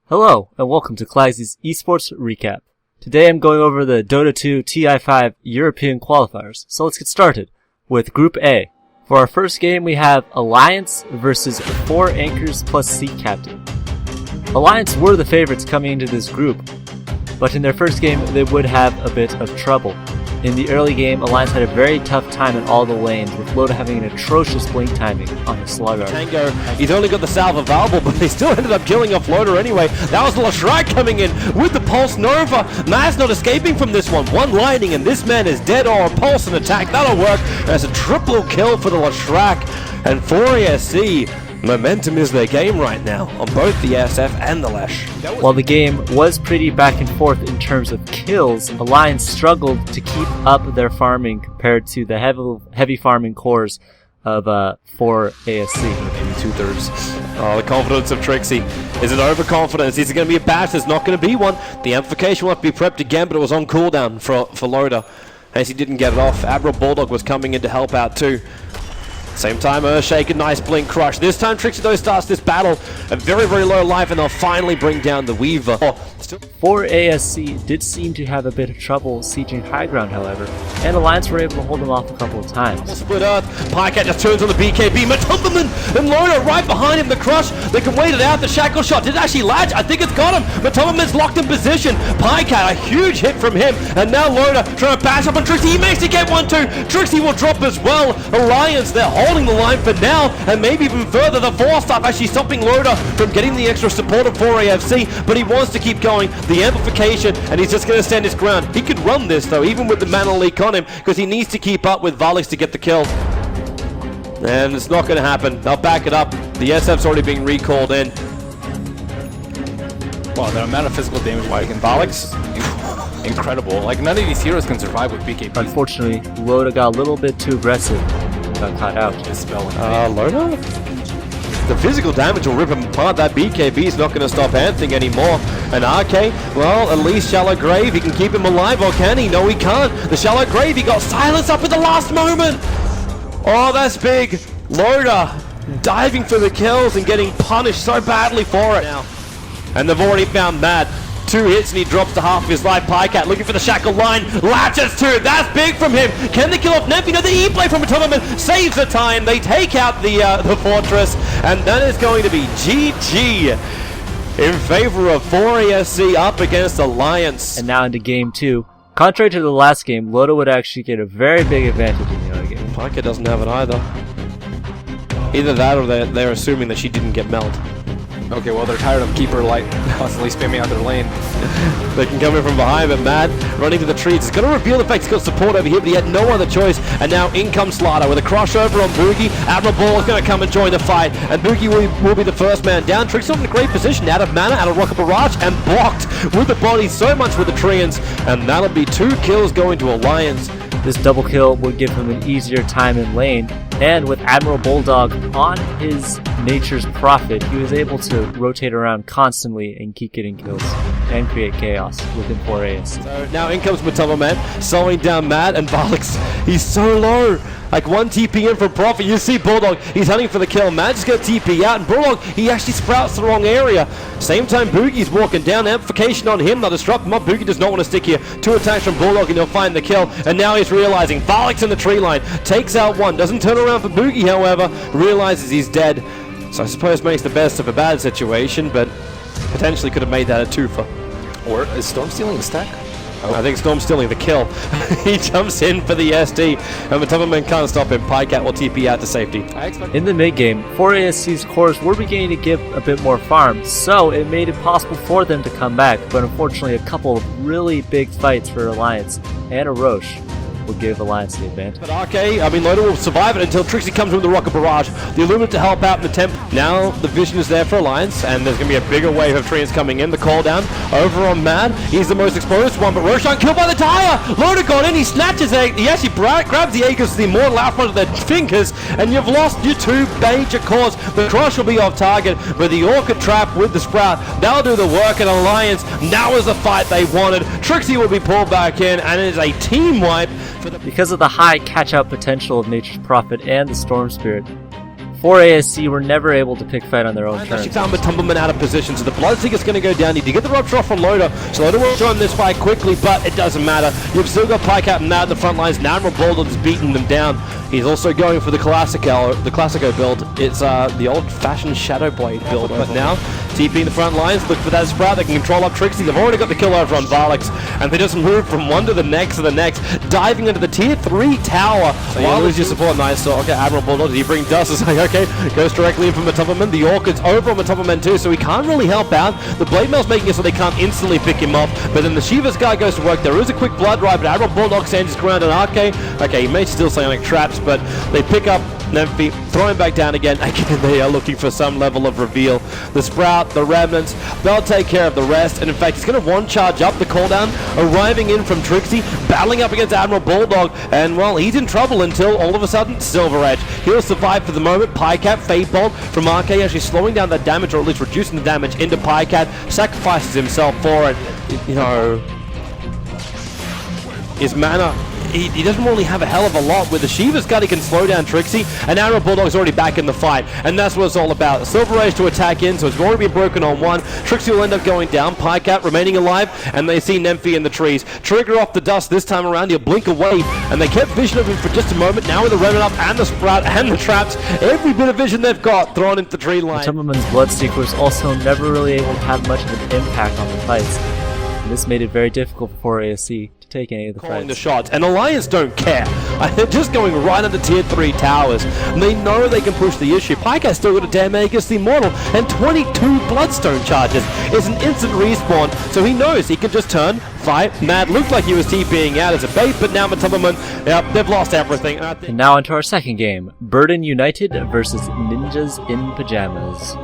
Hello, and welcome to Klagsy's Esports Recap. Today I'm going over the Dota 2 TI5 European Qualifiers, so let's get started with Group A. For our first game we have Alliance versus 4 Anchors plus Sea Captain. Alliance were the favorites coming into this group, but in their first game they would have a bit of trouble. In the early game, Alliance had a very tough time in all the lanes, with Loda having an atrocious blink timing on his Slugger. Tango, he's only got the salve available, but he still ended up killing off Loda anyway. That was Lashrak coming in with the Pulse Nova. Matt's not escaping from this one. One lightning and this man is dead, or a Pulse and attack. That'll work. That's a triple kill for the Lashrak. And for ESC, momentum is their game right now on both the SF and the Lash. While the game was pretty back and forth in terms of kills, Alliance struggled to keep up their farming compared to the heavy farming cores of 4 ASC. Maybe 2/3. Oh, the confidence of Trixie. Is it overconfidence? Is it going to be a bash? There's not going to be one. The amplification will have to be prepped again, but it was on cooldown for Loda, as he didn't get it off. Admiral Bulldog was coming in to help out too. Same time, Earthshake, a nice blink crush. This time, Trixie though starts this battle at very, very low life, and they'll finally bring down the Weaver. 4 ASC did seem to have a bit of trouble sieging high ground, however, and Alliance were able to hold them off a couple of times. Split Earth, Pycat just turns on the BKB, Matumberman and Loda right behind him, the crush, they can wait it out, the shackle shot, did it actually latch? I think it's got him, Matumberman's locked in position, Pycat, a huge hit from him, and now Loda trying to bash up on Trixie, he makes it get 1-2, Trixie will drop as well, Alliance, they're holding the line for now, and maybe even further, the 4-star actually stopping Loda from getting the extra support of 4 AFC, but he wants to keep going, the amplification, and he's just going to stand his ground. He could run this though, even with the mana leak on him, because he needs to keep up with Valix to get the kill. And it's not going to happen. They'll back it up. The SF's already being recalled in. Well, the amount of physical damage by Valix, incredible. Like, none of these heroes can survive with BKB. Unfortunately, Loda got a little bit too aggressive. Got caught out. Loda? The physical damage will rip him apart. That BKB is not going to stop anything anymore. And RK, well, at least Shallow Grave, he can keep him alive, or can he? No, he can't. The Shallow Grave, he got silenced up at the last moment. Oh, that's big. Loda diving for the kills and getting punished so badly for it now. And they've already found Mad. 2 hits and he drops to half of his life. Pycat looking for the shackle line. Latches 2. That's big from him. Can they kill off Nempi? No, the E-play from Matumberman saves the time. They take out the fortress, and that is going to be GG in favor of 4 ASC up against Alliance. And now into game 2. Contrary to the last game, Loda would actually get a very big advantage in the other game. Pycat doesn't have it either. Either that or they're assuming that she didn't get meld. Okay, well, they're tired of Keeper Light constantly spamming out their lane. They can come in from behind, but Mad running to the trees. It's going to reveal the fact he's got support over here, but he had no other choice. And now in comes Slaughter with a crossover on Boogie. Admiral Ball is going to come and join the fight, and Boogie will be the first man down. Trixie in a great position, out of mana, out of Rocket Barrage, and blocked with the body so much with the Treants. And that'll be 2 kills going to Alliance. This double kill would give him an easier time in lane, and with Admiral Bulldog on his Nature's Prophet, he was able to rotate around constantly and keep getting kills and create chaos within 4 AS. So now in comes Matumberman, slowing down Matt, and Valix, he's so low. Like 1 TP in from Prophet. You see Bulldog, he's hunting for the kill. Matt just got TP out, and Bulldog, he actually sprouts the wrong area. Same time Boogie's walking down, amplification on him, they'll disrupt him up. Boogie does not want to stick here. 2 attacks from Bulldog and he'll find the kill. And now he's realizing Valix in the tree line, takes out 1, doesn't turn around for Boogie, however, realizes he's dead. So I suppose makes the best of a bad situation, but potentially could have made that a 2-for. Or is Storm stealing the stack? Oh. I think Storm's stealing the kill. He jumps in for the SD, and Matumberman can't stop him. Pycat will TP out to safety. In the mid-game, 4 ASC's cores were beginning to give a bit more farm, so it made it possible for them to come back, but unfortunately a couple of really big fights for Alliance and a Roche will give Alliance the advantage. But Loda will survive it until Trixie comes with the Rocket Barrage. The Illuminate to help out in the temp. Now the vision is there for Alliance, and there's going to be a bigger wave of Treants coming in. The call down over on Mad. He's the most exposed one, but Roshan killed by the tire. Loda got in, he snatches a, he actually grabs the Aegis, the Immortal out front of their fingers, and you've lost your 2 major cores. The Crush will be off target, but the Orchid Trap with the Sprout, they'll do the work, and Alliance, now is the fight they wanted. Trixie will be pulled back in, and it is a team wipe. Because of the high catch-out potential of Nature's Prophet and the Storm Spirit, For ASC were never able to pick fight on their own terms. She found Tumbleman out of position, so the Bloodseeker's going to go down. Need to get the rupture off from Loader, so Loader will join this fight quickly, but it doesn't matter. You've still got Piecat and Matt at the front lines. Now Admiral Bulldog's beating them down. He's also going for the Classico build. It's the old-fashioned Shadow Blade build, but now TPing the front lines. Look for that Sprout. They can control up Trixie. They've already got the kill over on Valix, and they just move from one to the next, diving into the tier 3 tower. While there's your support, nice. So okay, Admiral Bulldog, did he bring Dust? It's like okay, goes directly in from Matupperman. The Orchid's over on Matupperman too, so he can't really help out. The Blade Mail's making it so they can't instantly pick him off, but then the Shiva's guy goes to work. There is a quick blood drive, but Admiral Bulldog stands his ground on Arcade. Okay, he may still Psionic Traps, but they pick up Nemphy, throw him back down again. Again, they are looking for some level of reveal. The Sprout, the Remnants, they'll take care of the rest. And in fact, he's going to one charge up the cooldown, arriving in from Trixie, battling up against Admiral Bulldog. And well, he's in trouble until all of a sudden, Silver Edge. He'll survive for the moment. Piecat, Fade Bolt from RK, actually slowing down that damage, or at least reducing the damage into Piecat. Sacrifices himself for it. You know, his mana. He doesn't really have a hell of a lot. With the Shiva's gun, he can slow down Trixie, and Admiral Bulldog's already back in the fight, and that's what it's all about. Silver Age to attack in, so it's already been broken on one. Trixie will end up going down, Piecat remaining alive, and they see Nemphy in the trees. Trigger off the Dust this time around, he'll blink away, and they kept vision of him for just a moment. Now with the Remnant up, and the Sprout, and the Traps, every bit of vision they've got thrown into the tree line. Tumberman's Bloodseeker was also never really able to have much of an impact on the fights, and this made it very difficult for ASC to take any of the Calling fights. the shots, and Alliance don't care. They're just going right under tier 3 towers, and they know they can push the issue. Piecat still got a damn against the Immortal, and 22 Bloodstone charges. It's an instant respawn, so he knows he can just turn, fight. Mad looked like he was TPing out as a bait, but now Matupperman, yep, they've lost everything. And now into our second game, Burden United versus Ninjas in Pajamas.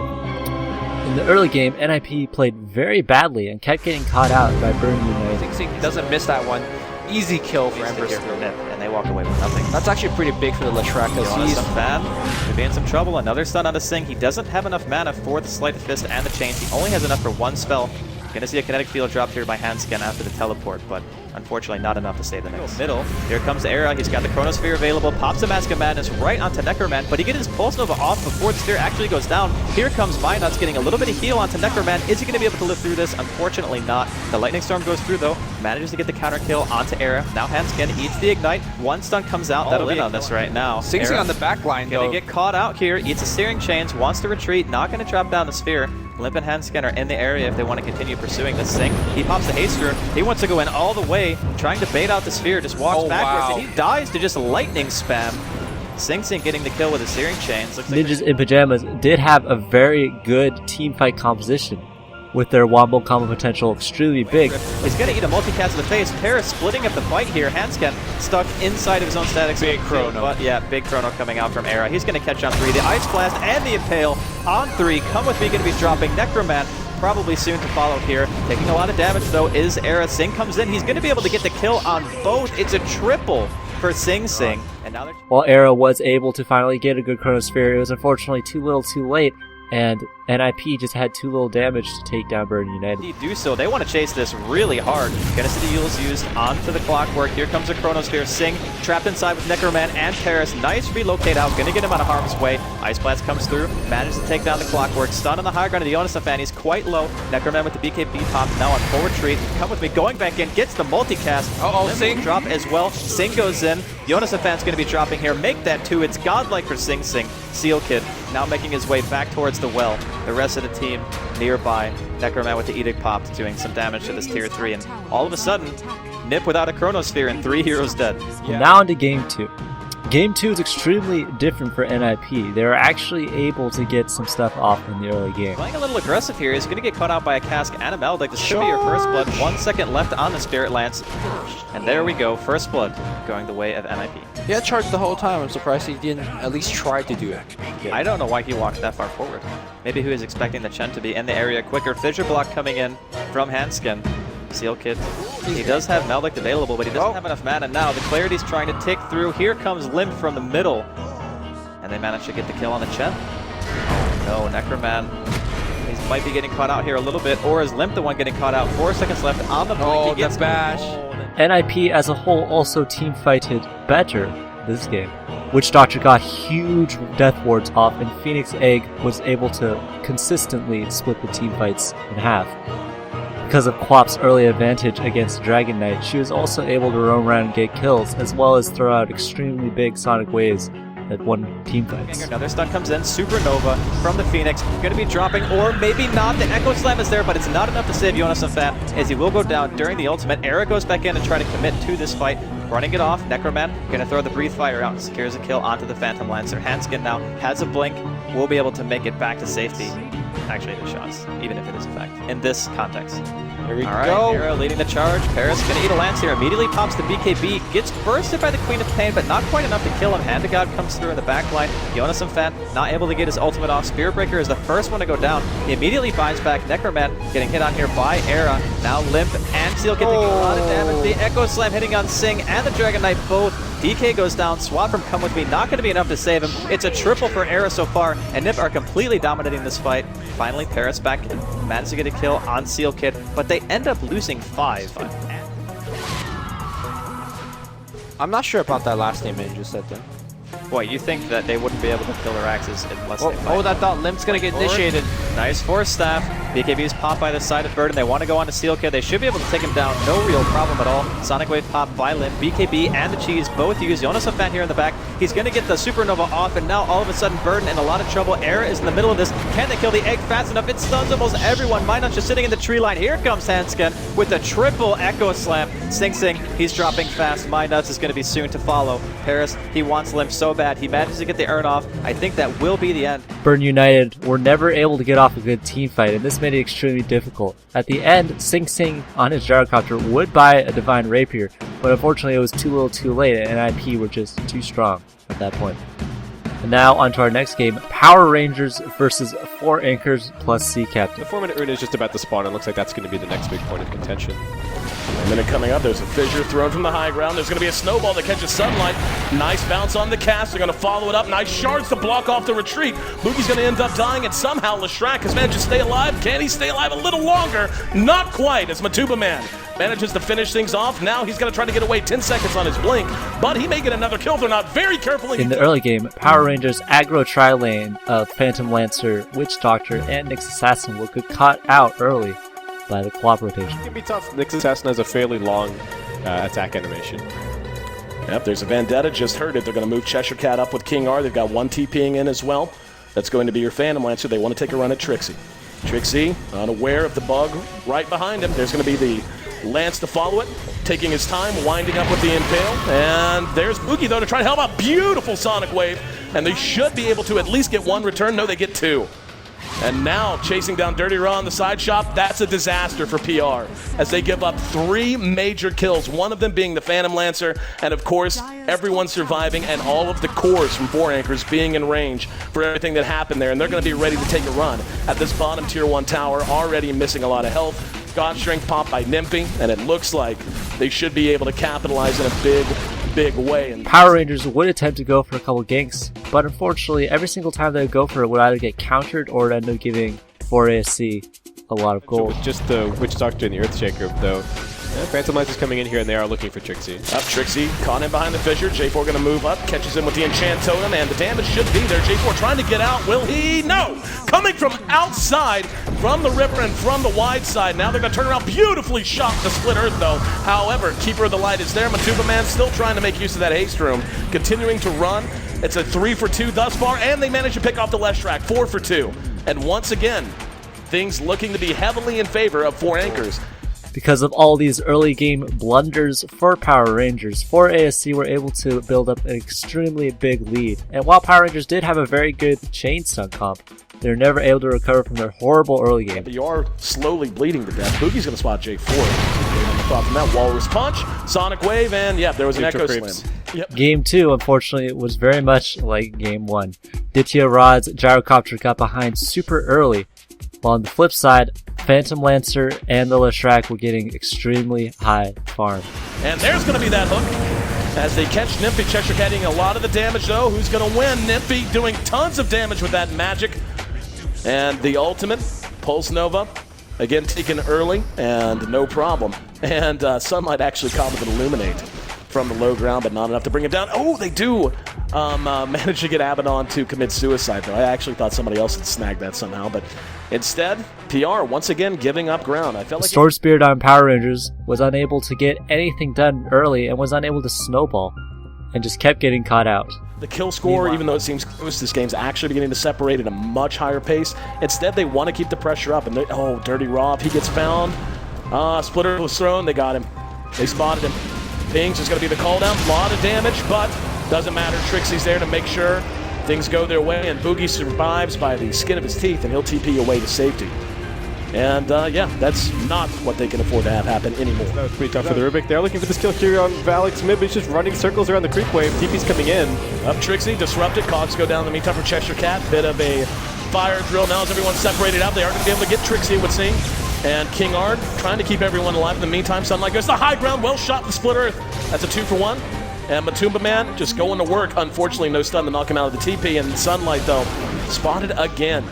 In the early game, NIP played very badly and kept getting caught out by Burden United. He doesn't miss that one. Easy kill for Emperor's Nip, and they walk away with nothing. That's actually pretty big for the Leshrac, because he's Some fan, could be in some trouble. Another stun on the Sing. He doesn't have enough mana for the Sleight of Fist and the Chains. He only has enough for one spell. Gonna see a kinetic field dropped here by Handscan after the teleport, but unfortunately not enough to save the next. Middle, here comes Era. He's got the Chronosphere available, pops a Mask of Madness right onto Necroman, but he gets his Pulse Nova off before the sphere actually goes down. Here comes Minot's getting a little bit of heal onto Necroman. Is he going to be able to live through this? Unfortunately not. The Lightning Storm goes through though, manages to get the counter kill onto Era. Now Handscan eats the Ignite. One stun comes out. That'll in on this right now. Sing Sing on the back line though. Gonna get caught out here, eats a Searing Chains, wants to retreat, not going to drop down the sphere. Limp and Handscan are in the area if they want to continue pursuing this Sing. He pops the Haste Rune. He wants to go in all the way, trying to bait out the sphere, just walks backwards, and he dies to just lightning spam. Sing Sing getting the kill with his Searing Chains. Looks like Ninjas in Pajamas did have a very good team fight composition, with their wombo combo potential extremely big. He's going to eat a multicast to the face. Paris splitting up the fight here. Handscan stuck inside of his own static. Big Chrono. But yeah, big Chrono coming out from Era. He's going to catch on 3. The Ice Blast and the Impale on 3. Come with me, going to be dropping Necroman. Probably soon to follow here. Taking a lot of damage though is Era. Sing comes in. He's going to be able to get the kill on both. It's a triple for Sing Sing. And now they're While Era was able to finally get a good Chronosphere, it was unfortunately too little too late, and NIP just had too little damage to take down Burden United. They do so. They want to chase this really hard. Gonna see the Yules used onto the Clockwork. Here comes a Chronosphere. Sing trapped inside with Necroman and Paris. Nice relocate out. Gonna get him out of harm's way. Ice Blast comes through. Manages to take down the Clockwork. Stun on the high ground of the Yonisafan. He's quite low. Necroman with the BKB pop. Now on full retreat. Come with me. Going back in. Gets the multicast. Sing. Drop as well. Sing goes in. Yonasafan's gonna be dropping here. Make that 2. It's godlike for Sing Sing. Seal Kid now making his way back towards the well. The rest of the team nearby. Necroman with the Edict popped, doing some damage to this tier 3, and all of a sudden, Nip without a Chronosphere and 3 heroes dead. Yeah. Now into Game 2. Game 2 is extremely different for NIP. They were actually able to get some stuff off in the early game. Playing a little aggressive here. He's going to get caught out by a Cask and a Maldic. This should be your first blood. 1 second left on the Spirit Lance. And there we go. First blood going the way of NIP. He had charged the whole time. I'm surprised he didn't at least try to do it. I don't know why he walked that far forward. Maybe he was expecting the Chen to be in the area quicker. Fissure Block coming in from Handscan. Seal Kid. He does have Maldic available, but he doesn't have enough mana now. The Clarity's trying to tick through. Here comes Limp from the middle. And they manage to get the kill on the Chen. Oh no, Necroman. He might be getting caught out here a little bit, or is Limp the one getting caught out? 4 seconds left on the blink. Oh, He gets the bash. NIP as a whole also team fighted better, this game. Witch Doctor got huge death wards off, and Phoenix Egg was able to consistently split the team fights in half. Because of Quap's early advantage against Dragon Knight, she was also able to roam around and get kills, as well as throw out extremely big sonic waves that won team fights. Another stun comes in, Supernova from the Phoenix, going to be dropping, or maybe not. The Echo Slam is there, but it's not enough to save Jonas and Fat, as he will go down during the ultimate. Era goes back in and try to commit to this fight, running it off. Necroman going to throw the Breathe Fire out and secures a kill onto the Phantom Lancer. Handskin now has a blink, will be able to make it back to safety. Actually, the shots, even if it is a fact, in this context. Here we All go. right, Era leading the charge. Paris going to eat a lance here. Immediately pops the BKB. Gets bursted by the Queen of Pain, but not quite enough to kill him. Hand to God comes through in the back line. Jonas and Fat not able to get his ultimate off. Spearbreaker is the first one to go down. He immediately binds back. Necroman getting hit on here by Era. Now Limp and Seal taking a lot of damage. The Echo Slam hitting on Sing and the Dragon Knight both. DK goes down. Swap from Come With Me. Not going to be enough to save him. It's a triple for Era so far, and Nip are completely dominating this fight. Finally, Paris back manages to get a kill on Seal Kid, but they end up losing 5. I'm not sure about that last name you just said there. Boy, you think that they wouldn't be able to kill their axes unless they fight. Oh, that thought Limp's gonna get initiated. Nice Force Staff. BKB is popped by the side of Burden. They want to go on to Seal Kid. They should be able to take him down. No real problem at all. Sonic Wave pop by Limp. BKB and the Cheese both use. Jonas Fan here in the back. He's going to get the Supernova off, and now all of a sudden Burden in a lot of trouble. Era is in the middle of this. Can they kill the egg fast enough? It stuns almost everyone. Minot's just sitting in the tree line. Here comes Handskin with the triple Echo Slam. Sing Sing, he's dropping fast. Minuts is going to be soon to follow. Paris, he wants Limp so bad. He manages to get the Earn off. I think that will be the end. Burn United were never able to get off a good team fight, and this made it extremely difficult. At the end, Sing Sing on his gyrocopter would buy a Divine Rapier, but unfortunately it was too little too late, and NIP were just too strong at that point. And now on to our next game, Power Rangers versus 4 Anchors plus Sea Captain. The 4-minute rune is just about to spawn, and looks like that's going to be the next big point of contention. A minute coming up, there's a fissure thrown from the high ground. There's going to be a snowball that catches sunlight. Nice bounce on the cast. They're going to follow it up. Nice shards to block off the retreat. Boogie's going to end up dying, and somehow Leshrac has managed to stay alive. Can he stay alive a little longer? Not quite, as Matuba Man manages to finish things off. Now he's going to try to get away. 10 seconds on his blink, but he may get another kill if they're not very carefully. In the early game, Power Rangers aggro tri-lane of Phantom Lancer, Witch Doctor, and Nyx Assassin will get caught out early by the co-op rotation. It can be tough. Nyx Assassin has a fairly long attack animation. Yep, there's a Vendetta. Just heard it. They're going to move Cheshire Cat up with King R. They've got one TPing in as well. That's going to be your Phantom Lancer. They want to take a run at Trixie. Trixie, unaware of the bug right behind him. There's going to be the Lance to follow it, taking his time, winding up with the Impale. And there's Boogie, though, to try to help out. Beautiful Sonic Wave. And they should be able to at least get one return. No, they get 2. And now, chasing down Dirty Raw on the side shop, that's a disaster for PR, as they give up 3 major kills, one of them being the Phantom Lancer, and of course, everyone surviving, and all of the cores from 4 Anchors being in range for everything that happened there, and they're going to be ready to take a run at this bottom Tier 1 tower, already missing a lot of health. God Shrink pop by Nymphy, and it looks like they should be able to capitalize in a big way. And Power Rangers would attempt to go for a couple ganks, but unfortunately, every single time they would go for it would either get countered or it end up giving 4ASC a lot of gold. So with just the Witch Doctor and the Earthshaker, though, Phantom Lancer's coming in here, and they are looking for Trixie. Up Trixie, caught in behind the fissure. J4 going to move up, catches him with the Enchant Totem, and the damage should be there. J4 trying to get out. Will he? No! Coming from outside, from the river and from the wide side. Now they're going to turn around. Beautifully shot the Split Earth, though. However, Keeper of the Light is there. Matuba Man still trying to make use of that haste room, continuing to run. It's a 3 for 2 thus far, and they manage to pick off the Leshrac. 4 for 2. And once again, things looking to be heavily in favor of 4 Anchors. Because of all these early game blunders for Power Rangers, 4ASC were able to build up an extremely big lead. And while Power Rangers did have a very good chain stun comp, they were never able to recover from their horrible early game. But you are slowly bleeding to death. Boogie's going to spot J4. Thought from that Walrus Punch, Sonic Wave, and yeah, there was an Echo Slam. Yep. Game 2, unfortunately, was very much like Game 1. Ditya Rod's gyrocopter got behind super early, while on the flip side, Phantom Lancer and the Leshrac were getting extremely high farm. And there's going to be that hook as they catch Nymphy. Cheshire Cat getting a lot of the damage, though. Who's going to win? Nymphy doing tons of damage with that magic. And the ultimate, Pulse Nova, again taken early, and no problem. And some might actually call it an Illuminate. from the low ground, but not enough to bring him down. Oh, they do manage to get Abaddon to commit suicide, though. I actually thought somebody else had snagged that somehow, but instead, PR once again giving up ground. I felt like Sword Spirit on Power Rangers was unable to get anything done early and was unable to snowball and just kept getting caught out. the kill score, even though it seems close, this game's actually beginning to separate at a much higher pace. Instead, they want to keep the pressure up, and oh, Dirty Rob, he gets found. Splitter was thrown, they got him. They spotted him. Ping's just going to be the call down. A lot of damage, but doesn't matter. Trixie's there to make sure things go their way, and Boogie survives by the skin of his teeth, and he'll TP away to safety. And yeah, that's not what they can afford to have happen anymore. That was pretty tough for the Rubik. They're looking for this kill here on Valix mid, but he's just running circles around the creep wave. TP's coming in. Up Trixie, disrupted. Cogs go down in the meantime for Cheshire Cat. Bit of a fire drill now as everyone's separated out. They are going to be able to get Trixie, it would seem. And King Ard trying to keep everyone alive in the meantime. Sunlight goes to high ground. Well shot the Split Earth. That's a 2-for-1. And Matumba Man just going to work. Unfortunately, no stun to knock him out of the TP. And Sunlight, though, spotted again.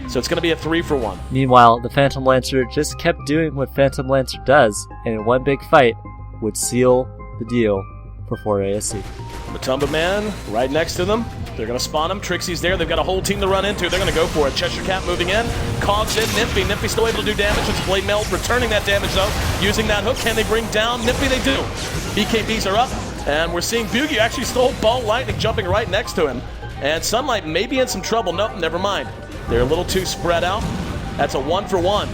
So it's going to be a 3-for-1. Meanwhile, the Phantom Lancer just kept doing what Phantom Lancer does, and in one big fight would seal the deal for 4ASC. Matumba Man right next to them. They're going to spawn him. Trixie's there. They've got a whole team to run into. They're going to go for it. Cheshire Cat moving in. Cogs in. Nippy. Nippy still able to do damage. It's Blade Mail returning that damage, though. Using that hook. Can they bring down Nippy? They do. BKBs are up. And we're seeing Boogie actually stole Ball Lightning jumping right next to him. And Sunlight may be in some trouble. Nope, never mind. They're a little too spread out. That's a 1-for-1.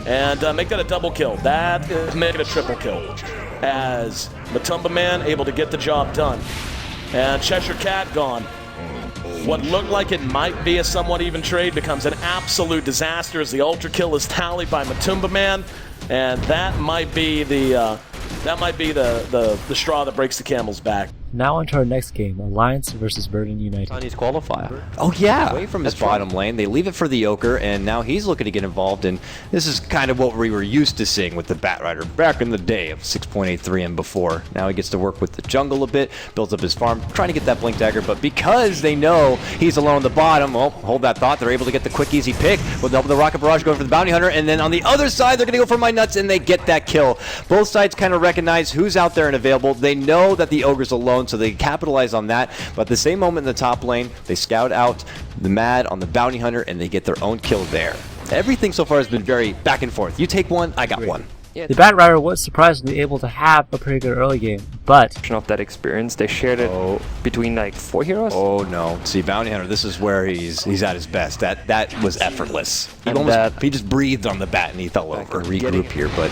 And make that a double kill. That is making a triple kill. As Matumba Man able to get the job done. And Cheshire Cat gone. What looked like it might be a somewhat even trade becomes an absolute disaster as the ultra kill is tallied by Matumba Man. And that might be the straw that breaks the camel's back. Now on to our next game, Alliance versus Burden United. Chinese qualifier. Oh yeah, away from his bottom lane. They leave it for the Joker, and now he's looking to get involved. And this is kind of what we were used to seeing with the Batrider back in the day of 6.83 and before. Now he gets to work with the jungle a bit, builds up his farm, trying to get that Blink Dagger. But because they know he's alone at the bottom, well, hold that thought. They're able to get the quick, easy pick with the Rocket Barrage going for the Bounty Hunter. And then on the other side, they're going to go for My Nuts, and they get that kill. Both sides kind of recognize who's out there and available. They know that the Ogre's alone, so they capitalize on that, but at the same moment in the top lane, they scout out the Mad on the Bounty Hunter, and they get their own kill there. Everything so far has been very back and forth. You take one, I got one. The Batrider was surprisingly able to have a pretty good early game, but of that experience, they shared it between like 4 heroes. Oh no! See, Bounty Hunter, this is where he's at his best. That was effortless. He just breathed on the bat and he fell over. Regroup here, but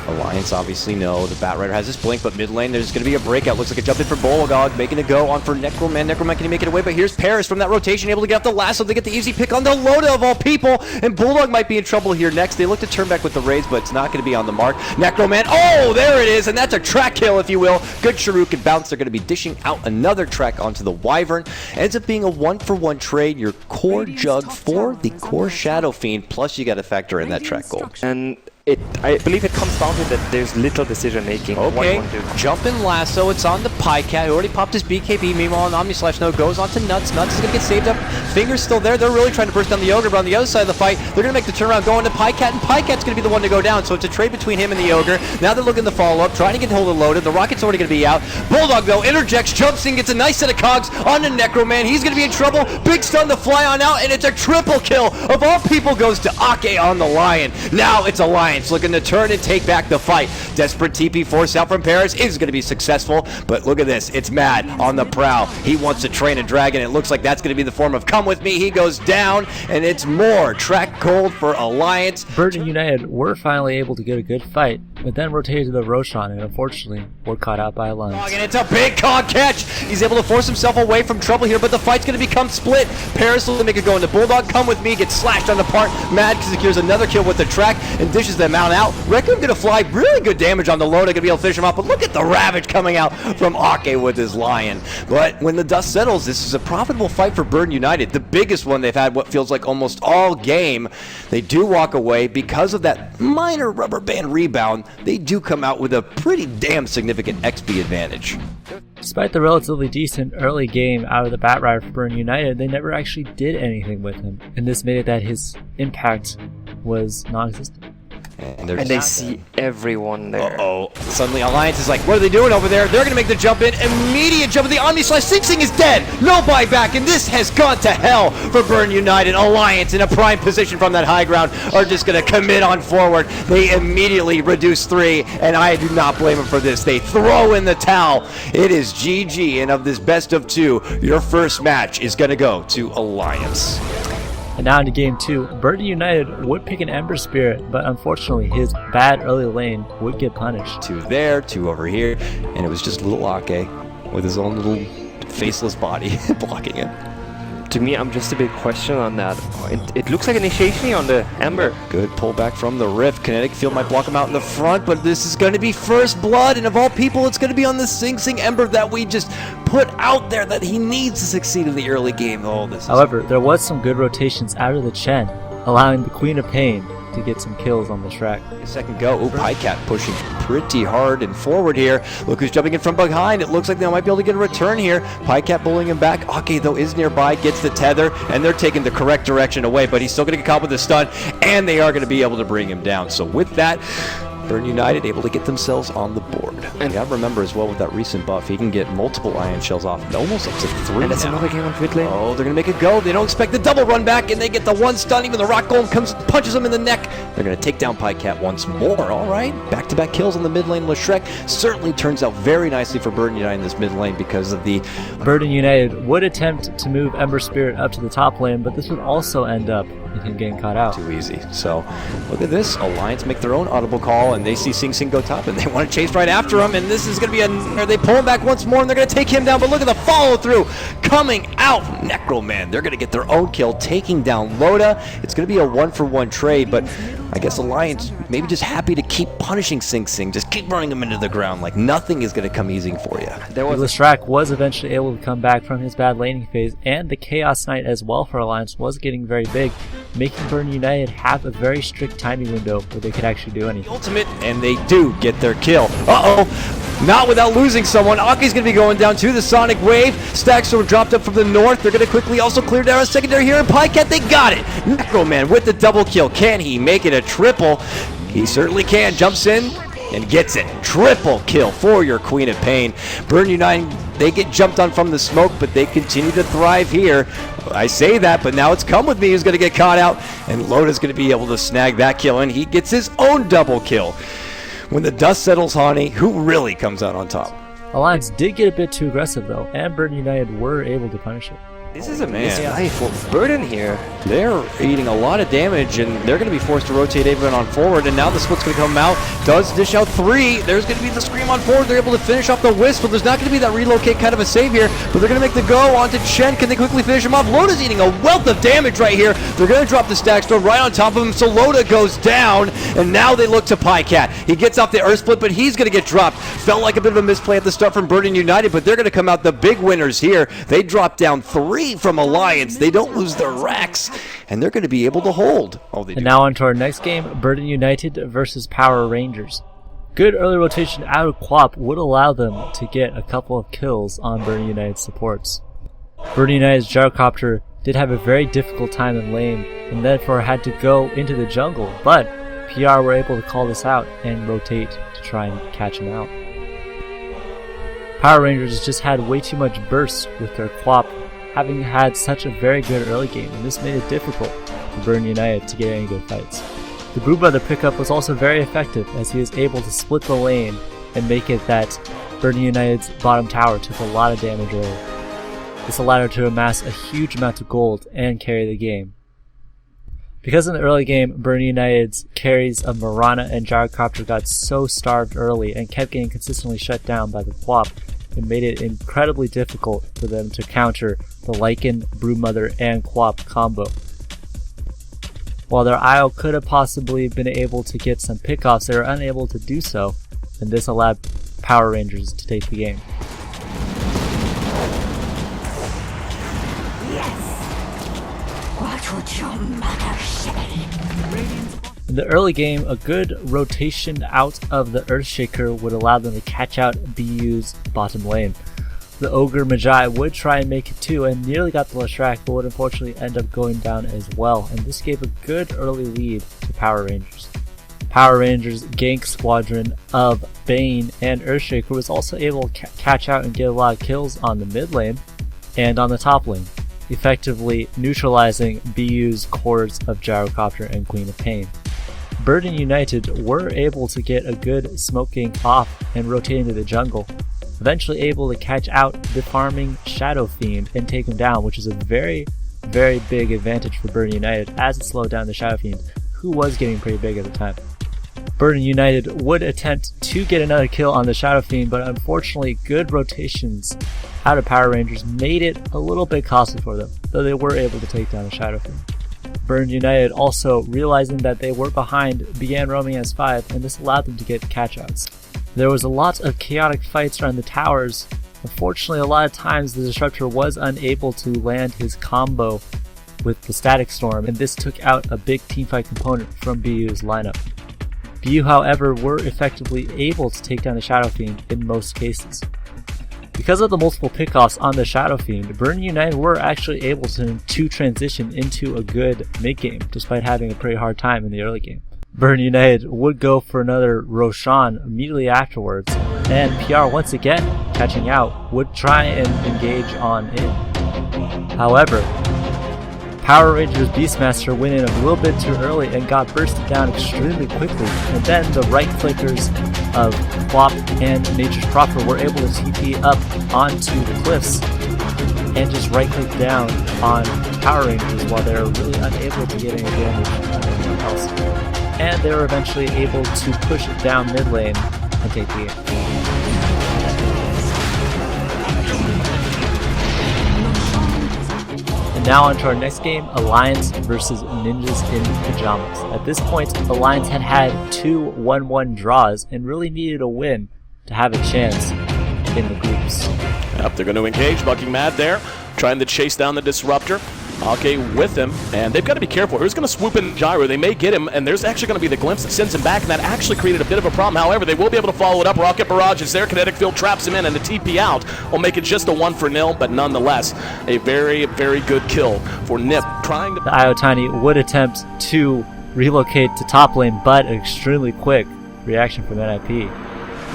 Alliance obviously know the Batrider has this blink, but mid lane there's going to be a breakout. Looks like a jump in for Bolagog, making a go on for Necroman. Necroman, can he make it away? But here's Paris from that rotation, able to get off the lasso. They get the easy pick on the Loda of all people, and Bulldog might be in trouble here next. They look to turn back with the raids, but it's not going to be on the mark. Necroman, oh, there it is, and that's a track kill, if you will. Good Shuriken bounce. They're going to be dishing out another track onto the Wyvern. Ends up being a 1-for-1 trade. Your core Jug for the core Shadow Fiend, plus you got to factor in that track goal. And I believe it comes down to that there's little decision making. Okay, jumping lasso, it's on the Pycat, who already popped his BKB. Meanwhile, an Omni/No goes on to Nuts. Nuts is going to get saved up. Finger's still there. They're really trying to burst down the Ogre, but on the other side of the fight, they're going to make the turnaround, going to Pycat, and Pycat's going to be the one to go down. So it's a trade between him and the Ogre. Now they're looking to follow up, trying to get hold of Loaded. The Rocket's already going to be out. Bulldog, though, interjects, jumps in, gets a nice set of cogs on the Necroman. He's going to be in trouble. Big stun to fly on out, and it's a triple kill. Of all people, goes to Ake on the Lion. Now it's Alliance looking to turn and take back the fight. Desperate TP force out from Paris is going to be successful, but look at this. It's Mad on the prowl. He wants to train a dragon. It looks like that's going to be the form of come with me. He goes down, and it's more track gold for Alliance. Burden United were finally able to get a good fight, but then rotated to the Roshan, and unfortunately were caught out by Alliance. And it's a big cog catch. He's able to force himself away from trouble here, but the fight's going to become split. Paris will make it go into Bulldog. Come with me. Gets slashed on the part. Mad secures another kill with the track and dishes them out. Reckham going to fly really good damage on the Loda. Going to be able to finish him off, but look at the ravage coming out from Ake with his Lion. But when the dust settles, this is a profitable fight for Burden United. The biggest one they've had what feels like almost all game. They do walk away because of that minor rubber band rebound. They do come out with a pretty damn significant XP advantage. Despite the relatively decent early game out of the Batrider for Burden United, they never actually did anything with him, and this made it that his impact was non-existent. And they see everyone there. Uh-oh. Suddenly Alliance is like, what are they doing over there? They're going to make the jump in. Immediate jump of the Omni Slash. Sing Sing is dead. No buyback. And this has gone to hell for Burn United. Alliance in a prime position from that high ground are just going to commit on forward. They immediately reduce 3. And I do not blame them for this. They throw in the towel. It is GG. And of this best of 2, your first match is going to go to Alliance. And now into game 2, Burden United would pick an Ember Spirit, but unfortunately his bad early lane would get punished. 2 there, 2 over here, and it was just little Ake with his own little faceless body blocking it. To me, I'm just a bit questioned on that. It looks like initiation on the Ember. Good pullback from the Rift. Kinetic Field might block him out in the front, but this is going to be first blood, and of all people, it's going to be on the Sing Sing Ember that we just put out there that he needs to succeed in the early game. Oh, this. However, there was some good rotations out of the Chen, allowing the Queen of Pain to get some kills on the track. Second go. Ooh, Pycat pushing pretty hard and forward here. Look who's jumping in from behind. It looks like they might be able to get a return here. Pycat bullying him back. Ake, though, is nearby, gets the tether, and they're taking the correct direction away, but he's still going to get caught with a stun, and they are going to be able to bring him down. So with that, Burn United able to get themselves on the board. And you gotta remember as well with that recent buff, he can get multiple iron shells off, almost up to 3 And it's now. another game on mid lane. Oh, they're gonna make it go. They don't expect the double run back, and they get the 1 stun. Even the Rock Golem comes, punches him in the neck. They're gonna take down Pycat once more. All right, back-to-back kills on the mid lane. Leshrek certainly turns out very nicely for Burden United in this mid lane because of the Burden United would attempt to move Ember Spirit up to the top lane, but this would also end up in him getting caught out. too easy. So look at this. Alliance make their own audible call, and they see Sing Sing go top, and they want to chase right after him. And this is going to be they pull him back once more, and they're going to take him down. But look at the follow through coming out. Necroman. They're going to get their own kill, taking down Loda. It's going to be a 1-for-1 trade, but I guess Alliance maybe just happy to keep punishing Sing Sing, just keep running him into the ground like nothing is going to come easy for you. Lestrak was eventually able to come back from his bad laning phase, and the Chaos Knight as well for Alliance was getting very big, making Burn United have a very strict timing window where they could actually do anything. Ultimate, and they do get their kill. Not without losing someone. Aki's going to be going down to the Sonic Wave. Stackstorm dropped up from the north. They're going to quickly also clear down a secondary here, and Pycat, they got it. Necroman with the double kill. Can he make it a triple? He certainly can. Jumps in and gets it. Triple kill for your Queen of Pain. Burn United, they get jumped on from the smoke, but they continue to thrive here. I say that, but now it's Come With Me who's going to get caught out, and Loda's going to be able to snag that kill, and he gets his own double kill. When the dust settles, Hani, who really comes out on top? Alliance did get a bit too aggressive though, and Burn United were able to punish it. This is a amazing life for Burden here. They're eating a lot of damage, and they're going to be forced to rotate even on forward, and now the split's going to come out. Does dish out 3. There's going to be the scream on forward. They're able to finish off the Wisp, but there's not going to be that relocate kind of a save here, but they're going to make the go onto Chen. Can they quickly finish him off? Loda's eating a wealth of damage right here. They're going to drop the Stackstorm right on top of him, so Loda goes down, and now they look to Pycat. He gets off the Earth Split, but he's going to get dropped. Felt like a bit of a misplay at the start from Burden United, but they're going to come out the big winners here. They drop down 3 from Alliance. They don't lose their racks, and they're going to be able to hold. Oh, they do. And now on to our next game, Burden United versus Power Rangers. Good early rotation out of Quap would allow them to get a couple of kills on Burden United supports. Burden United's Gyrocopter did have a very difficult time in lane, and therefore had to go into the jungle, but PR were able to call this out and rotate to try and catch him out. Power Rangers just had way too much burst with their Quap, having had such a very good early game, and this made it difficult for Burn United to get any good fights. The Brew Brother pickup was also very effective, as he was able to split the lane and make it that Burn United's bottom tower took a lot of damage early. This allowed her to amass a huge amount of gold and carry the game. Because in the early game, Burn United's carries of Mirana and Gyrocopter got so starved early and kept getting consistently shut down by the Quap, it made it incredibly difficult for them to counter the Lycan, Brewmother, and Quap combo. While their IO could have possibly been able to get some pickoffs, they were unable to do so, and this allowed Power Rangers to take the game. What would your mother say? In the early game, a good rotation out of the Earthshaker would allow them to catch out BU's bottom lane. The Ogre Magi would try and make it too, and nearly got the Leshrac, but would unfortunately end up going down as well, and this gave a good early lead to Power Rangers. Power Rangers gank squadron of Bane and Earthshaker was also able to catch out and get a lot of kills on the mid lane and on the top lane, effectively neutralizing BU's cores of Gyrocopter and Queen of Pain. Burden United were able to get a good smoke gank off and rotate into the jungle, eventually able to catch out the farming Shadow Fiend and take him down, which is a very big advantage for Burden United as it slowed down the Shadow Fiend, who was getting pretty big at the time. Burden United would attempt to get another kill on the Shadow Fiend, but unfortunately good rotations out of Power Rangers made it a little bit costly for them, though they were able to take down the Shadow Fiend. Burden United also, realizing that they were behind, began roaming as 5, and this allowed them to get catch-outs. There was a lot of chaotic fights around the towers. Unfortunately, a lot of times the Disruptor was unable to land his combo with the Static Storm, and this took out a big teamfight component from BU's lineup. BU, however, were effectively able to take down the Shadow Fiend in most cases. Because of the multiple pickoffs on the Shadow Fiend, Burden United were actually able to transition into a good mid game, despite having a pretty hard time in the early game. Burden United would go for another Roshan immediately afterwards, and PR once again, catching out, would try and engage on in. However, Power Rangers Beastmaster went in a little bit too early and got bursted down extremely quickly, and then the right clickers of Flop and Nature's Prophet were able to TP up onto the cliffs and just right click down on Power Rangers while they were really unable to get any damage on anyone else. And they were eventually able to push it down mid lane and take the game. Now on to our next game, Alliance versus Ninjas in Pajamas. At this point, Alliance had 2 1-1 draws and really needed a win to have a chance in the groups. Yep, they're going to engage. Bucking Mad there, trying to chase down the Disruptor. Okay, with him, and they've got to be careful. Who's going to swoop in Gyro? They may get him, and there's actually going to be the glimpse that sends him back, and that actually created a bit of a problem. However, they will be able to follow it up. Rocket Barrage is there. Kinetic Field traps him in, and the TP out will make it just a 1-0, but nonetheless, a very good kill for Nip. Trying to... The Iotani would attempt to relocate to top lane, but an extremely quick reaction from NIP.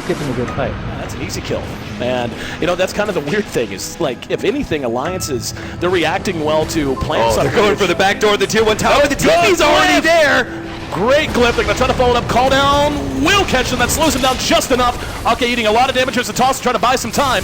Give them a good fight. That's an easy kill. And, you know, that's kind of the weird thing is, like, if anything, Alliances, they're reacting well to plants. They're going for the back door of the tier 1 tower. The TP's already there. Great clip. They're going to try to follow it up. Call down. Will catch them. That slows him down just enough. Ake eating a lot of damage as a toss to try to buy some time.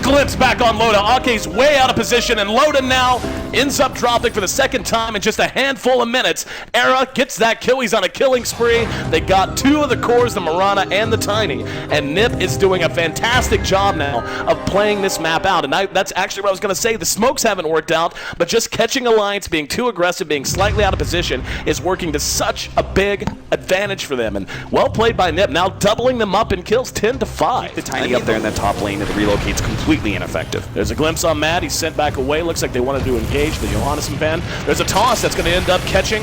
Glimpse back on Loda. Ake's way out of position, and Loda now ends up dropping for the second time in just a handful of minutes. Era gets that kill. He's on a killing spree. They got 2 of the cores, the Marana and the Tiny, and Nip is doing a fantastic job now of playing this map out. And that's actually what I was going to say. The smokes haven't worked out, but just catching Alliance, being too aggressive, being slightly out of position is working to such a big advantage for them. And well played by Nip, now doubling them up in kills 10-5. The Tiny up there in that top lane that relocates completely ineffective. There's a glimpse on Matt. He's sent back away. Looks like they wanted to engage the Johannesson fan. There's a toss that's going to end up catching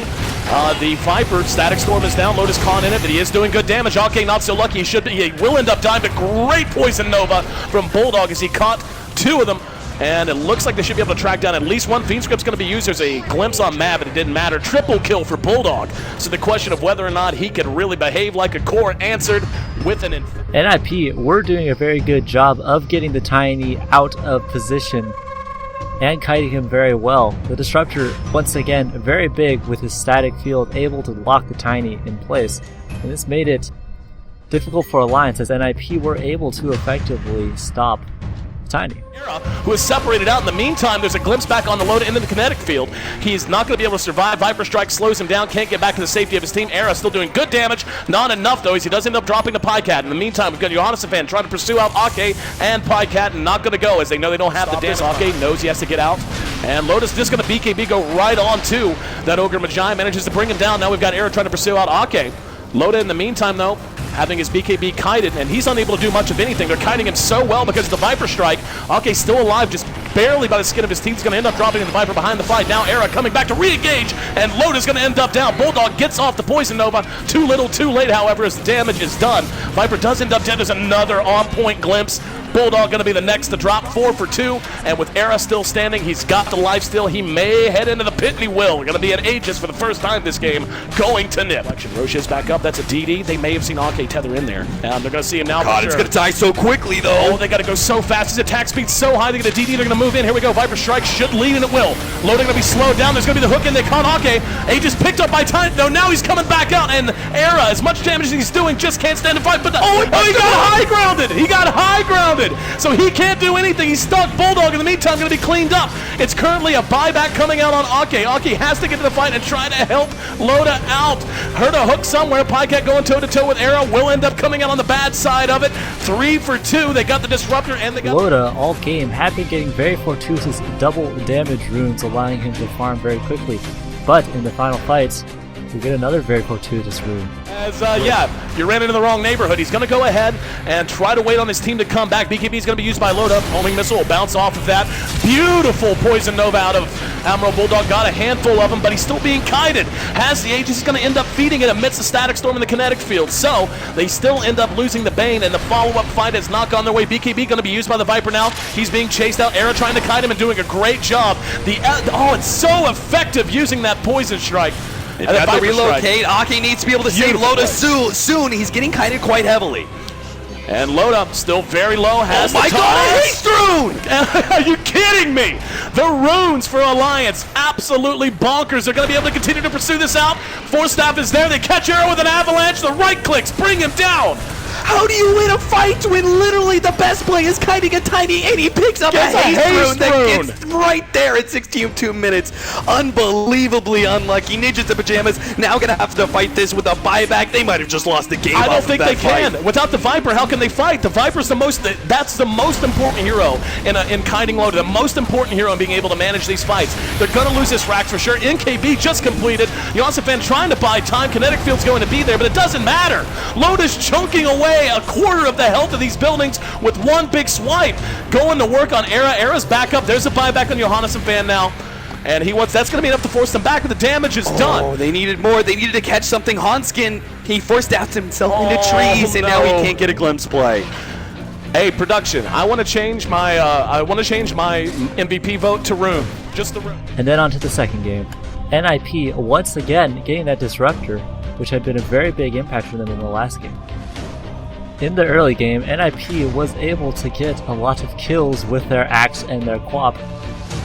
the Viper. Static Storm is down. Lotus Khan in it, but he is doing good damage. Ake not so lucky. He will end up dying, but great Poison Nova from Bulldog as he caught 2 of them. And it looks like they should be able to track down at least one. Fiend Script's going to be used. There's a glimpse on Matt, but it didn't matter. Triple kill for Bulldog. So the question of whether or not he could really behave like a core answered with an... NIP were doing a very good job of getting the Tiny out of position and kiting him very well. The Disruptor, once again, very big with his static field, able to lock the Tiny in place. And this made it difficult for Alliance as NIP were able to effectively stop Tiny. Who is separated out. In the meantime, there's a glimpse back on the load into the kinetic field. He's not going to be able to survive. Viper Strike slows him down. Can't get back to the safety of his team. Era still doing good damage. Not enough, though, as he does end up dropping the Pycat. In the meantime, we've got Johannesson fan trying to pursue out Ake and Pycat, and not going to go as they know they don't have the damage. Ake knows he has to get out. And Lotus just going to BKB go right on to that Ogre Magi. Manages to bring him down. Now we've got Era trying to pursue out Ake. Loda in the meantime, though, having his BKB kited, and he's unable to do much of anything. They're kiting him so well because of the Viper Strike. Ake's still alive, just barely by the skin of his teeth. He's going to end up dropping in the Viper behind the fight. Now Era coming back to re-engage, and Loda's going to end up down. Bulldog gets off the Poison Nova. Too little, too late, however, as the damage is done. Viper does end up dead. There's another on-point glimpse Bulldog gonna be the next to drop 4 for 2, and with Era still standing, he's got the life steal. He may head into the pit, and he will. Gonna be an Aegis for the first time this game, going to Nip. Roche is back up, that's a DD. They may have seen Ake tether in there. And they're gonna see him now. God, it's gonna die so quickly though. Oh, they gotta go so fast. His attack speed's so high, they get a DD, they're gonna move in. Here we go, Viper Strike should lead, and it will. Loading gonna be slowed down, there's gonna be the hook in, they caught Ake. Aegis picked up by time, no, now he's coming back out, and Era, as much damage as he's doing, just can't stand and fight, but he got high grounded! He got high grounded! So he can't do anything, he's stuck. Bulldog in the meantime gonna be cleaned up. It's currently a buyback coming out on Ake. Ake has to get to the fight and try to help Loda out. Heard a hook somewhere, Pycat going toe-to-toe with Era, will end up coming out on the bad side of it. 3 for 2, they got the Disruptor and they got... Loda all game had been getting very fortuitous double damage runes, allowing him to farm very quickly. But in the final fights, we get another very fortuitous rune. As, you ran into the wrong neighborhood. He's going to go ahead and try to wait on his team to come back. BKB is going to be used by Loda. Homing missile will bounce off of that. Beautiful poison nova out of Admiral Bulldog. Got a handful of them, but he's still being kited. Has the Aegis, he's going to end up feeding it amidst the static storm in the kinetic field. So they still end up losing the Bane, and the follow-up fight has not gone their way. BKB going to be used by the Viper now. He's being chased out. Era trying to kite him and doing a great job. It's so effective using that poison strike. They've got to relocate. Ake needs to be able to save Loda soon. He's getting kited quite heavily. And Loda still very low. Has oh my God, haste rune! Are you kidding me? The runes for Alliance, absolutely bonkers. They're going to be able to continue to pursue this out. Force Staff is there. They catch Arrow with an avalanche. The right clicks bring him down. How do you win a fight when literally the best play is kiting a tiny and he picks up a haste rune that gets right there at 16-2 minutes? Unbelievably unlucky. Ninjas in Pajamas now gonna have to fight this with a buyback. They might have just lost the game. I don't think they can. Without the Viper, how can they fight? The Viper's that's the most important hero in kiting Loda. The most important hero in being able to manage these fights. They're gonna lose this rack for sure. NKB just completed. Yosifan trying to buy time. Kinetic Field's going to be there, but it doesn't matter. Loda's chunking away a quarter of the health of these buildings with one big swipe. Going to work on Era. Era's back up. There's a buyback on Johannesson fan now. And that's going to be enough to force them back, but the damage is done. Oh, they needed more. They needed to catch something. Hanskin, he forced out himself into trees, and now he can't get a glimpse play. Hey, production, I want to change my MVP vote to Rune. Just the Rune. And then on to the second game. NIP once again getting that Disruptor, which had been a very big impact for them in the last game. In the early game, NIP was able to get a lot of kills with their Axe and their Quap,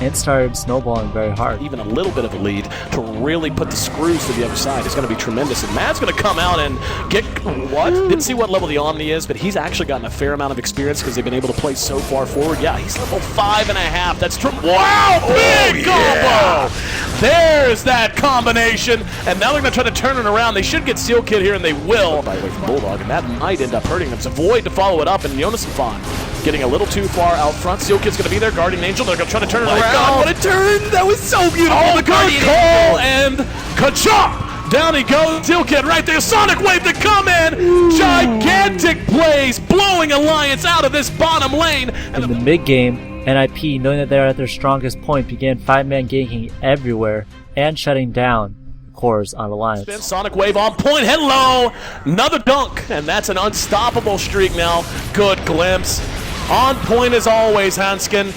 and started snowballing very hard. Even a little bit of a lead to really put the screws to the other side is going to be tremendous. And Matt's going to come out and get what? Didn't see what level the Omni is, but he's actually gotten a fair amount of experience because they've been able to play so far forward. Yeah, he's level 5.5. That's wow, big combo! There's that combination, and now they're going to try to turn it around. They should get Seal Kid here, and they will. By the way, from Bulldog, and that might end up hurting them. It's a Void to follow it up, and Jonas Fan getting a little too far out front. Seal Kid's going to be there. Guardian Angel, they're going to try to turn it around. God, what a turn! That was so beautiful. Oh, the good call, and ka-chop! Down he goes. Seal Kid right there. Sonic Wave to come in. Gigantic plays, blowing Alliance out of this bottom lane. In the mid-game, NIP, knowing that they're at their strongest point, began 5-man ganking everywhere and shutting down cores on Alliance. Sonic Wave on point. Hello! Another dunk, and that's an unstoppable streak now. Good glimpse. On point as always, Hanskin.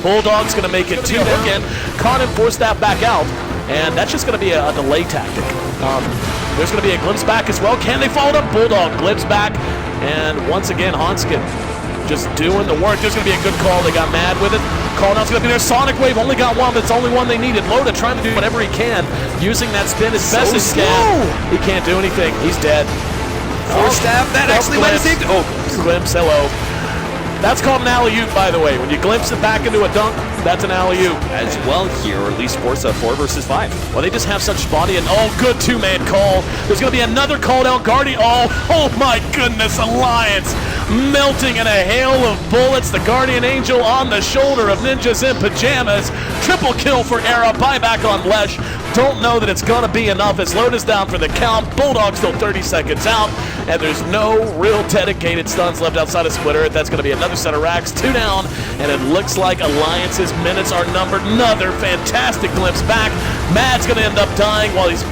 Bulldog's going to make it 2 again. Caught him, forced that back out, and that's just going to be a delay tactic. There's going to be a glimpse back as well. Can they follow up? Bulldog glimpse back, and once again, Hanskin just doing the work. There's going to be a good call. They got mad with it. Call out's going to be there. Sonic Wave only got one, but it's the only one they needed. Loda trying to do whatever he can, using that spin as best as he can. He can't do anything. He's dead. Force staff, that actually might have saved. Oh, glimpse, hello. That's called an alley-oop, by the way. When you glimpse it back into a dunk, that's an alley-oop. As well here, or at least force a 4 versus 5. Well, they just have such body, and good 2-man call. There's going to be another call down. Guardian, oh my goodness, Alliance melting in a hail of bullets. The Guardian Angel on the shoulder of Ninjas in Pajamas. Triple kill for Era, buyback on Lesh. don't know that it's going to be enough as Lotus down for the count. Bulldog still 30 seconds out, and there's no real dedicated stuns left outside of Splitter. That's going to be another set of racks, 2 down, and it looks like Alliance's minutes are numbered. Another fantastic glimpse back. Mad's going to end up dying while he's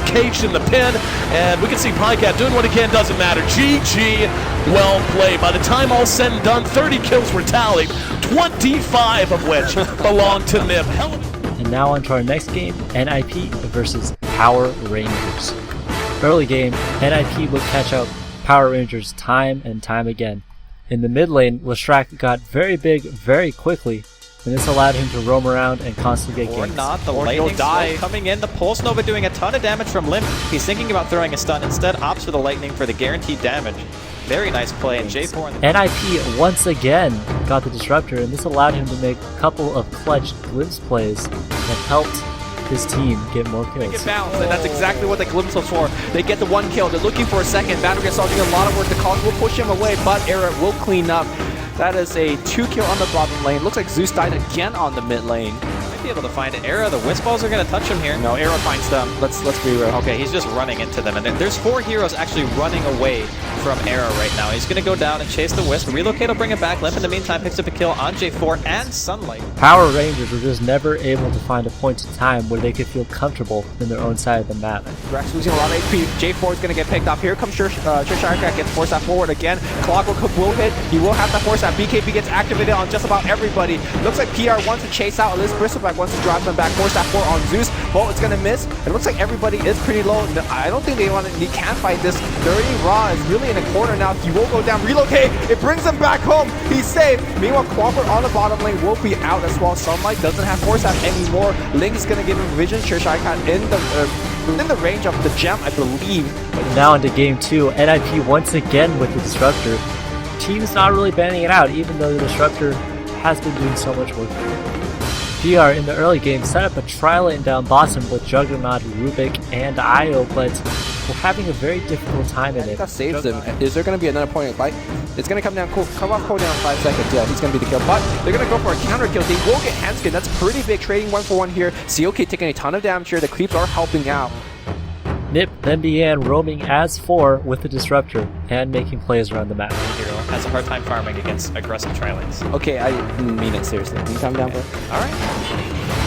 caged in the pin, and we can see Pycat doing what he can. Doesn't matter. GG, well played. By the time all's said and done, 30 kills were tallied, 25 of which belong to Nip. And now on to our next game, NIP versus Power Rangers. Early game, NIP would catch up Power Rangers time and time again. In the mid lane, Leshrac got very big very quickly, and this allowed him to roam around and constantly get Or ganks. not, the lightning die coming in, the Pulse Nova doing a ton of damage from Limp. He's thinking about throwing a stun, instead opts for the lightning for the guaranteed damage. Very nice play, and J4 NIP once again got the disruptor, and this allowed him to make a couple of clutch glimpse plays that helped his team get more kills. Get bounced, and that's exactly what the glimpse was for. They get the 1 kill. They're looking for a second. Battle gets starting a lot of work. The Cogs will push him away, but Era will clean up. That is a 2 kill on the bottom lane. Looks like Zeus died again on the mid lane. might be able to find Era. The Wisp Balls are going to touch him here. No, Era finds them. Let's be real. Okay, he's just running into them, and there's 4 heroes actually running away from Era right now. He's going to go down and chase the Wisp. Relocate will bring him back. Limp in the meantime picks up a kill on J4 and Sunlight. Power Rangers were just never able to find a point in time where they could feel comfortable in their own side of the map. Rex losing a lot of HP. J4 is going to get picked off. Here comes Cheshire Cat, gets forced that forward again. Clockwork will hit. He will have to force that. BKB gets activated on just about everybody. Looks like PR wants to chase out. Elizabeth Bristleback wants to drive them back. Force that 4 on Zeus. Bolt is going to miss. It looks like everybody is pretty low. I don't think he can fight this. Dirty Raw is really in a corner now. He will go down. Relocate. It brings him back home. He's safe. Meanwhile, Clockwork on the bottom lane will be out as well. Sunlight doesn't have force out anymore. Link is going to give him vision. Cheshire Cat in the range of the gem, I believe. Now into game 2, NIP once again with the Disruptor. Team's not really banning it out, even though the Disruptor has been doing so much work. PR in the early game set up a tri-lane down bottom with Juggernaut, Rubik, and Io, but we're having a very difficult time in it. That saves him. Is there going to be another point of fight? It's going to come off cooldown in 5 seconds. Yeah, he's going to be the kill. But they're going to go for a counter kill. They will get handskin. That's pretty big. Trading 1-for-1 here. COK taking a ton of damage here. The creeps are helping out. Nip then began roaming as 4 with the Disruptor and making plays around the map. Hero has a hard time farming against aggressive tri-lanes. Okay, I mean it seriously. Can you calm down, bro? Alright.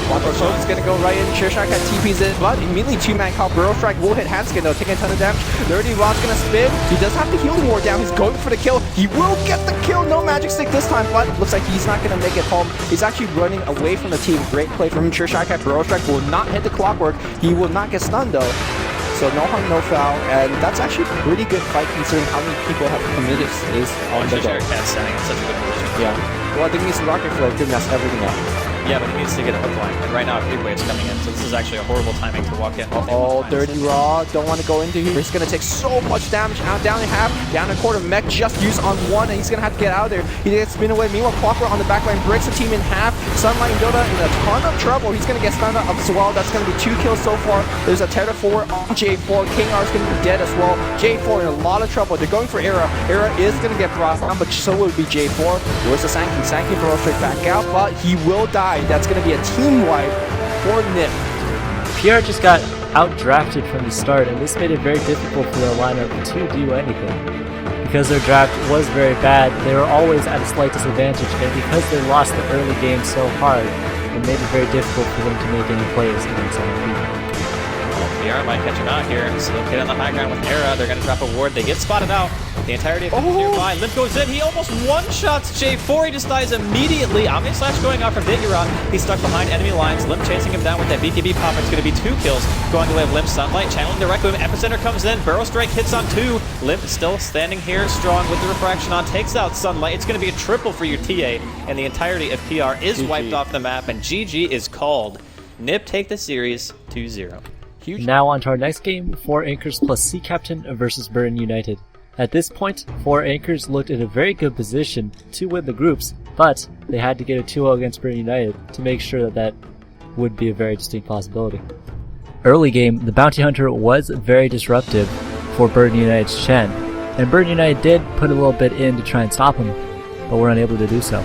Clockwork is going to go right in. Cheshire Cat TP's in, but immediately 2-man call. Burrow Strike will hit Handskin though, taking a ton of damage. Dirty Rod's going to spin. He does have the healing ward down. He's going for the kill. He will get the kill. No magic stick this time, but looks like he's not going to make it home. He's actually running away from the team. Great play from him. Cheshire Cat. Burrow Strike will not hit the Clockwork. He will not get stunned though. So no harm, no foul, and that's actually a pretty good fight considering how many people have committed stays on the Cheshire Cat's standing in such a good position. Yeah. Well, I think he's Rocket Flare to mess everything up. Yeah, but he needs to get a hook line, and right now Creep Wave's coming in, so this is actually a horrible timing to walk in. Oh, Dirty Raw, don't want to go into here. He's going to take so much damage out, down in half, down a quarter. Mech just used on 1, and he's going to have to get out of there. He gets spin away. Meanwhile, Clockwork on the back line breaks the team in half. Sunlight and Dota in a ton of trouble. He's going to get stunned up as well. That's going to be 2 kills so far. There's a Terra 4 on J4. King R is going to be dead as well. J4 in a lot of trouble. They're going for Era. Era is going to get brought down, but so will be J4. Where's the Sankey? Sankey throws straight back out, but he will die. That's going to be a team wipe for Nip. PR just got out-drafted from the start, and this made it very difficult for their lineup to do anything. Because their draft was very bad, they were always at a slight disadvantage, and because they lost the early game so hard, it made it very difficult for them to make any plays against NIP. PR might catch him out here. Still get on the high ground with Era. They're going to drop a ward. They get spotted out. The entirety of him is nearby. Limp goes in. He almost one-shots J4. He just dies immediately. Omni Slash going off from Diggeron. He's stuck behind enemy lines. Limp chasing him down with that BKB pop. It's going to be 2 kills. Going the way of Limp. Sunlight channeling directly. Epicenter comes in. Burrow Strike hits on 2. Limp is still standing here strong with the refraction on. Takes out Sunlight. It's going to be a triple for your TA. And the entirety of PR is wiped off the map. And GG is called. Nip take the series 2-0. Now on to our next game, 4 Anchors plus Sea Captain versus Burn United. At this point, 4 Anchors looked in a very good position to win the groups, but they had to get a 2-0 against Burn United to make sure that that would be a very distinct possibility. Early game, the Bounty Hunter was very disruptive for Burn United's Chen, and Burn United did put a little bit in to try and stop him, but were unable to do so.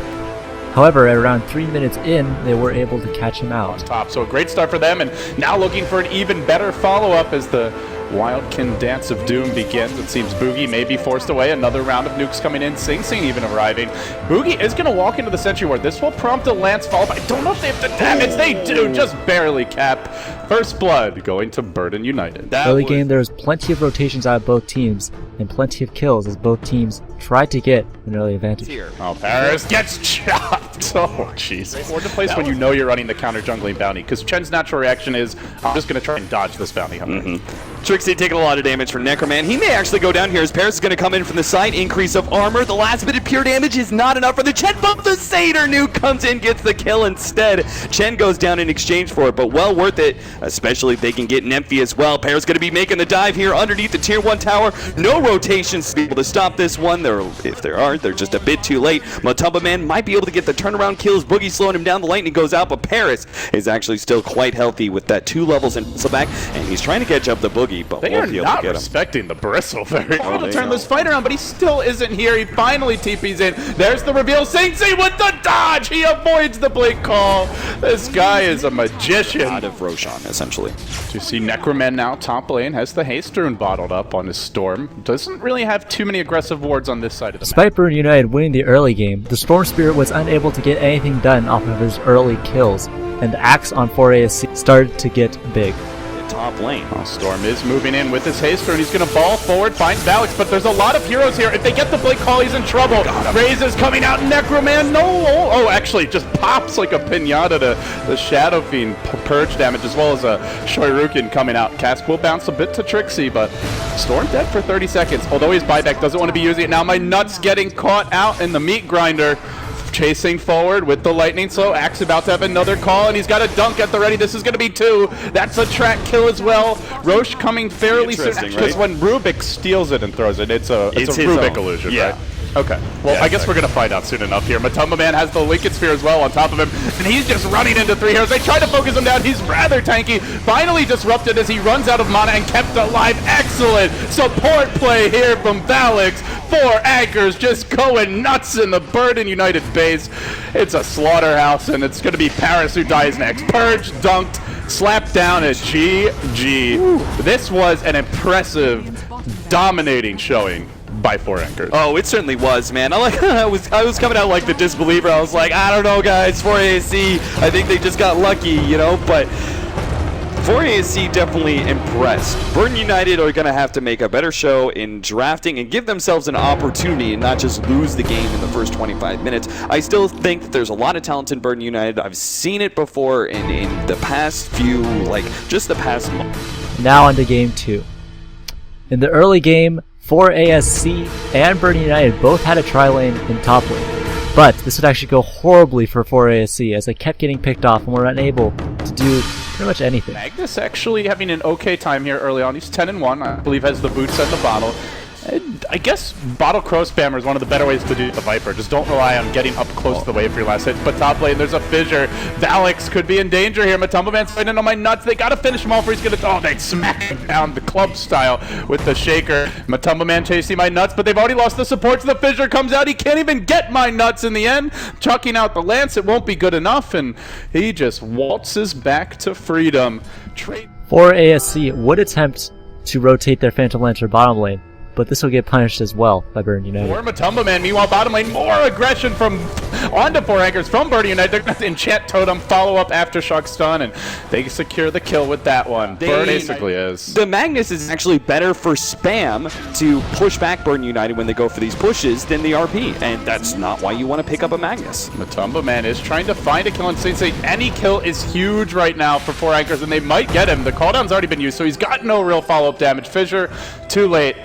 However, at around 3 minutes in, they were able to catch him out. Top, so a great start for them, and now looking for an even better follow-up as the Wildkin Dance of Doom begins. It seems Boogie may be forced away. Another round of nukes coming in. Sing Sing even arriving. Boogie is going to walk into the Sentry Ward. This will prompt a Lance follow-up. I don't know if they have the damage. They do, just barely cap. First blood going to Burden United. Early game, there was plenty of rotations out of both teams and plenty of kills as both teams tried to get an early advantage. Oh, Paris gets chopped. Oh, jeez. Or the place when you know you're running the counter jungling bounty, because Chen's natural reaction is, I'm just going to try and dodge this bounty hunter. Trixie taking a lot of damage from Necroman. He may actually go down here as Paris is going to come in from the side. Increase of armor. The last bit of pure damage is not enough for the Chen, but the Satyr nuke comes in, gets the kill instead. Chen goes down in exchange for it, but well worth it, especially if they can get Nymphy as well. Paris going to be making the dive here underneath the tier 1 tower. No rotations to be able to stop this one. If there aren't, they're just a bit too late. Matumba Man might be able to get the turnaround kills. Boogie slowing him down. The lightning goes out, but Paris is actually still quite healthy with that 2 levels in back, and he's trying to catch up the Boogie, but won't be able to get him. Respecting the bristle very well to turn this fight around, but he still isn't here. He finally TP's in. There's the reveal. Sing Sing with the dodge. He avoids the blink call. This guy is a magician. Out of Roshan, essentially. You see Necroman now top lane, has the haste rune bottled up on his Storm. Doesn't really have too many aggressive wards on this side of the map. Despite Burden United winning the early game, the Storm Spirit was unable to get anything done off of his early kills, and the axe on 4ASC started to get big. Top lane. Storm is moving in with his haste rune. He's going to ball forward, finds Valix, but there's a lot of heroes here. If they get the blink call, he's in trouble. Raze is coming out. Necroman, no! Oh, actually, just pops like a pinata to the Shadow Fiend purge damage, as well as a Shoryuken coming out. Cask will bounce a bit to Trixie, but Storm dead for 30 seconds. Although his buyback doesn't want to be using it now. My nuts getting caught out in the meat grinder. Chasing forward with the lightning slow. Axe about to have another call, and he's got a dunk at the ready. This is going to be 2. That's a track kill as well. Roche coming fairly soon. Because when Rubik steals it and throws it, it's a Rubik illusion, right? Okay. Well, I guess we're going to find out soon enough here. Matumba Man has the Lincoln Sphere as well on top of him, and he's just running into 3 heroes. They try to focus him down. He's rather tanky. Finally disrupted as he runs out of mana and kept alive. Excellent support play here from Valix. 4 anchors just going nuts in the Burden United base. It's a slaughterhouse, and it's going to be Paris who dies next. Purge, dunked, slapped down as GG. This was an impressive, dominating showing by 4 anchors. Oh, it certainly was, man. I was coming out like the disbeliever. I was like, I don't know, guys. 4ASC, I think they just got lucky, you know, but 4ASC definitely impressed. Burden United are going to have to make a better show in drafting and give themselves an opportunity and not just lose the game in the first 25 minutes. I still think that there's a lot of talent in Burden United. I've seen it before in the past few, just the past month. Now on to game 2. In the early game, 4ASC and Burden United both had a tri-lane in top lane, but this would actually go horribly for 4ASC as they kept getting picked off and were unable to do pretty much anything. Magnus actually having an okay time here early on. He's 10-1, I believe has the boots and the bottle. And I guess bottle crow spammer is one of the better ways to do the Viper. Just don't rely on getting up close to the wave for your last hit. But top lane, there's a fissure. Valix could be in danger here. Matumba Man's fighting on my nuts. They gotta finish him off or he's gonna, oh, they smack him down the club style with the shaker. Matumba Man chasing my nuts, but they've already lost the support. So the fissure comes out. He can't even get my nuts in the end. Chucking out the lance, it won't be good enough. And he just waltzes back to freedom. 4ASC would attempt to rotate their Phantom Lantern bottom lane, but this will get punished as well by Burden United. More Matumba Man, meanwhile bottom lane, more aggression from onto 4 anchors from Burden United. They're going to enchant Totem, follow up Aftershock stun, and they secure the kill with that one. Burden basically is. The Magnus is actually better for spam to push back Burden United when they go for these pushes than the RP, and that's not why you want to pick up a Magnus. Matumba Man is trying to find a kill on Saint Say. Any kill is huge right now for 4 anchors, and they might get him. The cooldown's already been used, so he's got no real follow-up damage. Fissure, too late.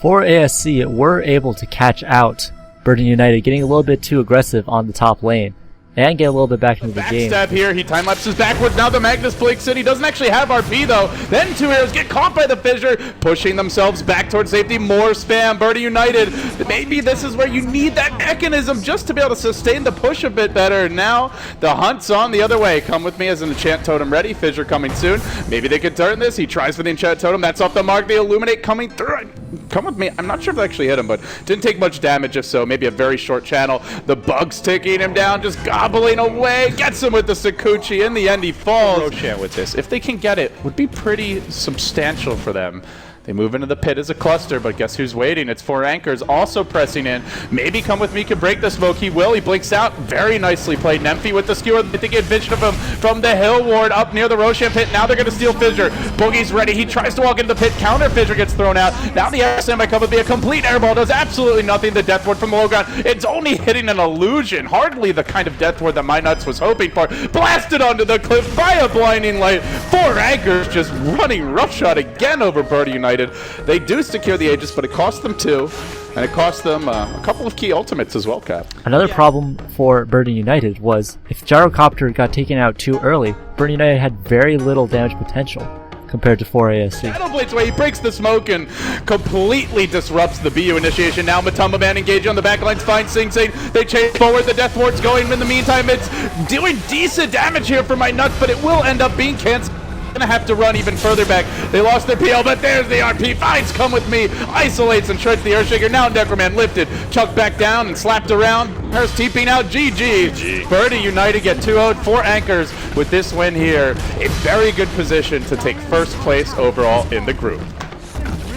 4ASC were able to catch out Burden United, getting a little bit too aggressive on the top lane, and get a little bit back into the game. Backstab here, he time-lapses backwards, now the Magnus blinks in, he doesn't actually have RP though, then 2 heroes get caught by the fissure, pushing themselves back towards safety, more spam, Burden United, maybe this is where you need that mechanism just to be able to sustain the push a bit better. Now, the hunt's on the other way, come with me as an enchant totem ready, fissure coming soon, maybe they could turn this, he tries for the enchant totem, that's off the mark, the illuminate coming through. come with me. I'm not sure if they actually hit him, but didn't take much damage. If so, maybe a very short channel. The bug's taking him down, just gobbling away. Gets him with the Sakuchi. In the end, he falls. Roshan with this, if they can get it, would be pretty substantial for them. They move into the pit as a cluster, but guess who's waiting? It's 4 anchors also pressing in. Maybe Come With Me can break the smoke. He will. He blinks out. Very nicely played. Nemphy with the skewer. They get vision of him from the hill ward up near the Roshan pit. Now they're going to steal Fissure. Boogie's ready. He tries to walk into the pit. Counter Fissure gets thrown out. Now the SM by Come With Me. A complete airball. Does absolutely nothing. The death ward from the low ground. It's only hitting an illusion. Hardly the kind of death ward that MyNuts was hoping for. Blasted onto the cliff by a blinding light. 4 anchors just running roughshod again over Birdie United. They do secure the Aegis, but it cost them 2, and it cost them a couple of key ultimates as well, Cap. Another problem for Burden United was if Gyrocopter got taken out too early, Burden United had very little damage potential compared to 4 ASC. Shadowblade's way, he breaks the smoke and completely disrupts the BU initiation. Now Matumba Man engaging on the backlines, finds Sing Sing. They chase forward, the Death Ward's going. In the meantime, it's doing decent damage here for MyNuts, but it will end up being canceled. Gonna have to run even further back. They lost their PL, but there's the RP. Finds Come With Me, isolates and shreds the Earthshaker. Now Necroman lifted, chucked back down and slapped around. Hurst TPing out. GG. Birdie United get 2-0'd, 4 anchors with this win here. A very good position to take first place overall in the group.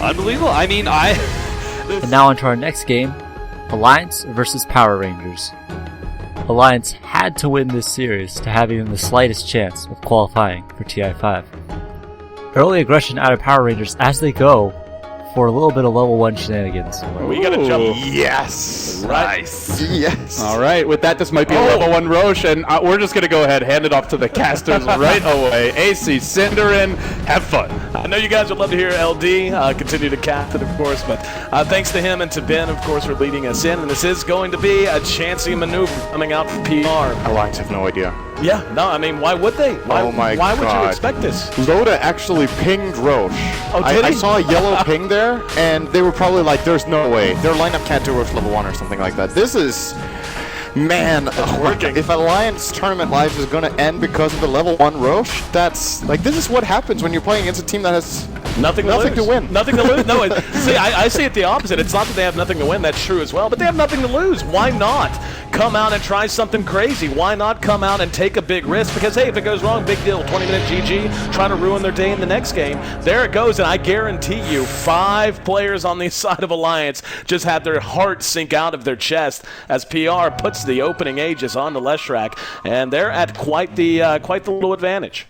Unbelievable. I mean, And now on to our next game, Alliance versus Power Rangers. Alliance had to win this series to have even the slightest chance of qualifying for TI5. Early aggression out of Power Rangers as they go for a little bit of level 1 shenanigans. We gotta jump. Yes. Nice. Yes. All right, with that, this might be a level 1 Roche, and we're just gonna go ahead, hand it off to the casters right away. AC, Cinderin, have fun. I know you guys would love to hear LD continue to captain, of course, but thanks to him and to Ben, of course, for leading us in. And this is going to be a chancy maneuver coming out from PR. Alliance have no idea. Yeah, no, I mean, why would they? Why, Oh my why would you God. expect this? Loda actually pinged Roche. Oh, did I he? saw a yellow ping there, and they were probably like, there's no way. Their lineup can't do Roche level 1 or something like that. This is... Man, working. if Alliance Tournament Life is going to end because of the level 1 Roche, that's... Like, this is what happens when you're playing against a team that has... Nothing to win. Nothing to lose. No, see, I see it the opposite. It's not that they have nothing to win. That's true as well. But they have nothing to lose. Why not come out and try something crazy? Why not come out and take a big risk? Because, hey, if it goes wrong, big deal. 20-minute GG, trying to ruin their day in the next game. There it goes, and I guarantee you 5 players on the side of Alliance just had their heart sink out of their chest as PR puts the opening Aegis on the Leshrac, and they're at quite the little advantage.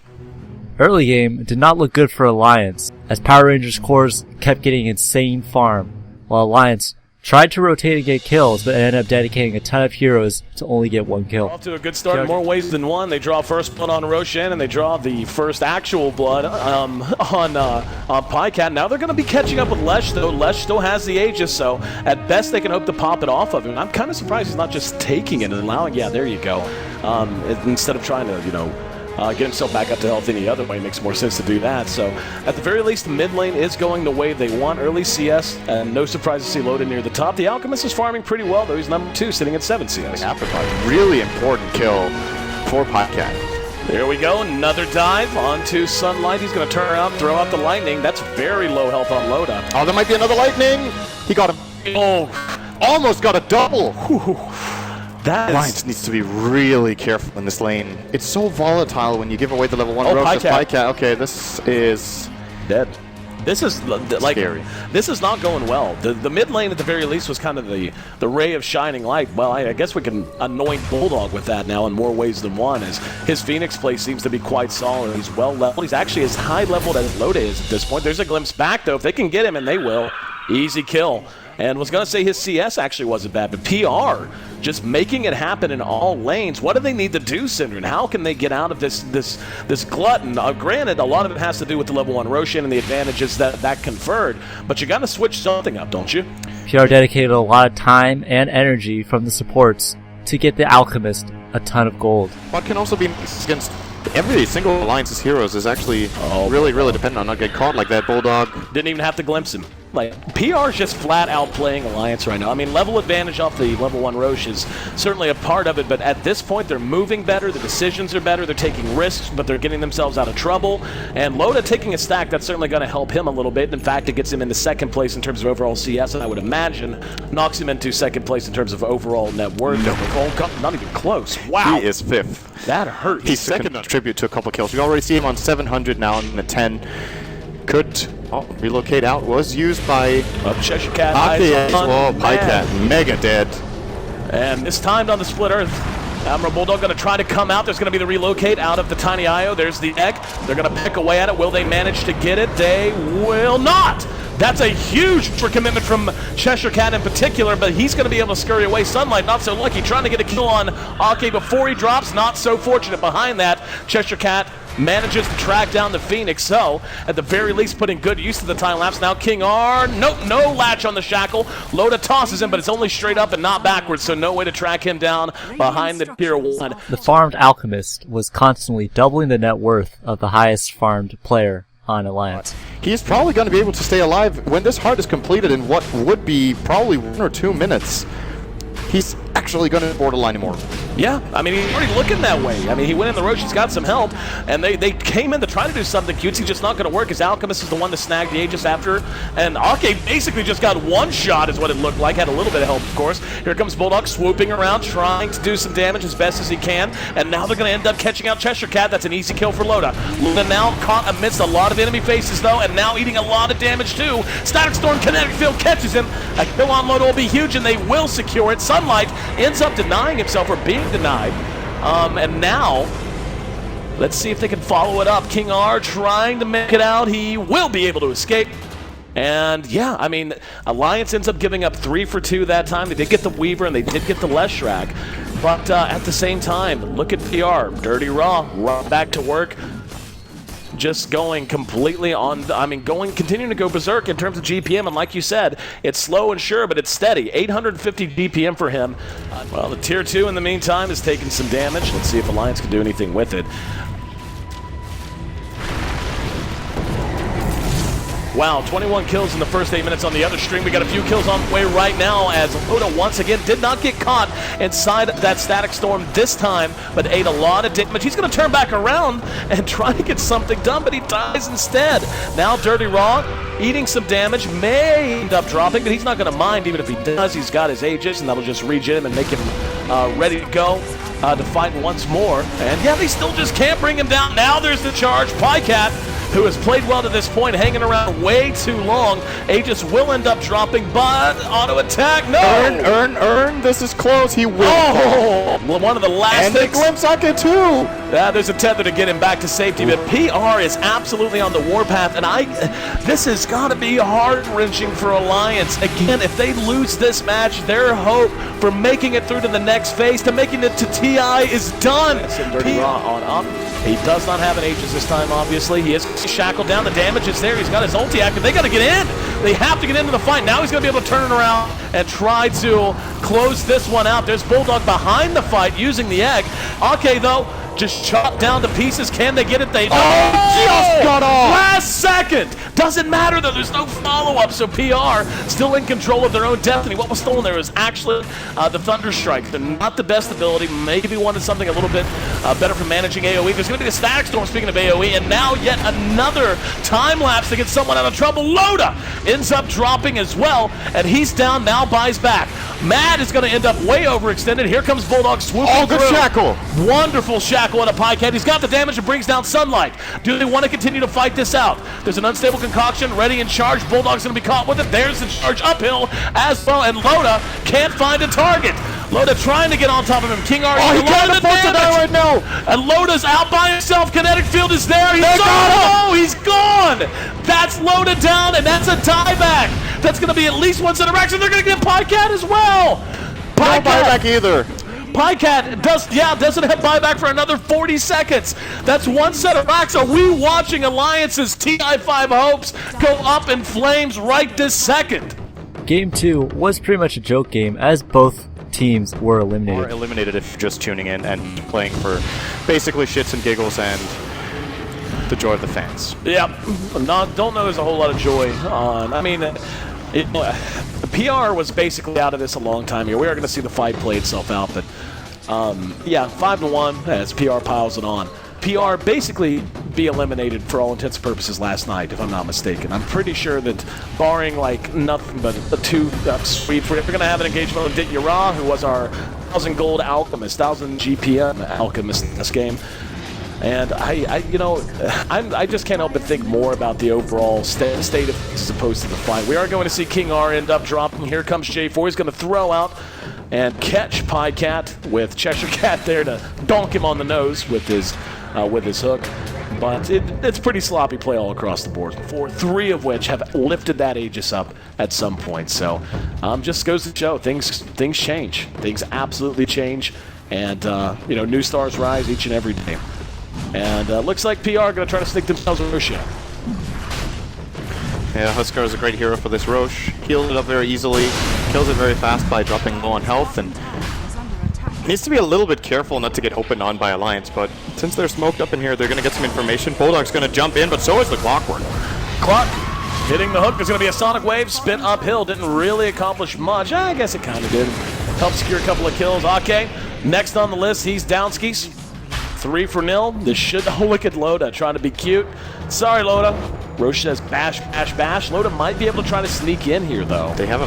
Early game did not look good for Alliance, as Power Rangers cores kept getting insane farm, while Alliance tried to rotate and get kills, but ended up dedicating a ton of heroes to only get 1 kill. Off to a good start in more ways than one. They draw first blood on Roshan, and they draw the first actual blood on Pycat. Now they're going to be catching up with Lesh, though. Lesh still has the Aegis, so at best they can hope to pop it off of him. I'm kind of surprised he's not just taking it and allowing, yeah, there you go. Instead of trying to, get himself back up to health any other way, makes more sense to do that. So at the very least, the mid lane is going the way they want. Early CS, and no surprise to see Loda near the top. The Alchemist is farming pretty well, though. He's number 2, sitting at 7 CS. Appetite. Really important kill for Pycat. There we go, another dive onto Sunlight. He's going to turn around, throw out the lightning. That's very low health on Loda. Oh, there might be another lightning. He got him. Oh, almost got a double. Whew. Alliance needs to be really careful in this lane. It's so volatile when you give away the level 1 Roche to Pycat. Okay, this is dead. This is like scary. This is not going well. The mid lane at the very least was kind of the ray of shining light. Well, I guess we can anoint Bulldog with that now in more ways than one, as his Phoenix play seems to be quite solid. He's well leveled. He's actually as high leveled as Loda is at this point. There's a glimpse back though. If they can get him, and they will, easy kill. And was going to say his CS actually wasn't bad, but PR just making it happen in all lanes. What do they need to do, Syndron? How can they get out of this glutton? Granted, a lot of it has to do with the level 1 Roshan and the advantages that conferred, but you got to switch something up, don't you? PR dedicated a lot of time and energy from the supports to get the Alchemist a ton of gold. What can also be against every single Alliance's heroes is actually really dependent on not getting caught like that. Bulldog didn't even have to glimpse him. Like, PR is just flat out playing Alliance right now. I mean, level advantage off the level 1 Roche is certainly a part of it, but at this point, they're moving better, the decisions are better, they're taking risks, but they're getting themselves out of trouble. And Loda taking a stack, that's certainly going to help him a little bit. In fact, it gets him into second place in terms of overall CS, and I would imagine knocks him into second place in terms of overall net worth. No. Not even close. Wow. He is 5th. That hurts. He's second to contribute to a couple kills. We already see him on 700 now in the 10. Could relocate out. Was used by Cheshire Cat. Pycat mega dead. And this time on the split earth, Admiral Bulldog going to try to come out. There's going to be the relocate out of the Tiny IO. There's the egg. They're going to pick away at it. Will they manage to get it? They will not. That's a huge commitment from Cheshire Cat in particular, but he's going to be able to scurry away. Sunlight, not so lucky, trying to get a kill on Ake before he drops. Not so fortunate behind that. Cheshire Cat manages to track down the Phoenix, so at the very least putting good use to the time lapse. Now King R, nope, no latch on the shackle. Loda tosses him, but it's only straight up and not backwards, so no way to track him down behind the tier 1. The farmed Alchemist was constantly doubling the net worth of the highest farmed player on Alliance. He is probably going to be able to stay alive when this heart is completed in what would be probably 1 or 2 minutes. He's actually going to borderline immortal. Yeah, I mean, he's already looking that way. I mean, he went in the Roche, he's got some help, and they came in to try to do something cutesy, just not going to work. His Alchemist is the one that snagged the Aegis after, and Ake basically just got one shot is what it looked like, had a little bit of help, of course. Here comes Bulldog swooping around, trying to do some damage as best as he can, and now they're going to end up catching out Cheshire Cat. That's an easy kill for Loda. Loda now caught amidst a lot of enemy faces, though, and now eating a lot of damage, too. Static Storm Kinetic Field catches him. A kill on Loda will be huge, and they will secure it. Sunlight ends up denying himself or being denied. And now, let's see if they can follow it up. King R trying to make it out. He will be able to escape. And yeah, I mean, Alliance ends up giving up 3 for 2 that time. They did get the Weaver and they did get the Leshrac. But at the same time, look at PR. Dirty Raw, back to work. Just going completely on, continuing to go berserk in terms of GPM, and like you said, it's slow and sure, but it's steady. 850 GPM for him. Well, the tier 2 in the meantime is taking some damage. Let's see if Alliance can do anything with it. Wow, 21 kills in the first 8 minutes on the other stream. We got a few kills on the way right now as Loda once again did not get caught inside that Static Storm this time, but ate a lot of damage. He's going to turn back around and try to get something done, but he dies instead. Now Dirty Raw eating some damage, may end up dropping, but he's not going to mind even if he does. He's got his Aegis, and that'll just regen him and make him ready to go to fight once more. And yeah, they still just can't bring him down. Now there's the charge. Pycat, who has played well to this point, hanging around way too long. Aegis will end up dropping, but auto attack, no! Earn, this is close, he will. Oh, one of the last and they glimpse Ake too! Yeah, there's a tether to get him back to safety, but PR is absolutely on the warpath, and this has got to be heart-wrenching for Alliance. Again, if they lose this match, their hope for making it through to the next phase, to making it to TI is done. Dirty Raw on up. He does not have an Aegis this time, obviously. He is shackled down. The damage is there. He's got his ulti active. They got to get in. They have to get into the fight. Now he's going to be able to turn it around and try to close this one out. There's Bulldog behind the fight using the egg. Ake, though, just chopped down to pieces. Can they get it? They just got off. Last second. Doesn't matter, though. There's no follow-up, so PR still in control of their own destiny. What was stolen there was actually the Thunder Strike. They're not the best ability. Maybe wanted something a little bit better for managing AoE. There's going to be the Static Storm, speaking of AoE, and now yet another time lapse to get someone out of trouble. Loda ends up dropping as well, and he's down, now buys back. Mad is going to end up way overextended. Here comes Bulldog swooping through. Good shackle. Wonderful shackle on a Pycat. He's got the damage and brings down Sunlight. Do they want to continue to fight this out? There's an unstable concoction ready in charge. Bulldog's going to be caught with it. There's the charge uphill as well, and Loda can't find a target. Loda trying to get on top of him. King R. he can't afford to die right now. And Loda's out by himself. Kinetic Field is there. He's gone. That's Loda down, and that's a dieback. That's going to be at least one set of racks, and they're going to get Pycat as well. No buyback either. Pycat doesn't have buyback for another 40 seconds. That's one set of racks. Are we watching Alliance's TI5 hopes go up in flames right this second? Game 2 was pretty much a joke game as both teams were eliminated. Or eliminated if you're just tuning in and playing for basically shits and giggles, and the joy of the fans. Yeah, don't know there's a whole lot of joy on. I mean, PR was basically out of this a long time ago. We are going to see the fight play itself out, but yeah, 5-1 as PR piles it on. PR basically be eliminated for all intents and purposes last night, if I'm not mistaken. I'm pretty sure that barring like nothing but a 2 sweep, we're going to have an engagement with Dityara, who was our 1,000 gold alchemist, 1,000 GPM alchemist in this game. And I just can't help but think more about the overall state of things as opposed to the fight. We are going to see King R end up dropping. Here comes J4. He's going to throw out and catch Piecat with Cheshire Cat there to donk him on the nose with his hook. But it's pretty sloppy play all across the board. 3 of which have lifted that Aegis up at some point. So just goes to show things change. Things absolutely change. And new stars rise each and every day. And looks like PR are going to try to stick themselves with Roche. Yeah, Huskar is a great hero for this Roche. Heals it up very easily, kills it very fast by dropping low on health, and needs to be a little bit careful not to get opened on by Alliance, but since they're smoked up in here, they're going to get some information. Bulldog's going to jump in, but so is the Clockwork. Clock hitting the hook. There's going to be a Sonic Wave. Spin uphill. Didn't really accomplish much. I guess it kind of did. Helped secure a couple of kills. Okay, next on the list, he's Downskis. 3 for nil. This should... Oh, look at Loda trying to be cute. Sorry, Loda. Roche says bash, bash, bash. Loda might be able to try to sneak in here, though. They have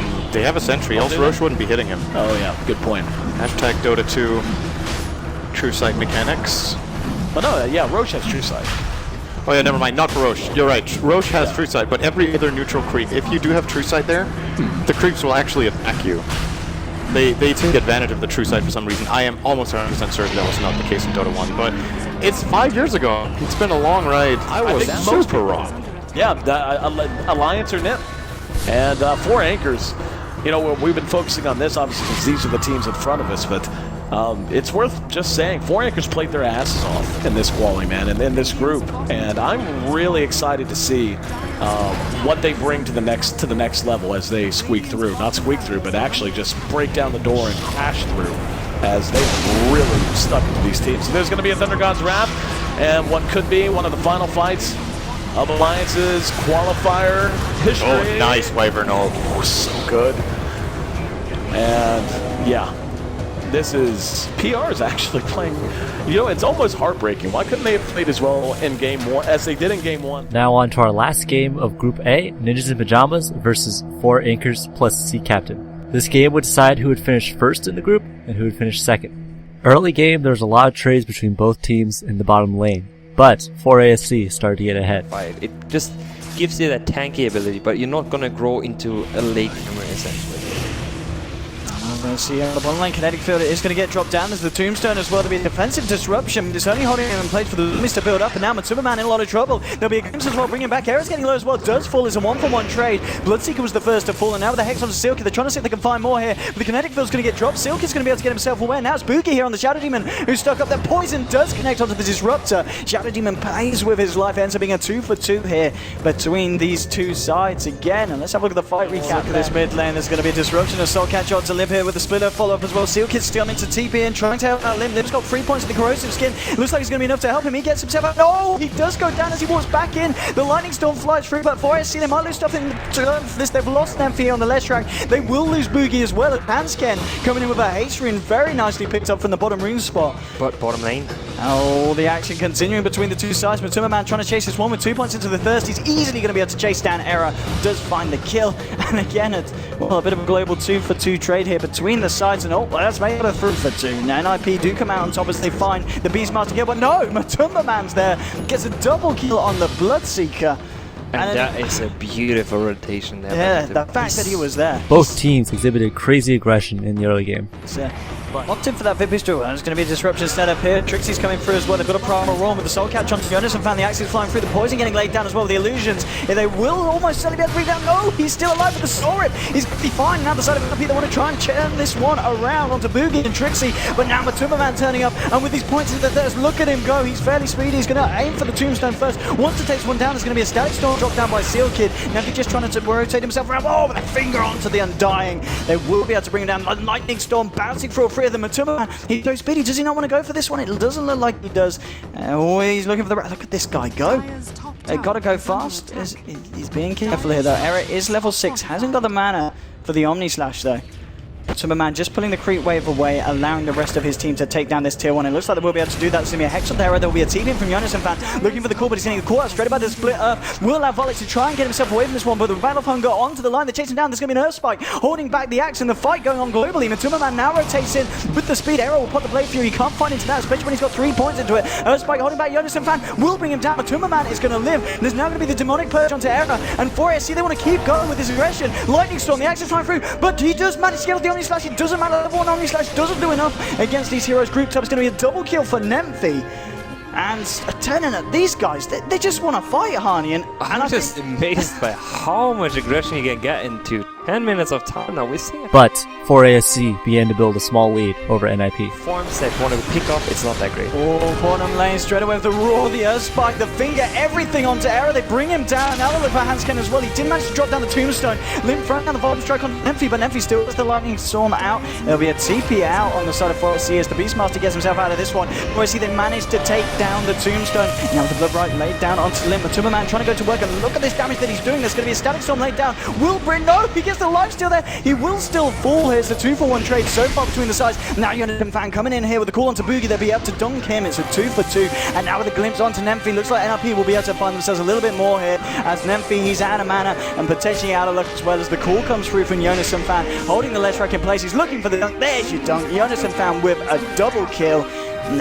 a sentry, else Roche wouldn't be hitting him. Oh, yeah. Good point. Hashtag Dota 2 True Sight mechanics. But no, yeah, Roche has True Sight. Oh, yeah, never mind. Not for Roche. You're right. Roche has True Sight, but every other neutral creep, if you do have True Sight there, the creeps will actually attack you. They take advantage of the True Sight for some reason. I am almost 100% certain that was not the case in Dota 1, but it's 5 years ago. It's been a long ride. I was super wrong. Yeah, Alliance or NIP. And 4 anchors. We've been focusing on this, obviously, because these are the teams in front of us, but it's worth just saying 4 anchors played their asses off in this quali, man, and in this group. And I'm really excited to see what they bring to the next level as they squeak through. Not squeak through, but actually just break down the door and crash through as they've really stuck to these teams. So there's going to be a Thunder God's Wrath, and what could be one of the final fights of Alliance's qualifier history. Oh, nice Wyvern ult. Oh, so good. And yeah, this is PR is actually playing. It's almost heartbreaking. Why couldn't they have played as well in game 1 as they did in game 1? Now on to our last game of Group A, Ninjas in Pajamas versus 4 Anchors plus Sea Captain. This game would decide who would finish first in the group and who would finish second. Early game, there was a lot of trades between both teams in the bottom lane, but 4ASC started to get ahead. It just gives you that tanky ability, but you're not going to grow into a late gamer essentially. We're going to see the bottom lane kinetic field is going to get dropped down. There's the tombstone as well. There'll be a defensive disruption. It's only holding him in place for the Loomis to build up, and now Superman in a lot of trouble. There'll be a glimpse as well, bringing back. Era's getting low as well. Does fall as a 1-for-1 trade. Bloodseeker was the first to fall, and now with the Hex onto Silky, they're trying to see if they can find more here. But the kinetic field's going to get dropped. Silky's going to be able to get himself away. Now it's Boogie here on the Shadow Demon, who's stuck up there. Poison does connect onto the Disruptor. Shadow Demon pays with his life. Ends up being a 2-for-2 here between these two sides again. And let's have a look at the fight recap. Look at this mid lane. There's going to be a disruption. A Soul Cat shot to live here with the splitter follow-up as well. Sealkid's still into TP and trying to help out Lim. Lim's got 3 points of the corrosive skin. Looks like it's going to be enough to help him. He gets himself out. No! He does go down as he walks back in. The Lightning Storm flies through, but 4SC, they might lose stuff in turn for this. They've lost Nymphy on the left track. They will lose Boogie as well. Hansken coming in with a haste rune, very nicely picked up from the bottom rune spot. But bottom lane. Oh, the action continuing between the two sides. Matumberman trying to chase this one with 2 points into the thirst. He's easily going to be able to chase down Era. Does find the kill. And again, it's a bit of a global 2-for-2 trade here between the sides. And that's made it a 3-for-2. Now NIP do come out on top as they find the Beastmaster kill. But no, Matumberman's there. Gets a double kill on the Bloodseeker. And that is a beautiful rotation there. Yeah, the fact that he was there. Both teams exhibited crazy aggression in the early game. Locked in for that Vip Pistol. There's going to be a disruption set up here. Trixie's coming through as well. They've got a primal roam with the Soul Catch onto Jonas and found the Axes flying through. The Poison getting laid down as well with the Illusions. They will almost certainly be able to bring down. No, he's still alive with the Soul Rip. He's going to be fine. Now the side of NIP, they want to try and turn this one around onto Boogie and Trixie. But now Matumberman turning up, and with these points into the thirst, look at him go. He's fairly speedy. He's going to aim for the Tombstone first. Once it takes one down, there's going to be a Static Storm dropped down by Sealkid. Now he's just trying to rotate himself around. Oh, with a finger onto the Undying. They will be able to bring him down. Lightning Storm bouncing through a three of them. Matuma, he's so speedy. Does he not want to go for this one? It doesn't look like he does. He's looking for the... Look at this guy go. Gotta go fast. He's being careful here, though. Era is level 6. Hasn't got the mana for the Omni Slash, though. Superman just pulling the creep wave away, allowing the rest of his team to take down this tier 1. It looks like they will be able to do that. There's going to be a Hex on there. There will be a TP from Jonas and Fan looking for the call, but he's getting caught out straight by the split up. Will allow Volley to try and get himself away from this one, but the Battle of Hunger onto the line. They're chasing down. There's going to be an Earth Spike holding back the axe, and the fight going on globally. Matuma Man now rotates in with the speed. Arrow will put the Blade Fury. He can't find into that, especially when he's got 3 points into it. Earth Spike holding back Jonas and Fan will bring him down. Matuma Man is going to live. There's now going to be the Demonic Purge onto Era, and for ASC, they want to keep going with his aggression. Lightning Storm, the axe is flying through, but he does manage to get off the Omni Slash. It doesn't matter. Level 1 Omni Slash doesn't do enough against these heroes. Grouped up is going to be a double kill for Nemphy. And turning at these guys, they just want to fight, Harney. And I'm just amazed by how much aggression you can get into 10 minutes of time now. We see it. But 4ASC began to build a small lead over NIP. Forms that want to pick off, it's not that great. Oh, bottom lane straight away with the Roar, the Earth Spike, the Finger, everything onto Era. They bring him down. Now they look for Hansken as well. He did manage to drop down the Tombstone. Limp front down the Volume Strike on Nemphy, but Nemphy still has the Lightning Storm out. There'll be a TP out on the side of 4SC as the Beastmaster gets himself out of this one. 4SC they managed to take down the Tombstone. Now with the Blood Right laid down onto Limp. Matuma Man trying to go to work, and look at this damage that he's doing. There's going to be a Static Storm laid down. Will Brin, no, he gets the life steal there. He will still fall. Here's the 2-for-1 trade so far between the sides. Now Jonathan Fan coming in here with the call onto Boogie. They'll be up to dunk him. It's a 2-for-2. And now with a glimpse onto Nemphy, looks like NRP will be able to find themselves a little bit more here as Nemphy, he's out of mana and potentially out of luck as well as the call comes through from Jonas and Fan holding the Leshrac in place. He's looking for the dunk. There's your dunk. Jonas and Fan with a double kill.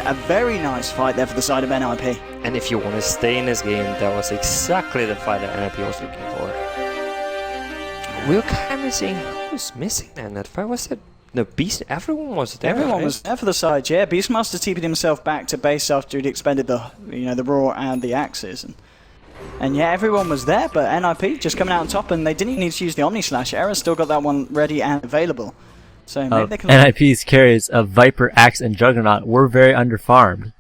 A very nice fight there for the side of NIP. And if you want to stay in this game, that was exactly the fight that NIP was looking for. We were kind of seeing who's missing then. That fight was it. No, Beast. Everyone was there. Everyone was there for the side. Yeah, Beastmaster TP'd himself back to base after he'd expended the the Roar and the axes. And yeah, everyone was there, but NIP just coming out on top, and they didn't even need to use the Omni Slash. Era still got that one ready and available. So maybe they can... NIP's carries of Viper, Axe, and Juggernaut were very underfarmed,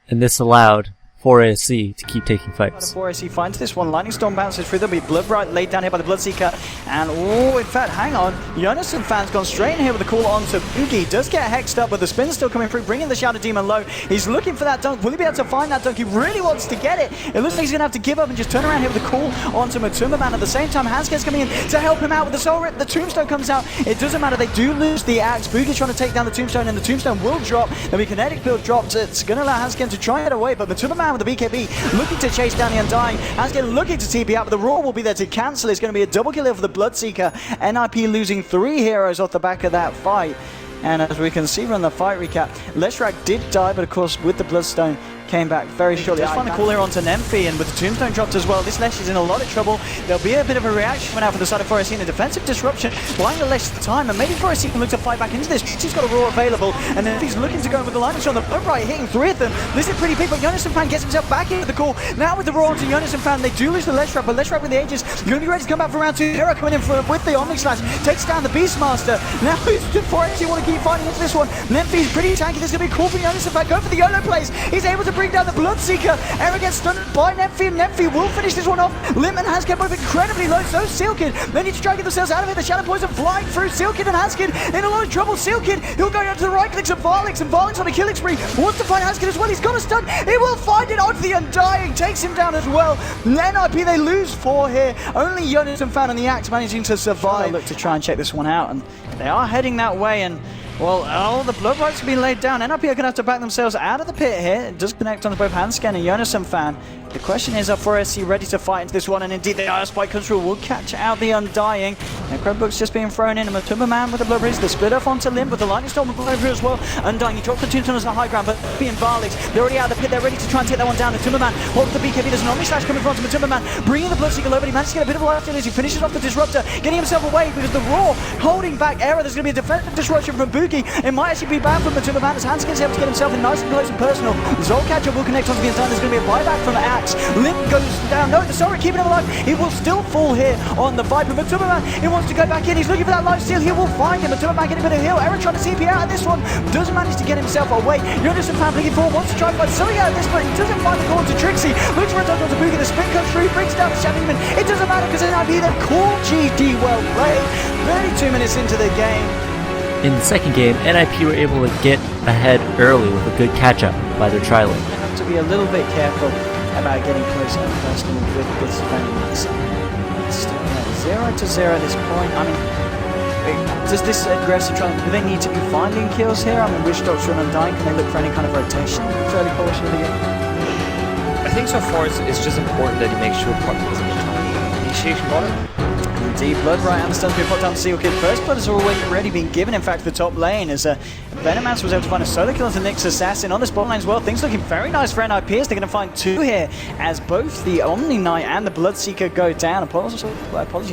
and this allowed 4ASC to keep taking fights. 4ASC finds this one. Lightning Storm bounces through. There'll be Blood Right laid down here by the Bloodseeker. And oh, in fact, hang on. Jonas and Fan's gone straight in here with the call onto Boogie. Does get hexed up, but the spin's still coming through, bringing the Shadow Demon low. He's looking for that dunk. Will he be able to find that dunk? He really wants to get it. It looks like he's going to have to give up and just turn around here with the call onto Matuma Man. At the same time, Hansken's coming in to help him out with the Soul Rip. The Tombstone comes out. It doesn't matter. They do lose the axe. Boogie's trying to take down the Tombstone, and the Tombstone will drop. There'll be Kinetic Build dropped. It's going to allow Hansken to try and get away, but Matuma Man with the BKB looking to chase down the Undying. Hansken looking to TP out, but the Roar will be there to cancel. It's going to be a double kill here for the Bloodseeker. NIP losing 3 heroes off the back of that fight. And as we can see from the fight recap, Leshrac did die, but of course with the Bloodstone came back very shortly. Just find the call here onto Nemphy, and with the Tombstone dropped as well, this Lesh is in a lot of trouble. There'll be a bit of a reaction coming out for the side of 4SC in a defensive disruption, buying the Lesh time, and maybe 4SC can look to fight back into this. He's got a Roar available, and then he's looking to go with the Lightning Storm. The Blood Right hitting 3 of them. This is pretty big, but Jonas and Fan gets himself back into the call. Now with the Roar onto Jonas and Fan, they do lose the Leshrac, but Leshrac with the Aegis going to be ready to come back for round 2. Hero coming in with the Omni Slash, takes down the Beastmaster. Now 4SC want to keep fighting into this one. Nemphy's pretty tanky. There's going to be a call for Jonas and Fan. Go for the YOLO plays. He's able to bring down the Bloodseeker. Era gets stunned by Nemphy, and Nemphy will finish this one off. Limp and Hansken both incredibly low, so Sealkid. They need to try and get themselves out of it. The Shadow Poison flying through. Sealkid and Hansken in a lot of trouble. Sealkid, he'll go down to the right clicks of Varlix, and Varlix on a killing spree. Wants to find Hansken as well. He's got a stun. He will find it onto the Undying. Takes him down as well. NIP, they lose 4 here. Only Jonas and Fan and the Axe managing to survive. Look to try and check this one out, and they are heading that way, and well, all the Blood Rights have been laid down. NIP are going to have to back themselves out of the pit here. It does connect onto both Hansken and Jonas and Fan. The question is, are 4SC ready to fight into this one? And indeed, the Iron Spike comes through, will catch out the Undying. Necrobook's just being thrown in, and Matuma Man with the Blood Breeze, the split off onto Limb, but the Lightning Storm will go through as well. Undying, he drops the Tombstone as the high ground, but being Varlix, they're already out of the pit, they're ready to try and take that one down. Matuma Man holds the BKB, there's an Omni Slash coming from Matuma Man, bringing the Bloodseeker low, but he manages to get a bit of a life steal as he finishes off the Disruptor, getting himself away because the Roar holding back Era. There's going to be a defensive disruption from Boogie. It might actually be bad for Matuma Man as Hansken's able to get himself in nice and close and personal. Zolcatcher will connect onto the Undying. There's going to be a buyback from the Axe. Limb goes down. No, the Sorry keeping him alive. He will still fall here on the Viper. Matuma Man, he wants to go back in. He's looking for that life steal. He will find him. Matuma Man getting a bit of heal. Era trying to CP out of this one. Doesn't manage to get himself away. Jonas and Fan looking forward. Wants to try and find something out of this, but he doesn't find the call to Trixie. Looks for a dunk onto Boogie. The spin comes through. Brings down the Shadow Demon. It doesn't matter because NIP, they've called GD. Well played. 32 minutes into the game. In the second game, NIP were able to get ahead early with a good catch-up by their tri-lane. You have to be a little bit careful about getting close and personal with this Venomous. Still 0-0 at this point. I mean, does this aggressive try? Do they need to be finding kills here? I mean, Witchdog's run undying. Can they look for any kind of rotation in the early portion of the game? I think so far it's just important that you make sure Puck doesn't get time. Initiation bottom. Indeed, Blood right understands being put down to Seal Kid. First blood has already been given, in fact, the top lane as Deadmau5 was able to find a solo kill into Nyx Assassin on this bot lane as well. Things looking very nice for NIP as they're going to find 2 here as both the Omni Knight and the Bloodseeker go down. Apologies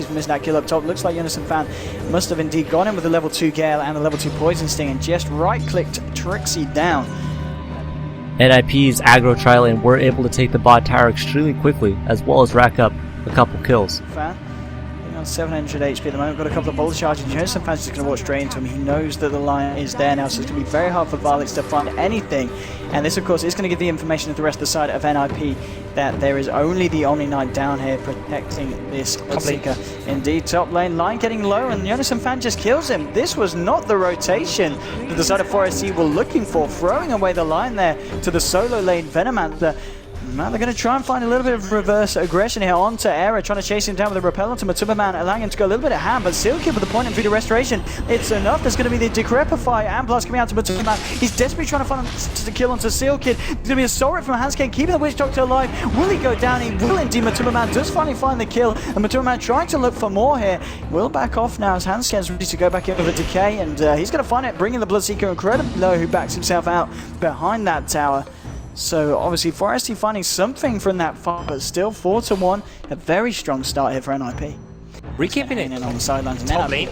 for missing that kill up top. Looks like Unison fan must have indeed got him with the level 2 Gale and the level 2 Poison Sting and just right-clicked Trixie down. NIP's aggro tri-lane were able to take the bot tower extremely quickly as well as rack up a couple kills. Fan. On 700 HP at the moment, got a couple of bullet charges. Unison fan's just going to walk straight into him. He knows that the line is there now, so it's going to be very hard for Varlix to find anything. And this, of course, is going to give the information to the rest of the side of NIP that there is only the Omni Knight down here protecting this Bloodseeker. Indeed, top lane line getting low, and Unison fan just kills him. This was not the rotation that the side of 4SC were looking for, throwing away the line there to the solo lane Venomanther. Man, they're going to try and find a little bit of reverse aggression here onto Era, trying to chase him down with a repel onto Matsubaman, allowing him to go a little bit at hand, but Seal Kid with the point and Vita Restoration, it's enough. There's going to be the Decrepify and plus coming out to Matsubaman. He's desperately trying to find the kill onto Seal Kid. There's going to be a soul rip from Hansken, keeping the Witch Doctor alive. Will he go down? He will indeed. Matsubaman does finally find the kill, and Matsubaman trying to look for more here. Will back off now as Hansken's ready to go back in with a decay, and he's going to find it, bringing the Bloodseeker incredibly low, who backs himself out behind that tower. So obviously 4SC finding something from that fight, but still 4-1. A very strong start here for NIP. Rekeeping it in on the sidelines. Top lane.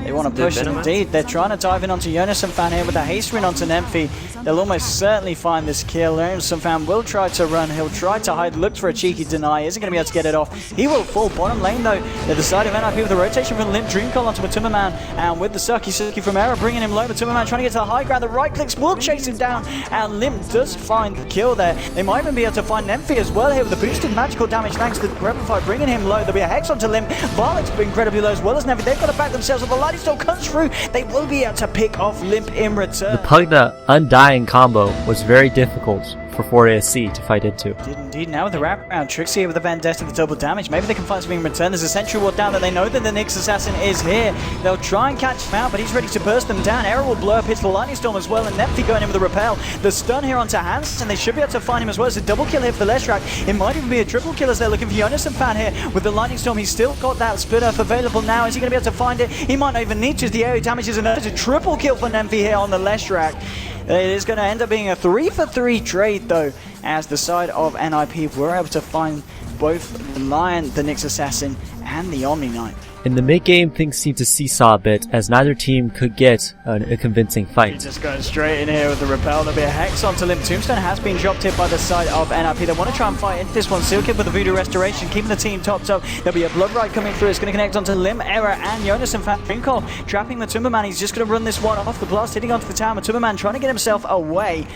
They want to push it indeed. They're trying to dive in onto Unison fan here with a haste run onto Nemphy. They'll almost certainly find this kill. Unison fan will try to run. He'll try to hide. Looks for a cheeky deny. Isn't going to be able to get it off. He will fall bottom lane though. They're the side of NIP with a rotation from Limp Dreamcall onto Matsubaman. And with the Sucky from Era bringing him low. Matsubaman trying to get to the high ground. The right clicks will chase him down. And Limp does find the kill there. They might even be able to find Nemphy as well here with the boosted magical damage thanks to the Repify bringing him low. There'll be a Hex onto Limp. Varlix incredibly low as well as Nemphy. They've got to back themselves up. The Lightning Storm comes through. They will be able to pick off Limp in return. The Pugna Undying combo was very difficult for 4ASC to fight into. Did indeed. Now with the wraparound, Trixie with the Vendetta, the double damage. Maybe they can find something in return. There's a Sentry Ward down that they know that the Nyx Assassin is here. They'll try and catch him out, but he's ready to burst them down. Era will blow up, hits the Lightning Storm as well, and Nemphy going in with the repel. The stun here onto Hans, and they should be able to find him as well. It's a double kill here for the Leshrac. It might even be a triple kill as they're looking for Unison fan here with the Lightning Storm. He's still got that split up available now. Is he going to be able to find it? He might not even need to, as the area damage is enough. It's a triple kill for Nemphy here on the Leshrac. It is going to end up being a 3-for-3 trade though, as the side of NIP were able to find both the Lion, the Nyx Assassin, and the Omni Knight. In the mid-game, things seemed to seesaw a bit, as neither team could get a convincing fight. Just going straight in here with the repel. There'll be a Hex onto Limp. Tombstone has been dropped here by the side of NIP. They want to try and fight into this one. Seal Kid with the Voodoo Restoration, keeping the team topped up. There'll be a Blood Ride coming through. It's going to connect onto Limp, Era, and Jonas and Dreamcall, trapping Matsubaman. He's just going to run this one off the blast, hitting onto the tower. Matsubaman trying to get himself away.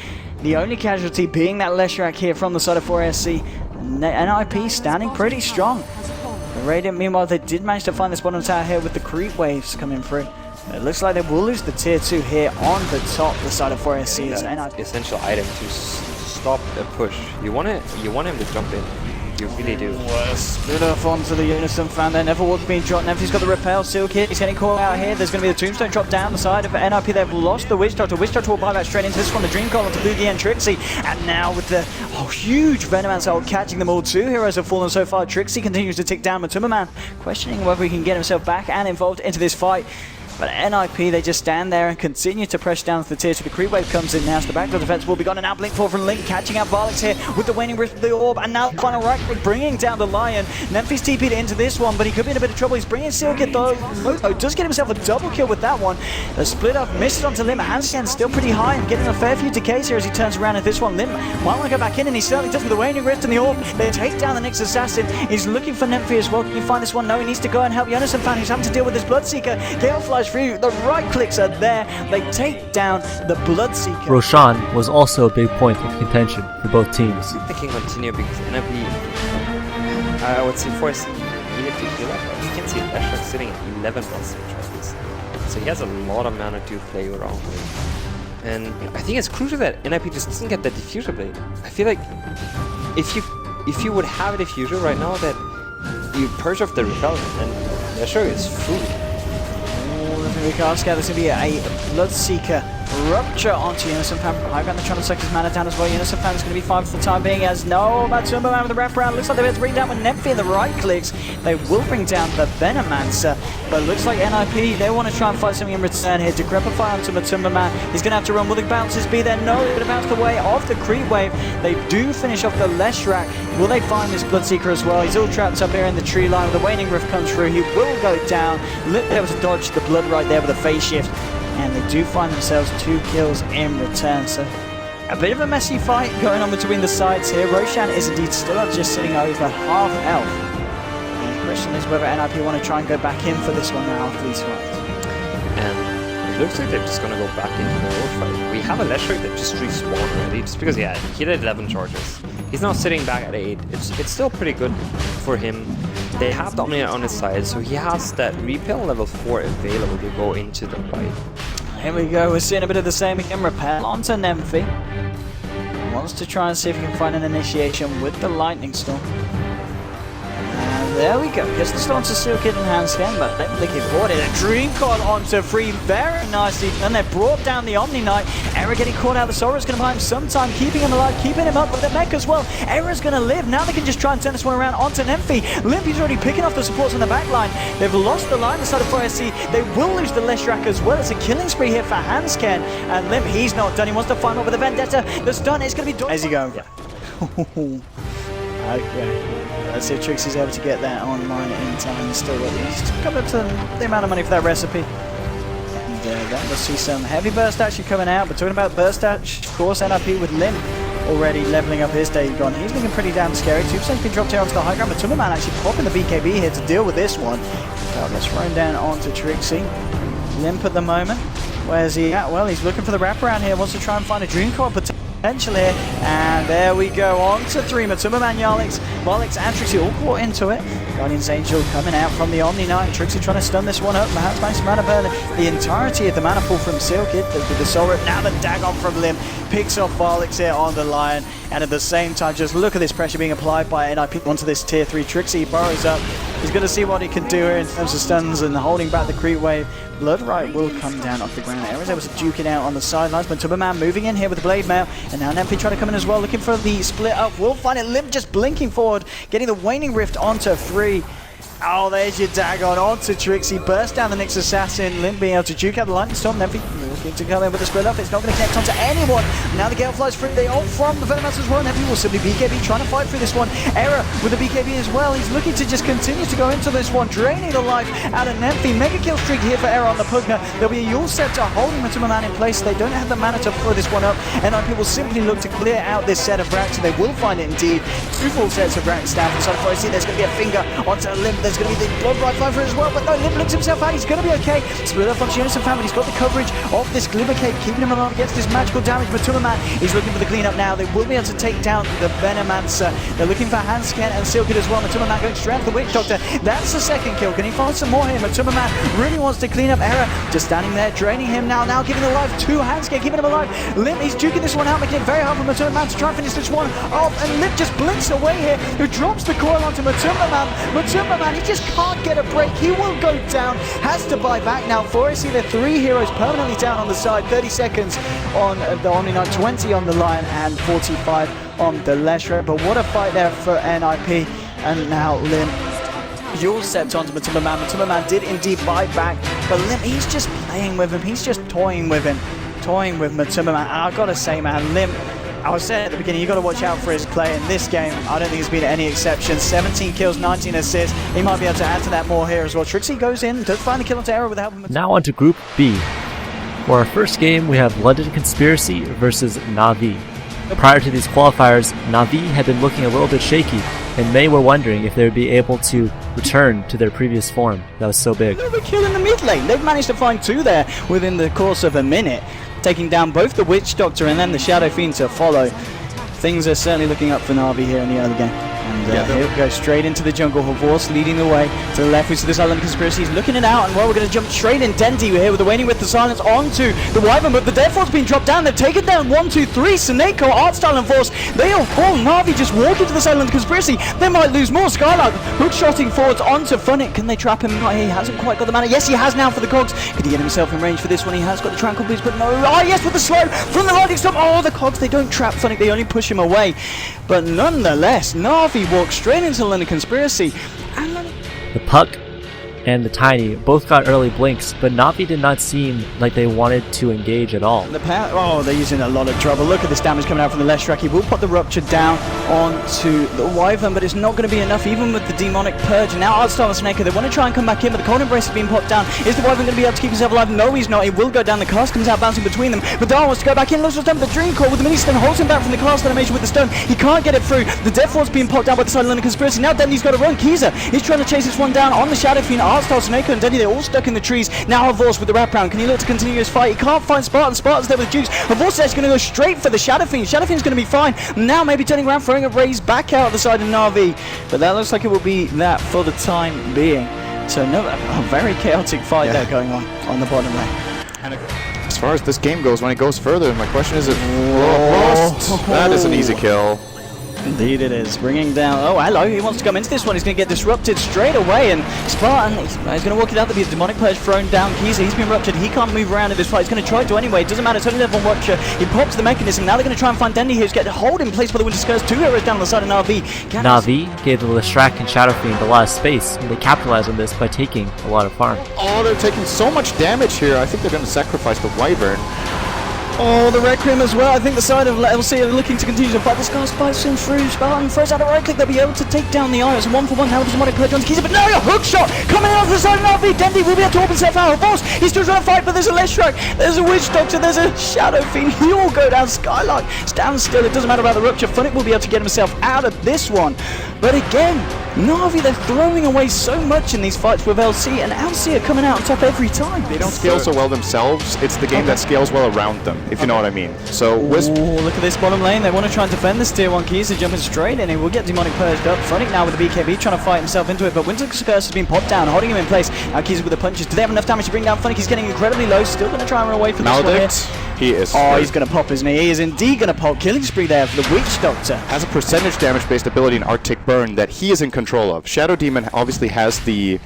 The only casualty being that Leshrac here from the side of 4SC. NIP standing pretty strong. Radiant, meanwhile, they did manage to find this bottom tower here with the creep waves coming through. It looks like they will lose the tier 2 here on the top, the side of 4SC. Essential item to stop a push. You want him to jump in. You really do. Split off onto the Unison fan there. Neverwalk's being dropped. Nemphy's got the repel. Seal Kid, he's getting caught out here. There's going to be the Tombstone drop down the side of NIP. They've lost the Witch Doctor. Witch Doctor will buy back straight into this one. The Dream Column to Boogie and Trixie. And now with the huge Venomancer ult catching them all. 2 heroes have fallen so far. Trixie continues to tick down. Matsubaman questioning whether he can get himself back and involved into this fight. But NIP, they just stand there and continue to press down to the tier 2. The creep wave comes in now, so the backdoor defense will be gone. And now Blink 4 from Link, catching out Varlix here with the waning rift of the orb. And now final right click, bringing down the Lion. Nemphy's TP'd into this one, but he could be in a bit of trouble. He's bringing Seal Kid though. Moto does get himself a double kill with that one. The split up, misses onto Limp. Hansken still pretty high and getting a fair few decays here as he turns around at this one. Limp might want to go back in, and he certainly does with the waning rift and the orb. They take down the Nyx Assassin. He's looking for Nemphy as well. Can you find this one? No, he needs to go and help Unison fan, who's having to deal with this Bloodseeker. Gale flies through. The right clicks are there. They take down the Bloodseeker. Roshan was also a big point of contention for both teams. They can continue because NIP, I would say, force needed to heal up. You can see Leshrac sitting at 11 plus. It's so he has a lot of mana to play around with. And I think it's crucial that NIP just doesn't get that diffuser blade. I feel like if you would have a diffuser right now, that you purge off the repellent, and Lesher is food. We can't scale. There's going to be a Bloodseeker rupture onto Unison Fan from high ground. They're trying to suck his mana down as well. Unison Fan's going to be fine for the time being, as no Matumbo Man with the wraparound. Looks like they're going to bring down with Nemphy in the right clicks. They will bring down the Venomancer, but it looks like NIP, they want to try and find something in return here. Decrepify onto Matumbo Man. He's going to have to run. Will the bounces be there? No, they're going to bounce away off the creep wave. They do finish off the Leshrac. Will they find this Bloodseeker as well? He's all trapped up here in the tree line. The Waning Rift comes through. He will go down. Lip able to dodge the blood right there with a phase shift. And they do find themselves 2 kills in return. So a bit of a messy fight going on between the sides here. Roshan is indeed still up, just sitting over half health. And the question is whether NIP want to try and go back in for this one now after these fights. And it looks like they're just going to go back into the road fight. We have a Leshrac that just respawned already, just because he did 11 charges. He's now sitting back at 8. It's still pretty good for him. They have Dominator on his side, so he has that repel level 4 available to go into the fight. Here we go, we're seeing a bit of the same again. Repel onto Nemphy. Wants to try and see if he can find an initiation with the Lightning Storm. And there we go. Gets the Storm to Seal Kid and Handscan, but they think he brought it. A Dream Coil onto Free, very nicely. And they brought down the Omni Knight. Era getting caught out. The Sora's going to buy him some time, keeping him alive, keeping him up with the mech as well. Era's going to live. Now they can just try and turn this one around onto Nemphy. Limpy's already picking off the supports on the back line. They've lost the line inside of FireC. They will lose the Leshrac as well. It's a killing spree here for Handscan. And Limp, he's not done. He wants to find out with the Vendetta. The stun is going to be done. As you go. Yeah. Okay. Let's see if Trixie's able to get that online in time. Still at least come up to the amount of money for that recipe. And we'll see some heavy burst actually coming out. But talking about burst dash, of course, NIP with Limp already leveling up his Dagon. He's looking pretty damn scary. 2% been dropped here onto the high ground. But Tumba Man actually popping the BKB here to deal with this one. Let's run down onto Trixie. Limp at the moment. Where's he at? Well, he's looking for the wraparound here. Wants to try and find a Dream Coil potentially. And there we go, on to 3. Matumba Man, Yarlix, Bolix, and Trixie all caught into it. Guardian's Angel coming out from the Omni Knight. Trixie trying to stun this one up. Perhaps managed to mana burn the entirety of the mana pool from Sealkid. The Sora, now the Dagon from Limb. Picks off Bolix here on the line. And at the same time, just look at this pressure being applied by NIP onto this tier 3. Trixie burrows up. He's going to see what he can do here in terms of stuns and holding back the creep wave. Bloodright will come down off the ground. Era's able to duke it out on the sidelines, but Matumba Man moving in here with the Blade Mail, and now Nemphy trying to come in as well, looking for the split up. We'll find it. Limp just blinking forward, getting the Waning Rift onto 3. Oh, there's your Dagon onto Trixie. Burst down the next assassin. Limp being able to duke out the Lightning Storm. Nemphy looking to come in with the split up. It's not going to connect onto anyone. Now the Gale flies through. They ult from the Venomancer as well. Nemphy will simply BKB trying to fight through this one. Era with the BKB as well. He's looking to just continue to go into this one, draining the life out of Nemphy. Mega kill streak here for Era on the Pugna. There'll be a Yule Scepter holding Matumba Man in place. They don't have the mana to throw this one up. And NIP will simply look to clear out this set of racks. And they will find it indeed. 2 full sets of racks down from side of see there's going to be a finger onto Limp. There's going to be the Bloodright flying through as well. But no, Limp looks himself out. He's going to be okay. Split up onto Unison Fan, but he's got the coverage of this Glimmer Cape, keeping him alive against this magical damage. Matumba Man is looking for the cleanup now. They will be able to take down the Venomancer. They're looking for Handscan and Sealkid as well. Matumba Man going straight for the Witch Doctor. That's the second kill. Can he find some more here? Matumba Man really wants to clean up Era. Just standing there, draining him now. Now giving the life to Handscan, keeping him alive. Limp, he's duking this one out, making it very hard for Matumba Man to try and finish this one off. And Limp just blinks away here. Who drops the coil onto Matumba Man. Matumba Man, he just can't get a break. He will go down. Has to buy back now. For us, see the 3 heroes permanently down on the side. 30 seconds on the Omni Knight, 20 on the Lion, and 45 on the Leshrac. But what a fight there for NIP. And now Limp. Yule Scepter onto Matumba Man. Matumba Man did indeed buy back, but Limp, he's just playing with him. He's just toying with him. Toying with Matumba Man. And I've got to say, man, Limp, I was saying at the beginning, you got to watch out for his play in this game. I don't think he's been any exception. 17 kills, 19 assists. He might be able to add to that more here as well. Trixie goes in, does find the kill onto Era with the help of Matumba. Now on to Group B. For our first game, we have London Conspiracy versus Na'Vi. Prior to these qualifiers, Na'Vi had been looking a little bit shaky, and many were wondering if they would be able to return to their previous form that was so big. Another kill in the mid lane. They've managed to find 2 there within the course of a minute, taking down both the Witch Doctor and then the Shadow Fiend to follow. Things are certainly looking up for Na'Vi here in the early game. And here we go, straight into the jungle. Horse leading the way to the left. We see the Silent Conspiracy. He's looking it out, and well, we're going to jump straight in. Dendy here with the Waiting with the Silence onto the Wyvern, but the Deadfall's been dropped down. They've taken down 1, 2, 3. Seneko, Artstyle, and Force. They all fall. Na'Vi just walking to the Silent Conspiracy. They might lose more. Skylark hook-shotting forwards onto Funnick. Can they trap him? No, he hasn't quite got the mana. Yes, he has now for the Cogs. Could he get himself in range for this one? He has got the Tranquil Boost, but no. Ah, yes, with the slow from the Lightning Storm. Oh, the Cogs, they don't trap Funnick. They only push him away. But nonetheless, Na'Vi walks straight into the London Conspiracy. And The Puck and the Tiny both got early blinks, but Na'Vi did not seem like they wanted to engage at all. They're using a lot of trouble. Look at this damage coming out from the Leshrac. He will put the Rupture down onto the Wyvern, but it's not going to be enough even with the Demonic Purge. Now Artstyle and Snake, they want to try and come back in, but the Cold Embrace has been popped down. Is the Wyvern going to be able to keep himself alive? No, he's not. He will go down. The cast comes out bouncing between them, but Dar wants to go back in. Looks what's done with the Dream Core with the Mini Stone, holds him back from the cast animation with the Stone. He can't get it through. The Deathfall's being popped down by the side of London Conspiracy. Now Dendy's got to run. Kiza, he's trying to chase this one down on the Shadow Fiend. Artstyle, Snake, and Dendy, they're all stuck in the trees. Now Havorce with the wraparound. Can he look to continue his fight? He can't find Spartan. Spartan's there with Jukes. Havorce is actually going to go straight for the Shadow Fiend. Shadow Fiend's going to be fine. Now maybe turning around, throwing a raise back out the side of Na'Vi. But that looks like it will be that for the time being. So no, a very chaotic fight there going on the bottom lane. And as far as this game goes, when it goes further, my question is if Frost, that is an easy kill. Indeed it is. Bringing down... Oh, hello. He wants to come into this one. He's going to get disrupted straight away. And Spartan, he's going to walk it out. There'll be a Demonic Purge thrown down. Kiza, he's been ruptured. He can't move around in this fight. He's going to try to anyway. It doesn't matter. It's only level 1 rupture. He pops the mechanism. Now they're going to try and find Dendy here. He's getting hold in place by the Winter Curse. 2 heroes down on the side of Na'Vi. Na'Vi gave the Leshrac and Shadow Fiend a lot of space, and they capitalized on this by taking a lot of farm. Oh, they're taking so much damage here. I think they're going to sacrifice the Wyvern. Oh, the Requiem as well. I think the side of LC are looking to continue to fight. This guy's fights him through. Spartan throws out a right click. They'll be able to take down the Iris. 1-for-1 now with the Demonic Purge on Kiza. But now a hook shot coming out of the side of Na'Vi. Dendy will be able to open himself out. Force, he's still trying to fight, but there's a Leshrac. There's a Witch Doctor. There's a Shadow Fiend. He all go down. Skylark stands still. It doesn't matter about the Rupture. Funnick will be able to get himself out of this one. But again, Na'Vi, they're throwing away so much in these fights with LC, and LC are coming out on top every time. They don't scale so well themselves. It's the game that scales well around them, if you know what I mean. So Wisp... look at this bottom lane. They want to try and defend this tier 1 Kiza jumping straight in. He will get Demonic Purged up. Funnick now with the BKB trying to fight himself into it, but Winter Curse has been popped down, holding him in place. Now Kiza with the punches. Do they have enough damage to bring down Funnick? He's getting incredibly low. Still going to try and run away from this one here. He is... Oh, he's going to pop, isn't he? He is indeed going to pop. Killing spree there for the Witch Doctor. Has a percentage damage based ability in Arctic Burn that he is in control of. Shadow Demon obviously has the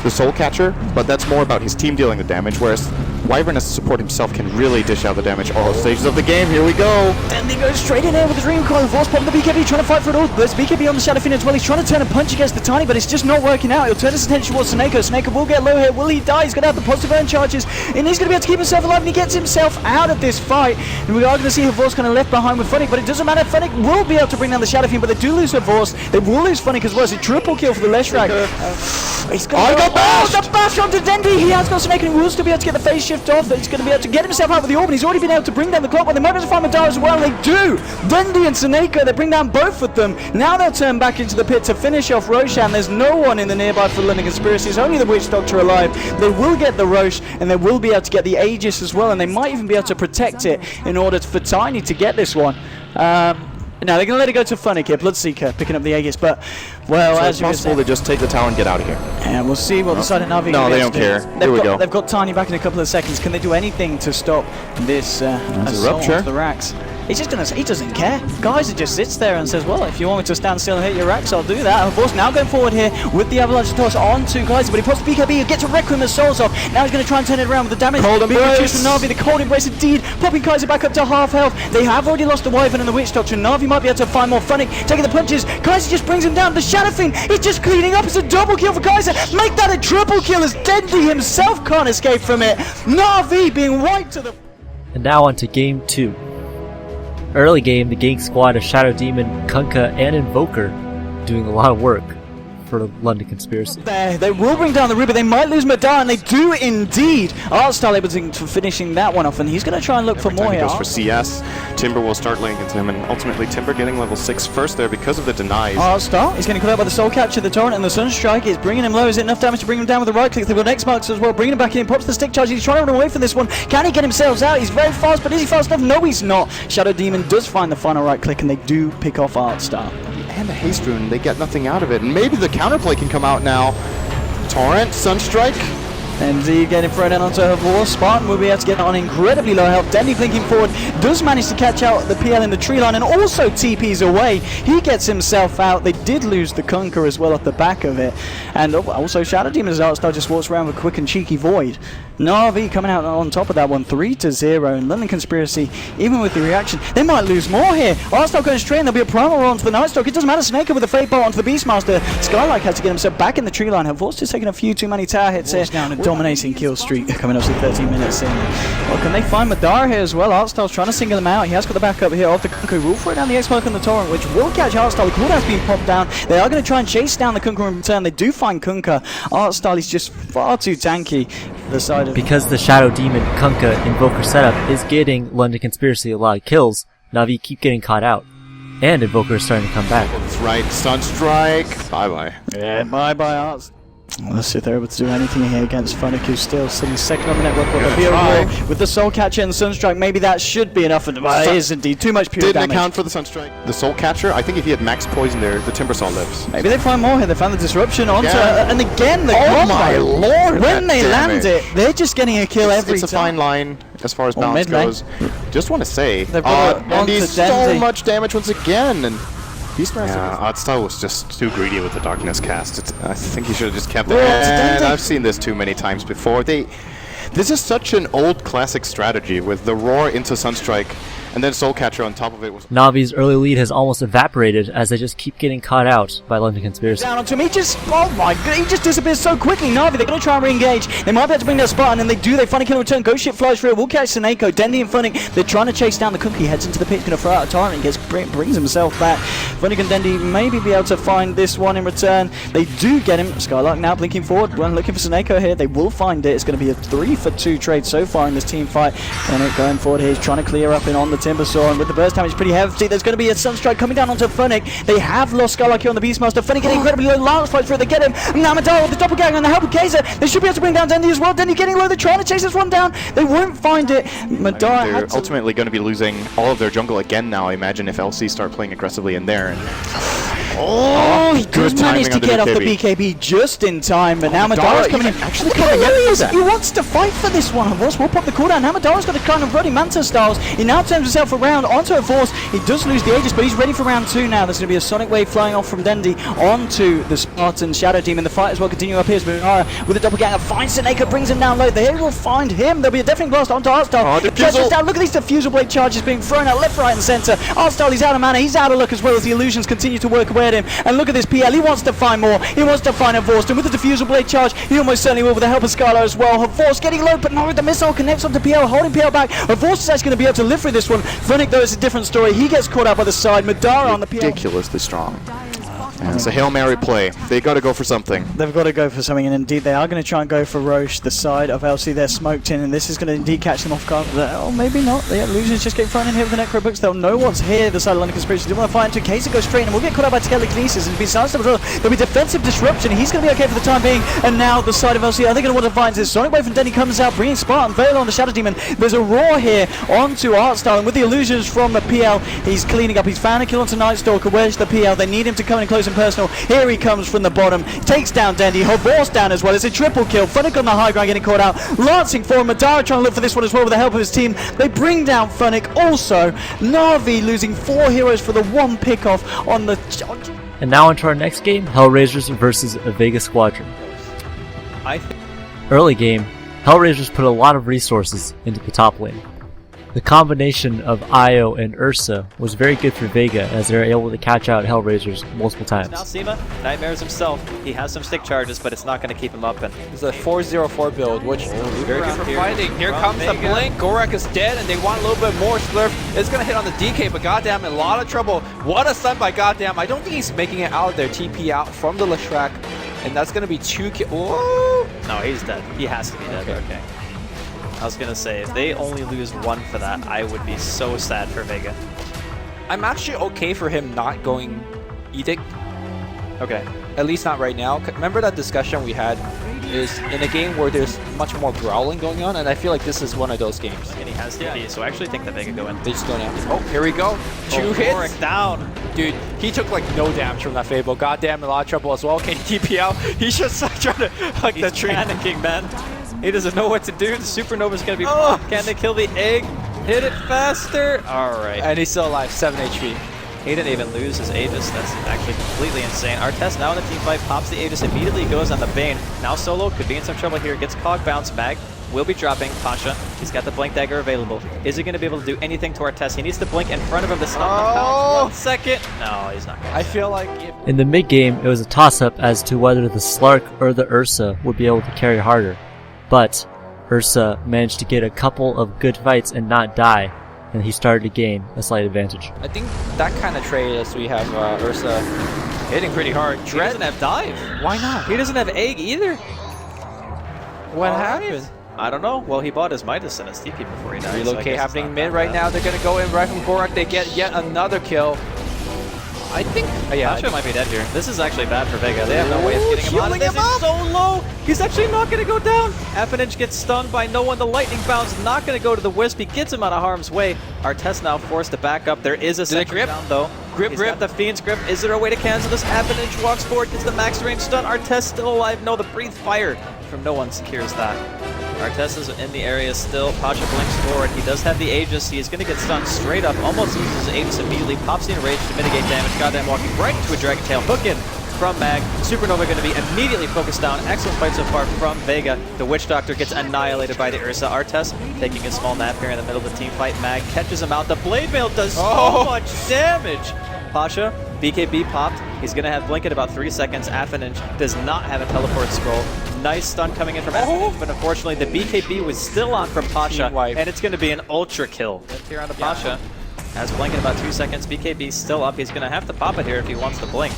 Soul Catcher, but that's more about his team dealing the damage, whereas Wyvern as a support himself can really dish out the damage all stages of the game. Here we go. And he goes straight in there with the Dream Coil. Force popping the BKB, trying to fight for it all. There's BKB on the Shadow Fiend as well. He's trying to turn a punch against the Tiny, but it's just not working out. He'll turn his attention towards Seneko. Seneko will get low here. Will he die? He's going to have the positive burn charges, and he's going to be able to keep himself alive, and he gets himself out of this fight. And we are going to see Havorce kind of left behind with Funnick, but it doesn't matter. Funnick will be able to bring down the Shadow Fiend, but they do lose Havorce. They will lose Funnick as well. It's a triple kill for the Leshrac. He's going to the bash onto Dendy. He has got Seneko, and he will still be able to get the phase shift off. He's going to be able to get himself out with the orb, and he's already been able to bring down the clock. But they might be able to find Madara as well, and they do. Dendy and Seneko, they bring down both of them. Now they'll turn back into the pit to finish off Roshan. There's no one in the nearby for the London Conspiracy. It's only the Witch Doctor alive. They will get the Roche, and they will be able to get the Aegis as well, and they might even be able to protect it in order for Tiny to get this one. Now they're going to let it go to Funnick here. Bloodseeker picking up the Aegis, but, well, so as it's you possible they just take the tower and get out of here. And we'll see what the side of Na'Vi. No, they don't care. Here we go. They've got Tiny back in a couple of seconds. Can they do anything to stop this assault onto the racks? He's just gonna. He doesn't care. Guys, it just sits there and says, "Well, if you want me to stand still and hit your racks, I'll do that." Of course, now going forward here with the avalanche toss on to Klagsy, but he pops the BKB. He gets a Requiem as Souls off. Now he's going to try and turn it around with the damage. Cold Embrace from Na'Vi. The Cold Embrace indeed, popping Klagsy back up to half health. They have already lost the Wyvern and the Witch Doctor. Na'Vi might be able to find more Funnick, taking the punches. Klagsy just brings him down. The Shadow Fiend, he's just cleaning up. It's a double kill for Klagsy. Make that a triple kill as Dendy himself can't escape from it. Na'Vi being wiped to the... And now on to Game 2. Early game, the gank squad of Shadow Demon, Kunkka, and Invoker doing a lot of work for the London Conspiracy. They will bring down the Ruby. They might lose Madara, and they do indeed. Artstyle able to finishing that one off, and he's going to try and look for more here. He goes for CS. Timber will start laying into him, and ultimately Timber getting level 6 first there because of the denies. Artstyle, he's getting caught out by the Soul Capture, the Torrent, and the Sunstrike is bringing him low. Is it enough damage to bring him down with the right click? They've got X-Marks as well, bringing him back in. Pops the stick charge. He's trying to run away from this one. Can he get himself out? He's very fast, but is he fast enough? No, he's not. Shadow Demon does find the final right click, and they do pick off Artstyle. and the haste rune, they get nothing out of it. And maybe the counterplay can come out now. Torrent, Sunstrike. Dendy getting thrown down onto her horse. Spartan will be able to get on incredibly low health. Dendy blinking forward, does manage to catch out the PL in the tree line and also TPs away. He gets himself out. They did lose the Kunkka as well off the back of it. And also Shadow Demon's Artstar just walks around with a quick and cheeky Void. Na'Vi coming out on top of that one, 3-0. And London Conspiracy, even with the reaction, they might lose more here. Artstar going straight, and there'll be a primal roll onto the Nightstalk. It doesn't matter, Snake with a Fate Bolt onto the Beastmaster. Skylark has to get himself back in the tree line. Her Force just taking a few too many tower hits here. Down a dominating kill streak coming up to 13 minutes in. Well, can they find Madara here as well? Artstar's trying to single him out. He has got the backup here of the Kunkka. Will throw down the X-Mark on the Torrent, which will catch Artstar. The cooldown's being popped down. They are going to try and chase down the Kunkka in return. They do find Kunkka. Artstar is just far too tanky for the side of... Because the Shadow Demon Kunkka Invoker setup is getting London Conspiracy a lot of kills, Na'Vi keep getting caught out. And Invoker is starting to come back. That's right, Sunstrike. Bye-bye. Yeah, bye-bye, Arts. Let's see if they're able to do anything here against Funnick, who's still sitting second on the network. With the Soul Catcher and the Sunstrike, maybe that should be enough. But it is indeed too much pure damage. Didn't account for the Sunstrike. The Soul Catcher, I think if he had max poison there, the Timbersaw lives. Maybe they find more here. They found the disruption onto and again the my lord! When they land it, they're just getting a kill every time. It's a fine line as far as balance goes. Just want to say, Andy so much damage once again. And yeah, Artstar was just too greedy with the Darkness cast. I think he should have just kept it. And I've seen this too many times before. This is such an old classic strategy with the Roar into Sunstrike and then Soul Catcher on top of it. Na'Vi's early lead has almost evaporated as they just keep getting caught out by London Conspiracy. Down onto him, he just disappears so quickly. Na'Vi, they're going to try and re-engage. They might be able to bring their Spartan, and they do. They finally can return. Ghost Ship flies through. We'll catch Seneko. Dendy and Funnick, they're trying to chase down the Kunkka. He heads into the pit, going to throw out a Tyrant, and brings himself back. Funnick and Dendy maybe be able to find this one in return. They do get him. Skylark now blinking forward. When looking for Seneko here, they will find it. It's going to be a 3-for-2 trade so far in this team fight. Funnick going forward here. He's trying to clear up in on the Timbersaw, and with the burst damage pretty hefty. There's going to be a Sunstrike coming down onto Funnick. They have lost Skylark here on the Beastmaster. Funnick getting incredibly low. Lance fights through. They get him. And now Madara with the doppelganger and the help of Kaiser. They should be able to bring down Dendy as well. Dendy getting low. They're trying to chase this one down. They won't find it. Madara they're ultimately going to be losing all of their jungle again now. I imagine if LC start playing aggressively in there. He does manage to get off the BKB just in time, but now Madara's coming in. Actually coming in. He wants to fight for this one. Force will pop the cooldown. Now Madara's got a kind of running Manta styles. He now turns himself around onto a Force. He does lose the Aegis, but he's ready for round 2 now. There's going to be a Sonic Wave flying off from Dendy onto the Spartan Shadow Demon. The fight as well continuing up here. Madara with a doppelganger finds Seneka, brings him down low. They will find him. There'll be a Deafening Blast onto Artstar. Down. Look at these diffusal blade charges being thrown out left, right, and center. Artstar, he's out of mana. He's out of luck as well as the illusions continue to work away at him. And look at this PL. He wants to find more. He wants to find a Force. And with the diffusal blade charge, he almost certainly will with the help of Skylar as well. Her Force getting low, but no, the missile connects onto PL, holding PL back. Her Force is actually going to be able to live through this one. Funnick, though, is a different story. He gets caught out by the side. Madara on the PL. Ridiculously strong. And it's a Hail Mary play. They got to go for something. They've got to go for something, and indeed they are going to try and go for Roche, the side of LC. They're smoked in, and this is going to indeed catch them off guard. Oh, maybe not. The illusions just get thrown in here with the Necro Books. They'll know what's here. The side of London Conspiracy. They want to fight into Kaiser goes straight, and we'll get caught out by Telekinesis. And besides that, there'll be defensive disruption. He's going to be okay for the time being. And now the side of LC, are they going to want to find this? Sonic Wave from Denny comes out, bringing Spartan Veil on the Shadow Demon. There's a Roar here onto Artstar, and with the illusions from the PL, he's cleaning up. He's found a kill onto Nightstalker. Where's the PL? They need him to come in close and personal. Here he comes from the bottom, takes down Dendy, Horvor's down as well. It's a triple kill. Funnick on the high ground getting caught out. Lancing forward, Madara trying to look for this one as well with the help of his team. They bring down Funnick. Also, Na'Vi losing 4 heroes for the 1 pickoff on the... And now on to our next game, Hellraisers versus a Vega Squadron. Early game, Hellraisers put a lot of resources into the top lane. The combination of Io and Ursa was very good for Vega as they were able to catch out Hellraisers multiple times. Now Seema, Nightmares himself, he has some stick charges, but it's not going to keep him up. And it's a 4-0-4 build, which very good for fighting. Here comes the blink. Gorak is dead, and they want a little bit more. Slurf is going to hit on the DK, but goddamn, in a lot of trouble. What a stun by goddamn. I don't think he's making it out there. TP out from the Leshrac, and that's going to be 2 kills. No, he's dead. He has to be dead. Okay. I was gonna say, if they only lose 1 for that, I would be so sad for Vega. I'm actually okay for him not going Edict. Okay. At least not right now. Remember that discussion we had is in a game where there's much more growling going on, and I feel like this is one of those games. And he has TP, so I actually think that Vega go in. They just don't have to. Oh, here we go. 2 hits. Down. Dude, he took like no damage from that Fable. Goddamn, a lot of trouble as well. Can he TP out? He's just trying to hug the tree. He's panicking, man. He doesn't know what to do. The Supernova's going to be popped. Can they kill the egg? Hit it faster. All right. And he's still alive, 7 HP. He didn't even lose his Aegis. That's actually completely insane. Artest now in the team fight, pops the Aegis, immediately goes on the Bane. Now Solo could be in some trouble here. Gets Cog bounce back. Will be dropping Pasha. He's got the Blink Dagger available. Is he going to be able to do anything to Artest? He needs to blink in front of him to stop the bounce. 1 second. No, he's not going to. I feel like in the mid game, it was a toss-up as to whether the Slark or the Ursa would be able to carry harder. But Ursa managed to get a couple of good fights and not die, and he started to gain a slight advantage. I think that kind of trade is we have Ursa hitting pretty hard. He doesn't have dive. Why not? He doesn't have egg either. What happened? I don't know. Well, he bought his Midas and his TP before he died. Relocate happening mid right now. They're going to go in right from Gorak. They get yet another kill. I think... yeah, Pasha might be dead here. This is actually bad for Vega. They have no way of getting him out of this. He's so low. He's actually not going to go down. Affinage gets stunned by no one. The lightning bounce not going to go to the Wisp. He gets him out of harm's way. Artest now forced to back up. There is a second down though. He's got the Fiend's Grip. Is there a way to cancel this? Affinage walks forward, gets the max range stun. Artest still alive. No, the Breathe Fire from no one secures that. Artest is in the area still. Pasha blinks forward. He does have the Aegis. He is going to get stunned straight up. Almost uses his Aegis immediately. Pops the Enrage to mitigate damage. Goddamn walking right into a Dragon Tail. Hook in from Mag. Supernova going to be immediately focused down. Excellent fight so far from Vega. The Witch Doctor gets annihilated by the Ursa. Artest taking a small nap here in the middle of the team fight. Mag catches him out. The Blade Mail does so much damage. Pasha, BKB popped. He's going to have Blink in about 3 seconds. Affinage does not have a teleport scroll. Nice stun coming in from Affinage, but unfortunately the BKB was still on from Pasha, and it's going to be an ultra kill. Here on the Pasha. Has Blink in about 2 seconds. BKB still up. He's going to have to pop it here if he wants to Blink.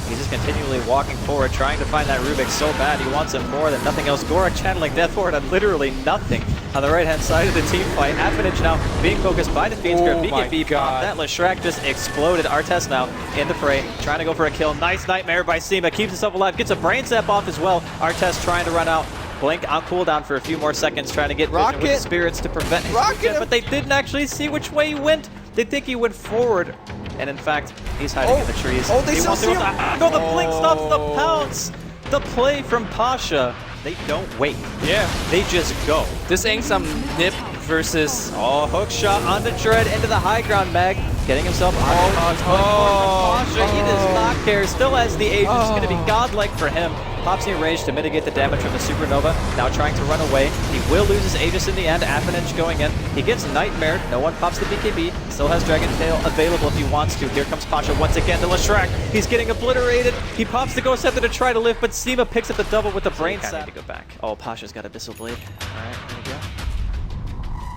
He's just continually walking forward, trying to find that Rubik so bad. He wants it more than nothing else. Gorak channeling Death Forward on literally nothing on the right-hand side of the team fight. Affinage now being focused by the Fiend's Grip. BKB popped. That Leshrac just exploded. Artest now in the fray, trying to go for a kill. Nice Nightmare by Seema. Keeps himself alive. Gets a Brain Zap off as well. Artest trying to run out. Blink on cooldown for a few more seconds, trying to get Vision with the spirits to prevent his Rocket, but they didn't actually see which way he went. They think he went forward, and in fact, he's hiding in the trees. Oh, they still see him. No, the Blink stops the pounce. The play from Pasha. They don't wait. Yeah. They just go. This ain't some Nip versus... Oh, hook shot on the Dread into the high ground. Mag getting himself on Pasha. He does not care. Still has the Aegis. It's going to be godlike for him. Pops the Enrage to mitigate the damage from the Supernova. Now trying to run away. He will lose his Aegis in the end. Affinage going in. He gets Nightmare. No one pops the BKB. Still has Dragon Tail available if he wants to. Here comes Pasha once again to Leshrac. He's getting obliterated. He pops the Ghost Scepter to try to live, but Seema picks up the double with the Brain Zap. Need to go back. Oh, Pasha's got Abyssal Blade. Alright, there we go.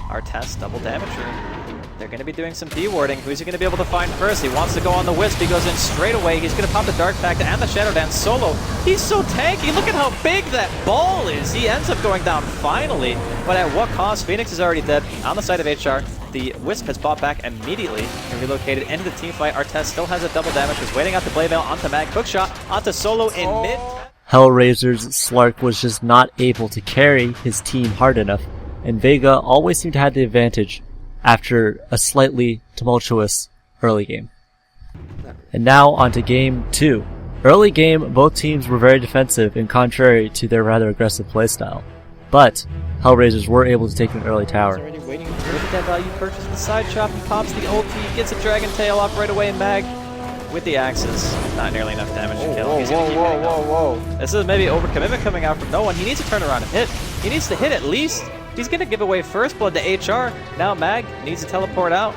Artest, double damage room. They're going to be doing some D-warding. Who's he going to be able to find first? He wants to go on the Wisp. He goes in straight away. He's going to pop the Dark Pact and the Shadow Dance solo. He's so tanky. Look at how big that ball is. He ends up going down finally. But at what cost? Phoenix is already dead. On the side of HR, the Wisp has bought back immediately and relocated into the team fight. Artest still has a double damage. He's waiting out the Blade Mail onto Mag. Hook shot onto Solo in mid. Hellraiser's Slark was just not able to carry his team hard enough, and Vega always seemed to have the advantage after a slightly tumultuous early game. And now on to game 2. Early game, both teams were very defensive and contrary to their rather aggressive playstyle, but Hellraisers were able to take an early tower. Look at that value purchase, the side chop, he pops the ulti, gets a Dragon Tail off right away, Mag with the axes. Not nearly enough damage to kill. He's gonna keep hitting though. This is maybe overcommitment coming out from no one. He needs to turn around and hit. He needs to hit at least. He's going to give away first blood to HR. Now Mag needs to teleport out.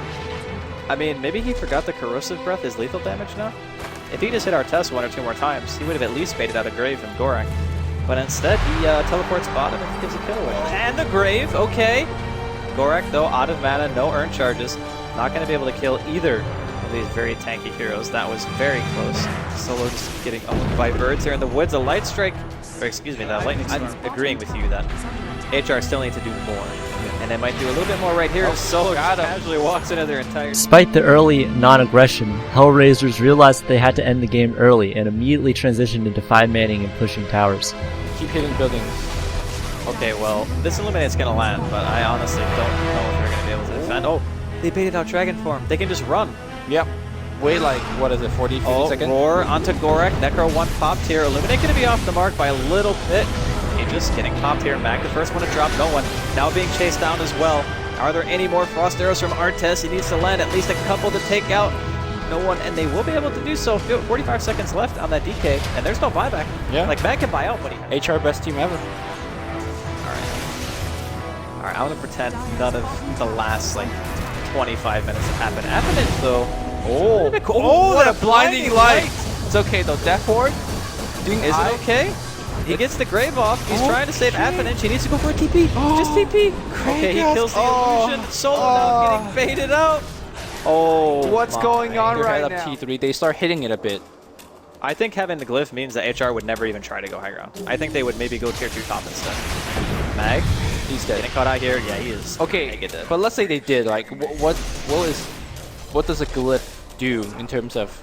I mean, maybe he forgot the Corrosive Breath is lethal damage now? If he just hit our test 1 or 2 more times, he would have at least baited out a Grave from Gorak. But instead, he teleports bottom and gives a kill away. And the Grave, okay. Gorak, though, out of mana, no earn charges. Not going to be able to kill either of these very tanky heroes. That was very close. Solo just getting owned by birds here in the woods. A Light Strike, or excuse me, the Lightning Storm. I'm agreeing with you that HR still needs to do more. And they might do a little bit more right here. Solo casually walks into their entire... Despite the early non-aggression, Hellraisers realized that they had to end the game early and immediately transitioned into 5-manning and pushing towers. Keep hitting buildings. Okay, well, this Illuminate's gonna land, but I honestly don't know if they're gonna be able to defend. Oh, they baited out Dragon Form. They can just run. Yep. wait like, what is it, 40, 50 seconds? Roar onto Gorak. Necro 1 popped here. Illuminate going to be off the mark by a little bit. He just getting popped here. Mag, the first one to drop. No one. Now being chased down as well. Are there any more Frost Arrows from Artes? He needs to land at least a couple to take out. No one, and they will be able to do so. 45 seconds left on that DK, and there's no buyback. Yeah. Like, Mag can buy out, but he... HR best team ever. Alright, I'm gonna pretend none of the last, like, 25 minutes have happened. Affident, though. Oh, what a blinding light! It's okay, though. Death Ward? Is it okay? He gets the Grave off. He's trying to save Affident. He needs to go for a TP. Just TP. Okay, he kills the illusion. Solo now getting baited out. Oh, what's going on They're right up now? T3. They start hitting it a bit. I think having the glyph means that HR would never even try to go high ground. I think they would maybe go tier 2 top instead. Mag, He's dead. getting caught out here. Yeah, he is. Okay, but let's say they did. Like, what does a glyph do in terms of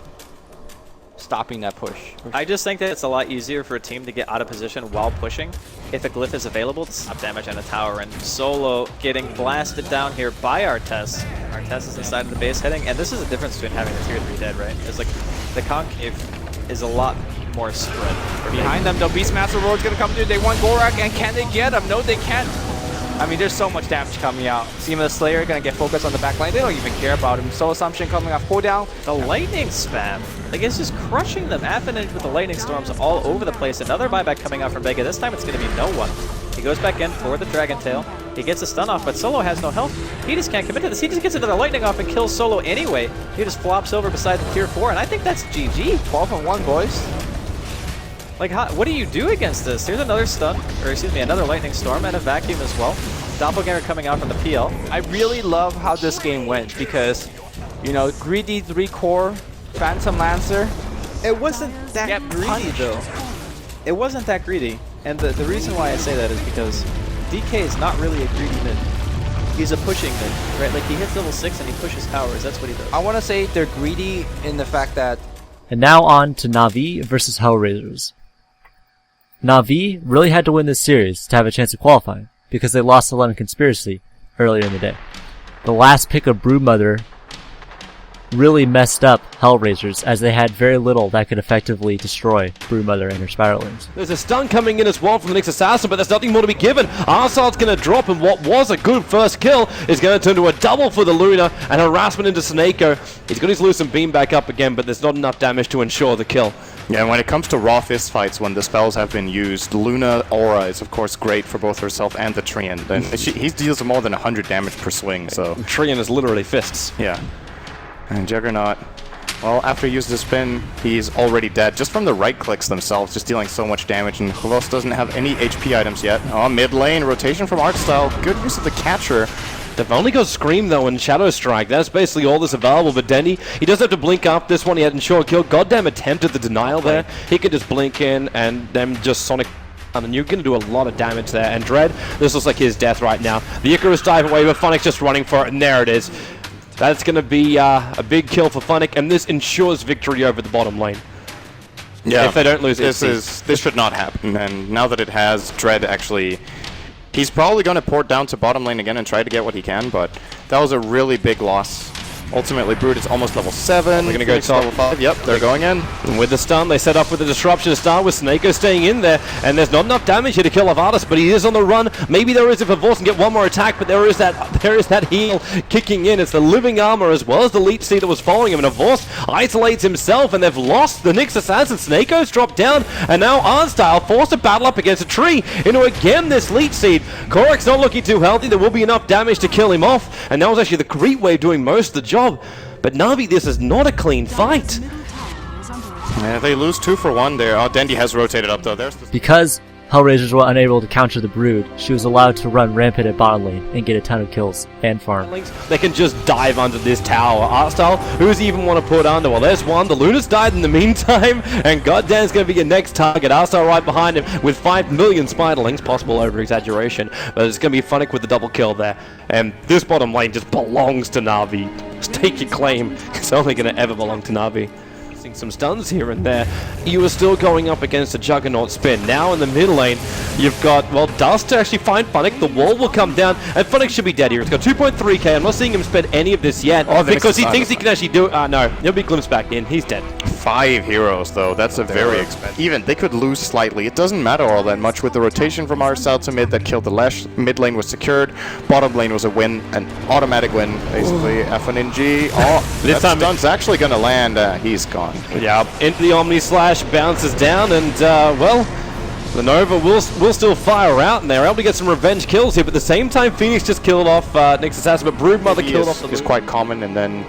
stopping that push? I just think that it's a lot easier for a team to get out of position while pushing if a glyph is available to stop damage on a tower. And Solo getting blasted down here by Artes. Artes is inside of the base heading, and this is the difference between having the tier 3 dead, right? It's like the concave is a lot more spread. Behind them, though, Beastmaster Roar's gonna come through. They want Gorak, and can they get him? No, they can't. I mean, there's so much damage coming out. Seema Slayer gonna get focused on the back line. They don't even care about him. Soul Assumption coming off cooldown. The lightning spam, like, it's just crushing them. Affident with the lightning storms all over the place. Another buyback coming out from Vega. This time it's gonna be no one. He goes back in for the Dragon Tail. He gets a stun off, but Solo has no health. He just can't commit to this. He just gets another lightning off and kills Solo anyway. He just flops over beside the tier 4, and I think that's GG. 12-1, boys. Like, what do you do against this? Here's another stun, or excuse me, another lightning storm and a vacuum as well. Doppelganger coming out from the PL. I really love how this game went because, you know, greedy 3-core Phantom Lancer. It wasn't that greedy, though. It wasn't that greedy. And the reason why I say that is because DK is not really a greedy mid. He's a pushing mid, right? Like, he hits level 6 and he pushes towers. That's what he does. I want to say they're greedy in the fact that... And now on to Na'Vi versus Hellraisers. Na'Vi really had to win this series to have a chance of qualifying, because they lost to Lemon Conspiracy earlier in the day. The last pick of Broodmother really messed up Hellraisers, as they had very little that could effectively destroy Broodmother and her Spiralings. There's a stun coming in as well from the Nyx Assassin, but there's nothing more to be given. Arsade's going to drop, and what was a good first kill is going to turn to a double for the Luna, and harassment into Snako. He's going to lose some beam back up again, but there's not enough damage to ensure the kill. Yeah, when it comes to raw fist fights, when the spells have been used, Luna Aura is of course great for both herself and the Treant. And he deals more than 100 damage per swing, so... Treant is literally fists. Yeah. And Juggernaut, well, after he used his spin, he's already dead. Just from the right clicks themselves, just dealing so much damage. And Khvos doesn't have any HP items yet. Oh, mid lane, rotation from Artstyle. Good use of the catcher. They've only got Scream, though, and Shadow Strike. That's basically all that's available. But Dendy, he does have to blink up. This one he had in short kill. Goddamn attempted the denial there. He could just blink in and then just Sonic. And you're going to do a lot of damage there. And Dread, this looks like his death right now. The Icarus dive away, but Funnick's just running for it, and there it is. That's going to be a big kill for Funnick, and this ensures victory over the bottom lane. Yeah, if they don't lose this should not happen. And now that it has, Dread actually... He's probably going to port down to bottom lane again and try to get what he can, but that was a really big loss. Ultimately, Brood is almost level 7. We're going to go top level 5. Yep, they're going in. And with the stun, they set up with the disruption to start with Snako staying in there. And there's not enough damage here to kill Avardis, but he is on the run. Maybe there is if Avos can get one more attack, but there is that heal kicking in. It's the living armor as well as the Leech Seed that was following him. And Avos isolates himself, and they've lost the Nyx Assassin. Snako's dropped down, and now Arnstyle forced to battle up against a tree into again this Leech Seed. Korak's not looking too healthy. There will be enough damage to kill him off. And that was actually the Creep Wave doing most of the job. But Na'Vi, this is not a clean fight. Yeah, they lose 2 for 1 there. Oh, Dendy has rotated up though. Because Hellraisers were unable to counter the Brood, she was allowed to run rampant at bottom lane and get a ton of kills and farm. They can just dive under this tower. Artstyle, who's even want to put under? Well, there's one. The Luna's died in the meantime, and goddamn, it's going to be your next target. Artstyle right behind him with 5 million Spiderlings, possible over-exaggeration, but it's going to be Funnick with the double kill there. And this bottom lane just belongs to Na'Vi. Just take your claim. It's only going to ever belong to Na'Vi. missing some stuns here and there. You are still going up against a Juggernaut spin. Now in the mid lane, you've got, well, Dust to actually find Funnick. The wall will come down, and Funnick should be dead here. He's got 2.3k. I'm not seeing him spend any of this yet because he thinks he can actually do it. No, he'll be glimpsed back in. He's dead. 5 heroes, though. That's a very expensive. Even they could lose slightly. It doesn't matter all that much with the rotation from our south to mid that killed the Lash. Mid lane was secured. Bottom lane was a win, an automatic win, basically. F1NG. Oh, this time stun's actually going to land. He's gone. Yeah, into the Omni Slash, bounces down, and well, the Nova will still fire out, and they're able to get some revenge kills here. But at the same time, Phoenix just killed off Nick's assassin, but Broodmother killed off the is quite common. And then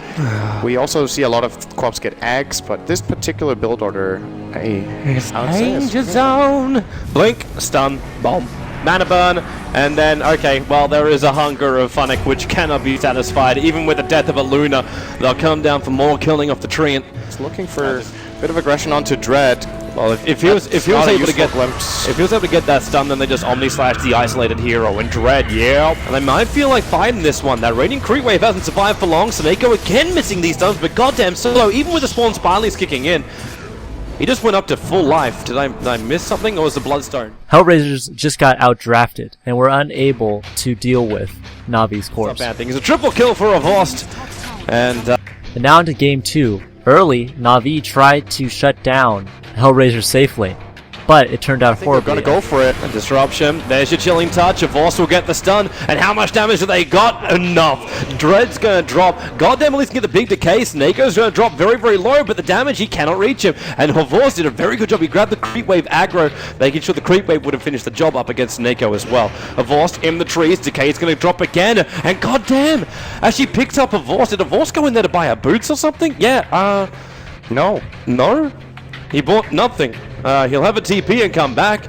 we also see a lot of co-ops get Ags, but this particular build order, Danger Zone. Blink, stun, bomb, mana burn, and then, okay, well, there is a hunger of Funnick which cannot be satisfied. Even with the death of a Luna, they'll come down for more killing off the tree. And it's looking for a bit of aggression onto Dread. Well, if he was able to get that stun, then they just Omni Slash the isolated hero and Dread, yeah. And they might feel like fighting this one. That Radiant Creep Wave hasn't survived for long. Snako again missing these stuns, but goddamn Solo, even with the spawn Spiralies kicking in, he just went up to full life. Did I miss something, or was the Bloodstone? Hellraisers just got outdrafted and were unable to deal with Navi's corpse. Not a bad thing. It's a triple kill for Avost. And now into game 2. Early, Na'Vi tried to shut down Hellraiser's safe lane, but it turned out horribly. They're gonna go for it. A disruption. There's your chilling touch. Avost will get the stun. And how much damage have they got? Enough. Dread's gonna drop. Goddamn, at least get the big decay. Snakeo's gonna drop very, very low, but the damage, he cannot reach him. And Avost did a very good job. He grabbed the creep wave aggro, making sure the creep wave would have finished the job up against Snako as well. Avost in the trees. Decay's gonna drop again. And goddamn, as she picks up Avost, did Avost go in there to buy her boots or something? Yeah, no. He bought nothing. He'll have a TP and come back.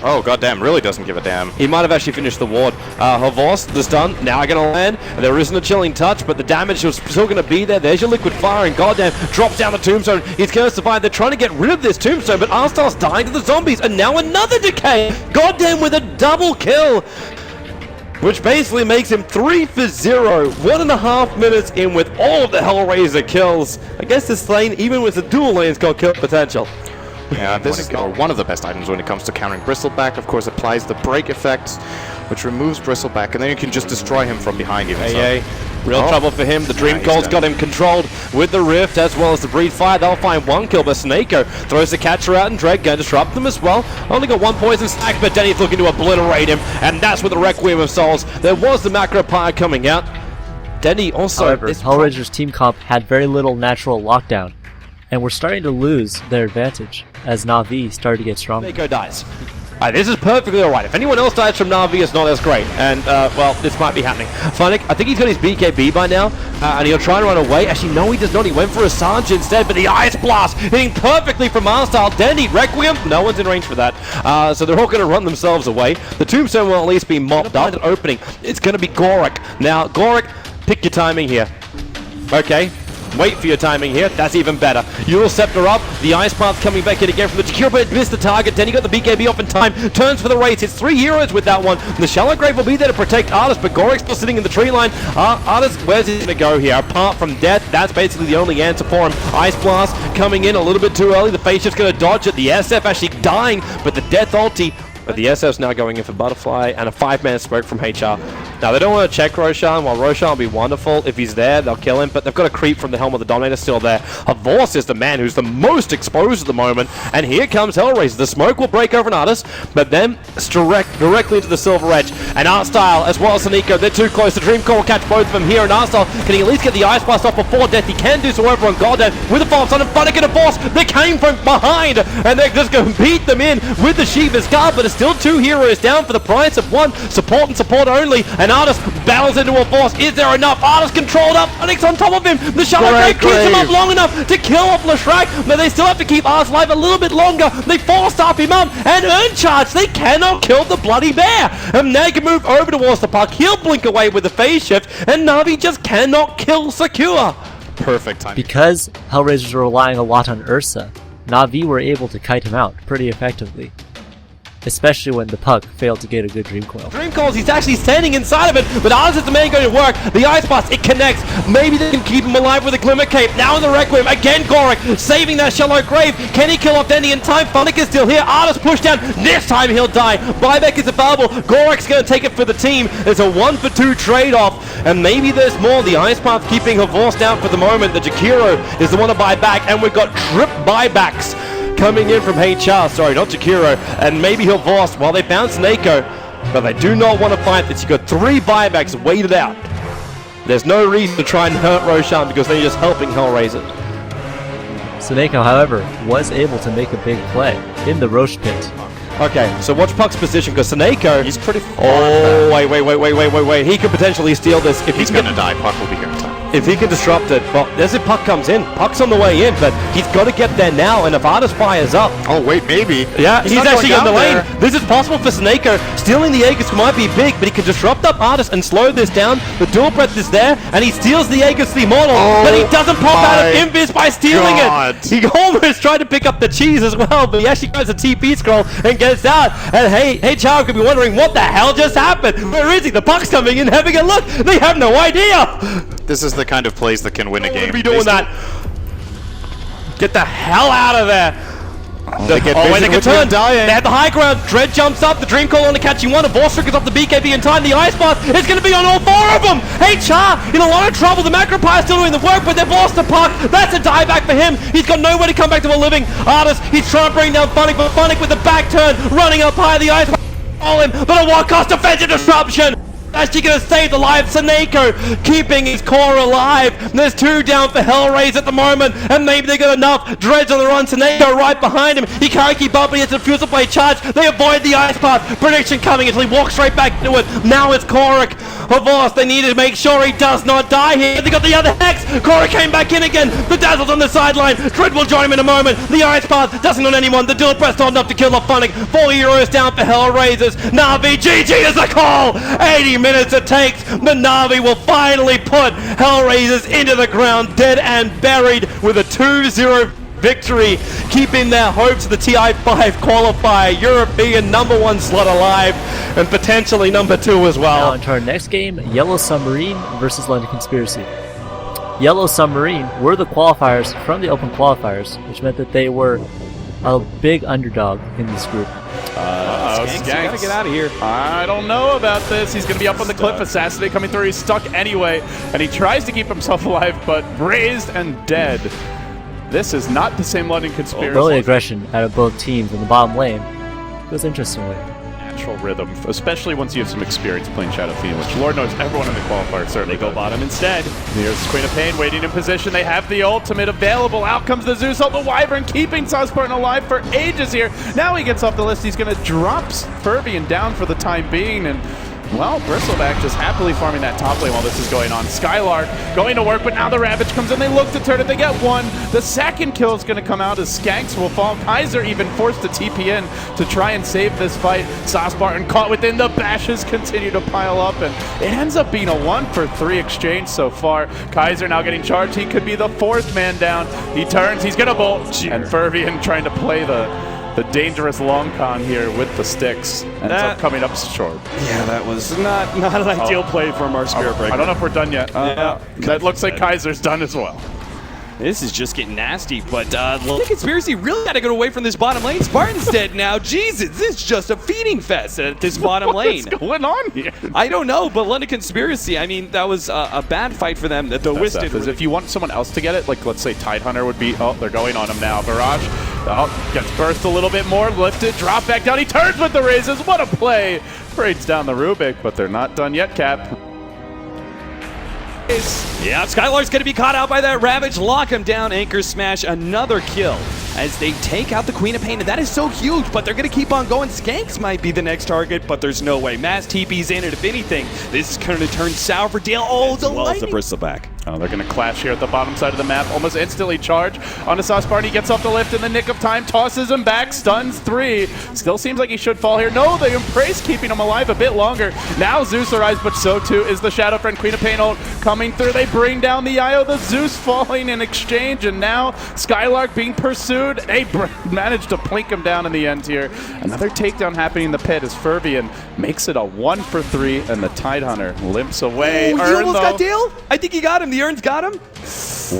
Oh, goddamn, really doesn't give a damn. He might have actually finished the ward. Avost, the stun, now going to land. There isn't a chilling touch, but the damage is still going to be there. There's your liquid fire, and goddamn, drops down the tombstone. He's going to survive. They're trying to get rid of this tombstone, but Arstar's dying to the zombies, and now another decay. Goddamn, with a double kill, which basically makes him 3 for 0. 1.5 minutes in with all of the Hellraiser kills. I guess this lane, even with the dual lane's got kill potential. Yeah, this is one of the best items when it comes to countering Bristleback. Of course, applies the break effect, which removes Bristleback, and then you can just destroy him from behind even. Real trouble for him. The Dream Cold's got him controlled with the Rift as well as the Breed Fire. They'll find one kill, but Snako throws the catcher out, and Dread going to disrupt them as well. Only got one poison stack, but Denny's looking to obliterate him, and that's with the Requiem of Souls. There was the Macro Pyre coming out. Denny also... However, Hellraiser's team comp had very little natural lockdown, and were starting to lose their advantage as Na'Vi started to get stronger. Snako dies. This is perfectly alright. If anyone else dies from Na'Vi, it's not as great. And, well, this might be happening. Funnick, I think he's got his BKB by now, and he'll try and run away. Actually, no, he does not. He went for a Sanj instead, but the Ice Blast hitting perfectly from Arstyle. Denny, Requiem, no one's in range for that. So they're all going to run themselves away. The Tombstone will at least be mopped up. Opening, it's going to be Gorik. Now, Gorik, pick your timing here. Okay. Wait for your timing here. That's even better. Eul Scepter up. The Ice Path coming back in again from the Jakiro, but missed the target. Denny got the BKB off in time. Turns for the race. It's 3 heroes with that one. The Shallow Grave will be there to protect Artis, but Gorik's still sitting in the tree line. Artis, where's he going to go here? Apart from death, that's basically the only answer for him. Ice Blast coming in a little bit too early. The Face Shift's going to dodge it. The SF actually dying, but the Death ulti. But the SF's now going in for Butterfly and a 5-man smoke from HR. Now, they don't want to check Roshan. While Roshan will be wonderful, if he's there, they'll kill him. But they've got a creep from the Helm of the Dominator still there. Avost is the man who's the most exposed at the moment. And here comes Hellraiser. The smoke will break over an Artis, but then directly into the Silver Edge. And Artstyle, as well as Nico, they're too close. The Dream Core will catch both of them here. And Artstyle, can he at least get the Ice Blast off before death? He can do so over on Goddamn with a false on Funnick and Avost. They came from behind, and they're just going to beat them in with the Shiva's Guard. But it's still 2 heroes down for the price of 1. Support and support only. And Artis battles into a force. Is there enough? Artis controlled up. Funnick's on top of him. The Shallow Grave keeps him up long enough to kill off Leshrac, but they still have to keep Artis alive a little bit longer. They force up him up and earn charge. They cannot kill the bloody bear. And now he can move over towards the park. He'll blink away with the phase shift, and Na'Vi just cannot kill Secure. Perfect time. Because Hellraisers were relying a lot on Ursa, Na'Vi were able to kite him out pretty effectively. especially when the puck failed to get a good Dream Coil. Dream Coils, he's actually standing inside of it, but Artis is the man going to work. The Ice Blast, it connects. Maybe they can keep him alive with a Glimmer Cape. Now in the Requiem, again Gorik, saving that shallow grave. Can he kill off Denny in time? Funnick is still here. Artis pushed down. This time he'll die. Buyback is available. Gorik's going to take it for the team. There's a 1-for-2 trade-off, and maybe there's more. The Ice Path keeping Havorst down for the moment. The Jakiro is the one to buy back, and we've got trip buybacks coming in from HR. Sorry, not Jakiro, and maybe Havorst while they bounce Nako, but they do not want to fight this. You've got 3 buybacks waited out. There's no reason to try and hurt Roshan because they're just helping Hellraiser. Seneko, however, was able to make a big play in the Roche pit. Okay, so watch Puck's position because Seneko... He's pretty far Oh, wait. He could potentially steal this. If he's going to die, Puck will be here in time. If he can disrupt it, well, as if Puck comes in. Puck's on the way in, but he's got to get there now, and if Artis fires up... Oh, wait, maybe. Yeah, he's actually in the lane. There. This is possible for Seneko. Stealing the Aegis might be big, but he can disrupt up Artis and slow this down. The dual breath is there, and he steals the Aegis the Immortal, but he doesn't pop out of Invis by stealing it. He almost tried to pick up the cheese as well, but he actually goes a TP scroll and gets out. And hey, Chao could be wondering what the hell just happened. Where is he? The Puck's coming in, having a look. They have no idea. This is the kind of plays that can win a game. Be doing that. Get the hell out of there. They get they can turn. Dying. They have the high ground. Dread jumps up. The Dream Call on the catching one. Vorstrick is off the BKB in time. The Ice Blast is going to be on all 4 of them. Hey, Char in a lot of trouble. The Macropie is still doing the work, but they've lost the puck. That's a dieback for him. He's got nowhere to come back to a living. Artis, he's trying to bring down Funnick, but Funnick with the back turn, running up high. The Ice Blast all him, but a one-cost defensive disruption. Actually going to save the life. Seneko keeping his core alive. There's 2 down for Hellraise at the moment, and maybe they got enough. Dreads on the run. Seneko right behind him. He can't keep up, but he has a Fusel Blade charge. They avoid the Ice Path. Prediction coming until he walks straight back to it. Now it's Korik. Havorst, they need to make sure he does not die here. They got the other Hex. Korik came back in again. The Dazzle's on the sideline. Dread will join him in a moment. The Ice Path doesn't on anyone. The dual press not enough to kill off Funnick. 4 heroes down for Hellraisers. Na'Vi, GG is the call. 80 minutes it takes, but Na'Vi will finally put Hellraisers into the ground, dead and buried, with a 2-0 victory, keeping their hopes of the TI5 qualifier European #1 slot alive, and potentially #2 as well. Now into our next game, Yellow Submarine versus London Conspiracy. Yellow Submarine were the qualifiers from the Open Qualifiers, which meant that they were a big underdog in this group. Skanks, you gotta get out of here. I don't know about this. He's gonna be up on the cliff. Assassinate coming through. He's stuck anyway, and he tries to keep himself alive, but raised and dead. This is not the same London Conspiracy. Early aggression out of both teams in the bottom lane goes interestingly. Natural rhythm, especially once you have some experience playing Shadow Fiend, which Lord knows everyone in the qualifier certainly go bottom instead. Here's Queen of Pain waiting in position. They have the ultimate available. Out comes the Zeus on the Wyvern, keeping Sauceparton alive for ages here. Now he gets off the list. He's going to drop Furbian down for the time being, and well, Bristleback just happily farming that top lane while this is going on. Skylark going to work, but now the Ravage comes in. They look to turn it. They get 1. The second kill is going to come out as Skanks will fall. Kaiser even forced to TP in to try and save this fight. Sauceparton caught within. The bashes continue to pile up, and it ends up being a 1-for-3 exchange so far. Kaiser now getting charged. He could be the 4th man down. He turns. He's going to bolt. And Furbian trying to play the dangerous long con here with the sticks. Ends up coming up short. Yeah, that was not an ideal play from our Spirit Breaker. I don't know if we're done yet. That looks like Kaiser's done as well. This is just getting nasty, but London Conspiracy really got to get away from this bottom lane. Spartan's dead now. Jesus, this is just a feeding fest at this bottom lane. What's going on here? I don't know, but London Conspiracy, I mean, that was a bad fight for them. The Wisted. If you want someone else to get it, like let's say Tidehunter would be, oh, they're going on him now. Barrage, gets burst a little bit more, lifted, drop back down. He turns with the raises. What a play. Braids down the Rubik, but they're not done yet, Cap. Yeah, Skylar's going to be caught out by that Ravage. Lock him down. Anchor smash. Another kill as they take out the Queen of Pain. And that is so huge, but they're going to keep on going. Skanks might be the next target, but there's no way. Mass TP's in it. If anything, this is going to turn sour for Dale. Oh, the lightning. The Bristleback. Oh, they're going to clash here at the bottom side of the map. Almost instantly charge onto Sauce Barney. Gets off the lift in the nick of time. Tosses him back. Stuns 3. Still seems like he should fall here. No, the Embrace keeping him alive a bit longer. Now Zeus arrives, but so too is the Shadow Friend. Queen of Pain ult coming through. They bring down the IO. The Zeus falling in exchange. And now Skylark being pursued. They managed to plink him down in the end here. Another takedown happening in the pit as Fervian makes it a 1 for 3. And the Tidehunter limps away. Oh, he almost got Dale? I think he got him. The Urn's got him.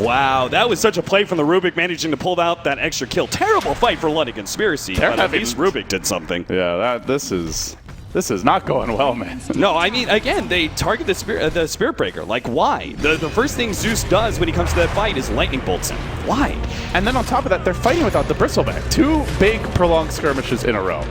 Wow, that was such a play from the Rubik, managing to pull out that extra kill. Terrible fight for London Conspiracy, but at least Rubik did something. Yeah, this is not going well, man. No, I mean, again, they target the Spirit Breaker. Like, why? The first thing Zeus does when he comes to that fight is lightning bolts him. Why? And then on top of that, they're fighting without the Bristleback. 2 big prolonged skirmishes in a row.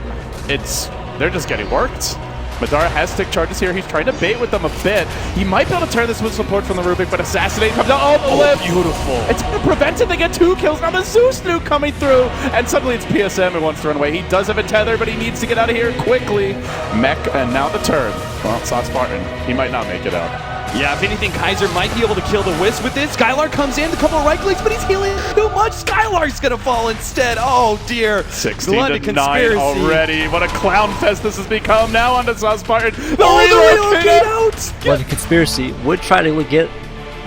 They're just getting worked. Madara has stick charges here. He's trying to bait with them a bit. He might be able to turn this with support from the Rubik, but Assassinate comes out. Oh, the lift! Beautiful. It's going to prevent it. They get 2 kills. Now the Zeus nuke coming through, and suddenly it's PSM who wants to run away. He does have a tether, but he needs to get out of here quickly. Mech, and now the turn. Well, Sauce Spartan, he might not make it out. Yeah, if anything, Kaiser might be able to kill the Wisp with this. Skylark comes in, a couple of right clicks, but he's healing too much. Skylark's gonna fall instead. Oh dear. 16-9 already. What a clown fest this has become. Now onto Sauce Spartan. The relocate out! London Conspiracy would try to get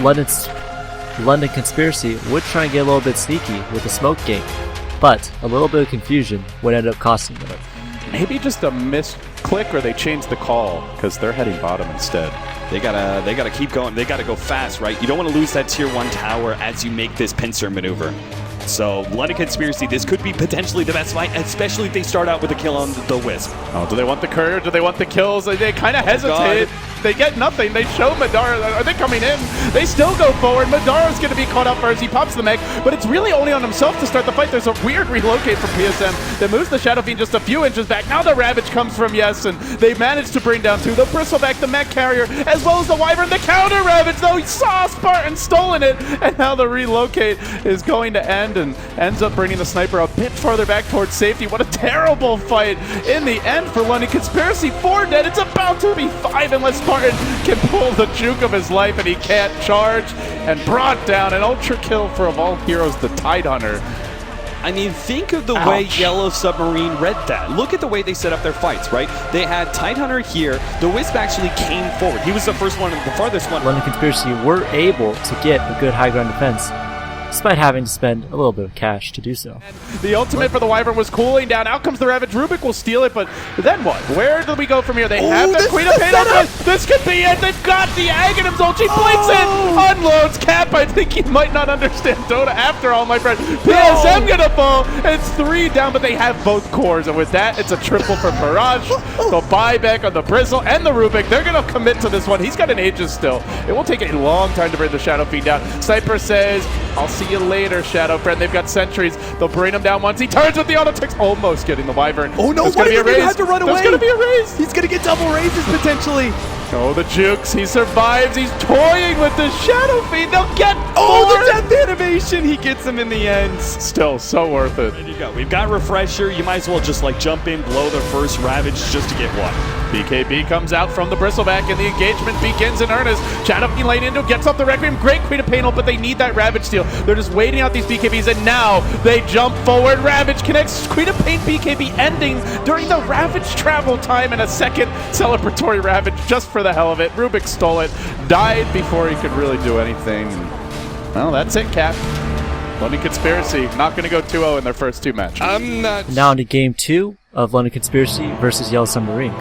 London Conspiracy would try and get a little bit sneaky with a smoke gank, but a little bit of confusion would end up costing them. Maybe just a misclick, or they changed the call because they're heading bottom instead. They gotta keep going. They gotta go fast, right? You don't want to lose that tier 1 tower as you make this pincer maneuver. So, London Conspiracy, this could be potentially the best fight, especially if they start out with a kill on the Wisp. Oh, do they want the courier? Do they want the kills? They kind of hesitate. They get nothing. They show Madara. Are they coming in? They still go forward. Madara's going to be caught up first. He pops the mech, but it's really only on himself to start the fight. There's a weird relocate from PSM that moves the Shadow Fiend just a few inches back. Now the Ravage comes from Yes, and they manage to bring down 2. The Bristleback, the mech carrier, as well as the Wyvern. The counter Ravage, though. He saw Spartan stolen it, and now the relocate is going to end and ends up bringing the sniper a bit farther back towards safety. What a terrible fight in the end for London Conspiracy. 4 dead. It's about to be 5 unless Spartan can pull the juke of his life, and he can't charge, and brought down an ultra kill for, of all heroes, the Tidehunter. I mean, think of the way Yellow Submarine read that. Look at the way they set up their fights, right? They had Tidehunter here. The Wisp actually came forward. He was the first one, the farthest one. London Conspiracy were able to get a good high ground defense, despite having to spend a little bit of cash to do so. The ultimate for the Wyvern was cooling down. Out comes the Ravage. Rubik will steal it, but then what? Where do we go from here? They have the Queen of Pain up. This could be it. They've got the Aghanim's ult. She blinks it, unloads. Cap, I think he might not understand Dota after all, my friend. PSM gonna fall. It's 3 down, but they have both cores, and with that, it's a triple for Barrage. The buyback on the Bristle and the Rubik. They're gonna commit to this one. He's got an Aegis still. It will take a long time to bring the Shadow Fiend down. Sniper says, I'll see you later, Shadow Friend. They've got sentries. They'll bring him down once. He turns with the auto ticks, almost getting the Wyvern. Oh no, there's gonna be a raise. Has to run away. There's gonna be a raise. He's gonna get double raises potentially. Oh, the jukes. He survives. He's toying with the Shadow Fiend. They'll get the death animation. He gets him in the end. Still so worth it. There you go. We've got Refresher. You might as well just like jump in, blow the first Ravage just to get one. BKB comes out from the Bristleback, and the engagement begins in earnest. Shadow Fiend lane into, gets up the Requiem. Great Queen of Pain ult, but they need that Ravage steal. They're just waiting out these BKBs, and now they jump forward. Ravage connects. Queen of Pain BKB ending during the Ravage travel time, and a second celebratory Ravage just for the hell of it. Rubik stole it, died before he could really do anything. Well, that's it, Cap. London Conspiracy not going to go 2-0 in their first 2 matches. I'm not. Now into game 2 of London Conspiracy versus Yellow Submarine.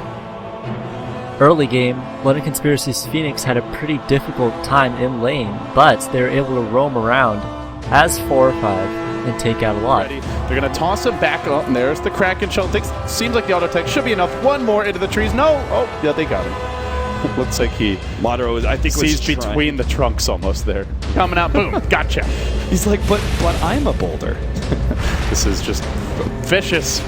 Early game, London Conspiracy's Phoenix had a pretty difficult time in lane, but they were able to roam around as 4 or 5 and take out a lot. They're going to toss him back up, and there's the Kraken shell. Seems like the auto tech should be enough. One more into the trees. No. Oh, yeah, they got him. Looks like he sees between the trunks almost there. Coming out, boom, gotcha. He's like, but I'm a boulder. This is just vicious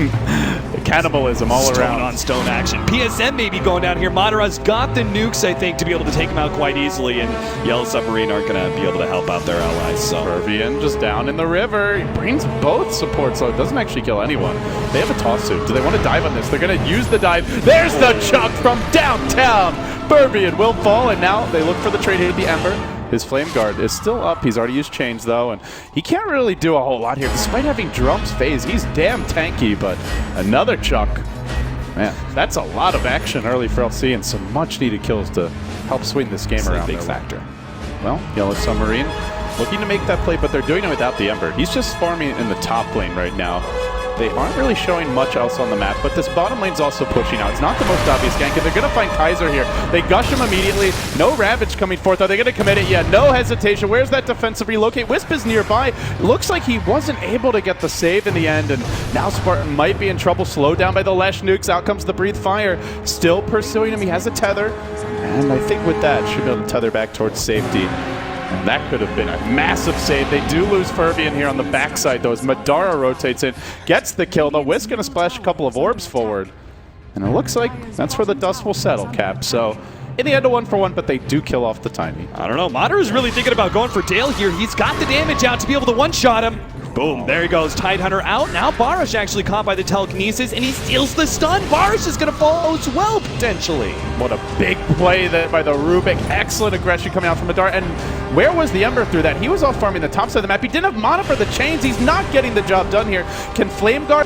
cannibalism all stone around. On stone action. PSM may be going down here. Madara's got the nukes, I think, to be able to take him out quite easily, and Yellow Submarine aren't going to be able to help out their allies. So Fervian just down in the river. He brings both supports, so it doesn't actually kill anyone. They have a toss suit. Do they want to dive on this? They're going to use the dive. There's the chuck from downtown. Fervian will fall, and now they look for the trade here at the Ember. His Flame Guard is still up. He's already used Chains, though, and he can't really do a whole lot here. Despite having Drums phase, he's damn tanky, but another chunk. Man, that's a lot of action early for LC and some much-needed kills to help swing this game around. Big factor. Well, Yellow Submarine looking to make that play, but they're doing it without the Ember. He's just farming in the top lane right now. They aren't really showing much else on the map, but this bottom lane's also pushing out. It's not the most obvious gank, and they're going to find Kaiser here. They gush him immediately. No Ravage coming forth. Are they going to commit it? Yeah, no hesitation. Where's that defensive relocate? Wisp is nearby. Looks like he wasn't able to get the save in the end, and now Spartan might be in trouble. Slowed down by the Lesh nukes. Out comes the Breathe Fire. Still pursuing him. He has a tether, and I think with that, should be able to tether back towards safety. And that could have been a massive save. They do lose Furby in here on the backside, though, as Madara rotates in, gets the kill. The Wisp going to splash a couple of orbs forward. And it looks like that's where the dust will settle, Cap. So, in the end, a 1-for-1, but they do kill off the Tiny. I don't know. Madara's really thinking about going for Dale here. He's got the damage out to be able to one-shot him. Boom, there he goes. Tidehunter out. Now Barish actually caught by the telekinesis, and he steals the stun. Barish is going to fall as well, potentially. What a big play there by the Rubik. Excellent aggression coming out from Madara. And where was the Ember through that? He was off farming the top side of the map. He didn't have mana for the chains. He's not getting the job done here. Can Flame Guard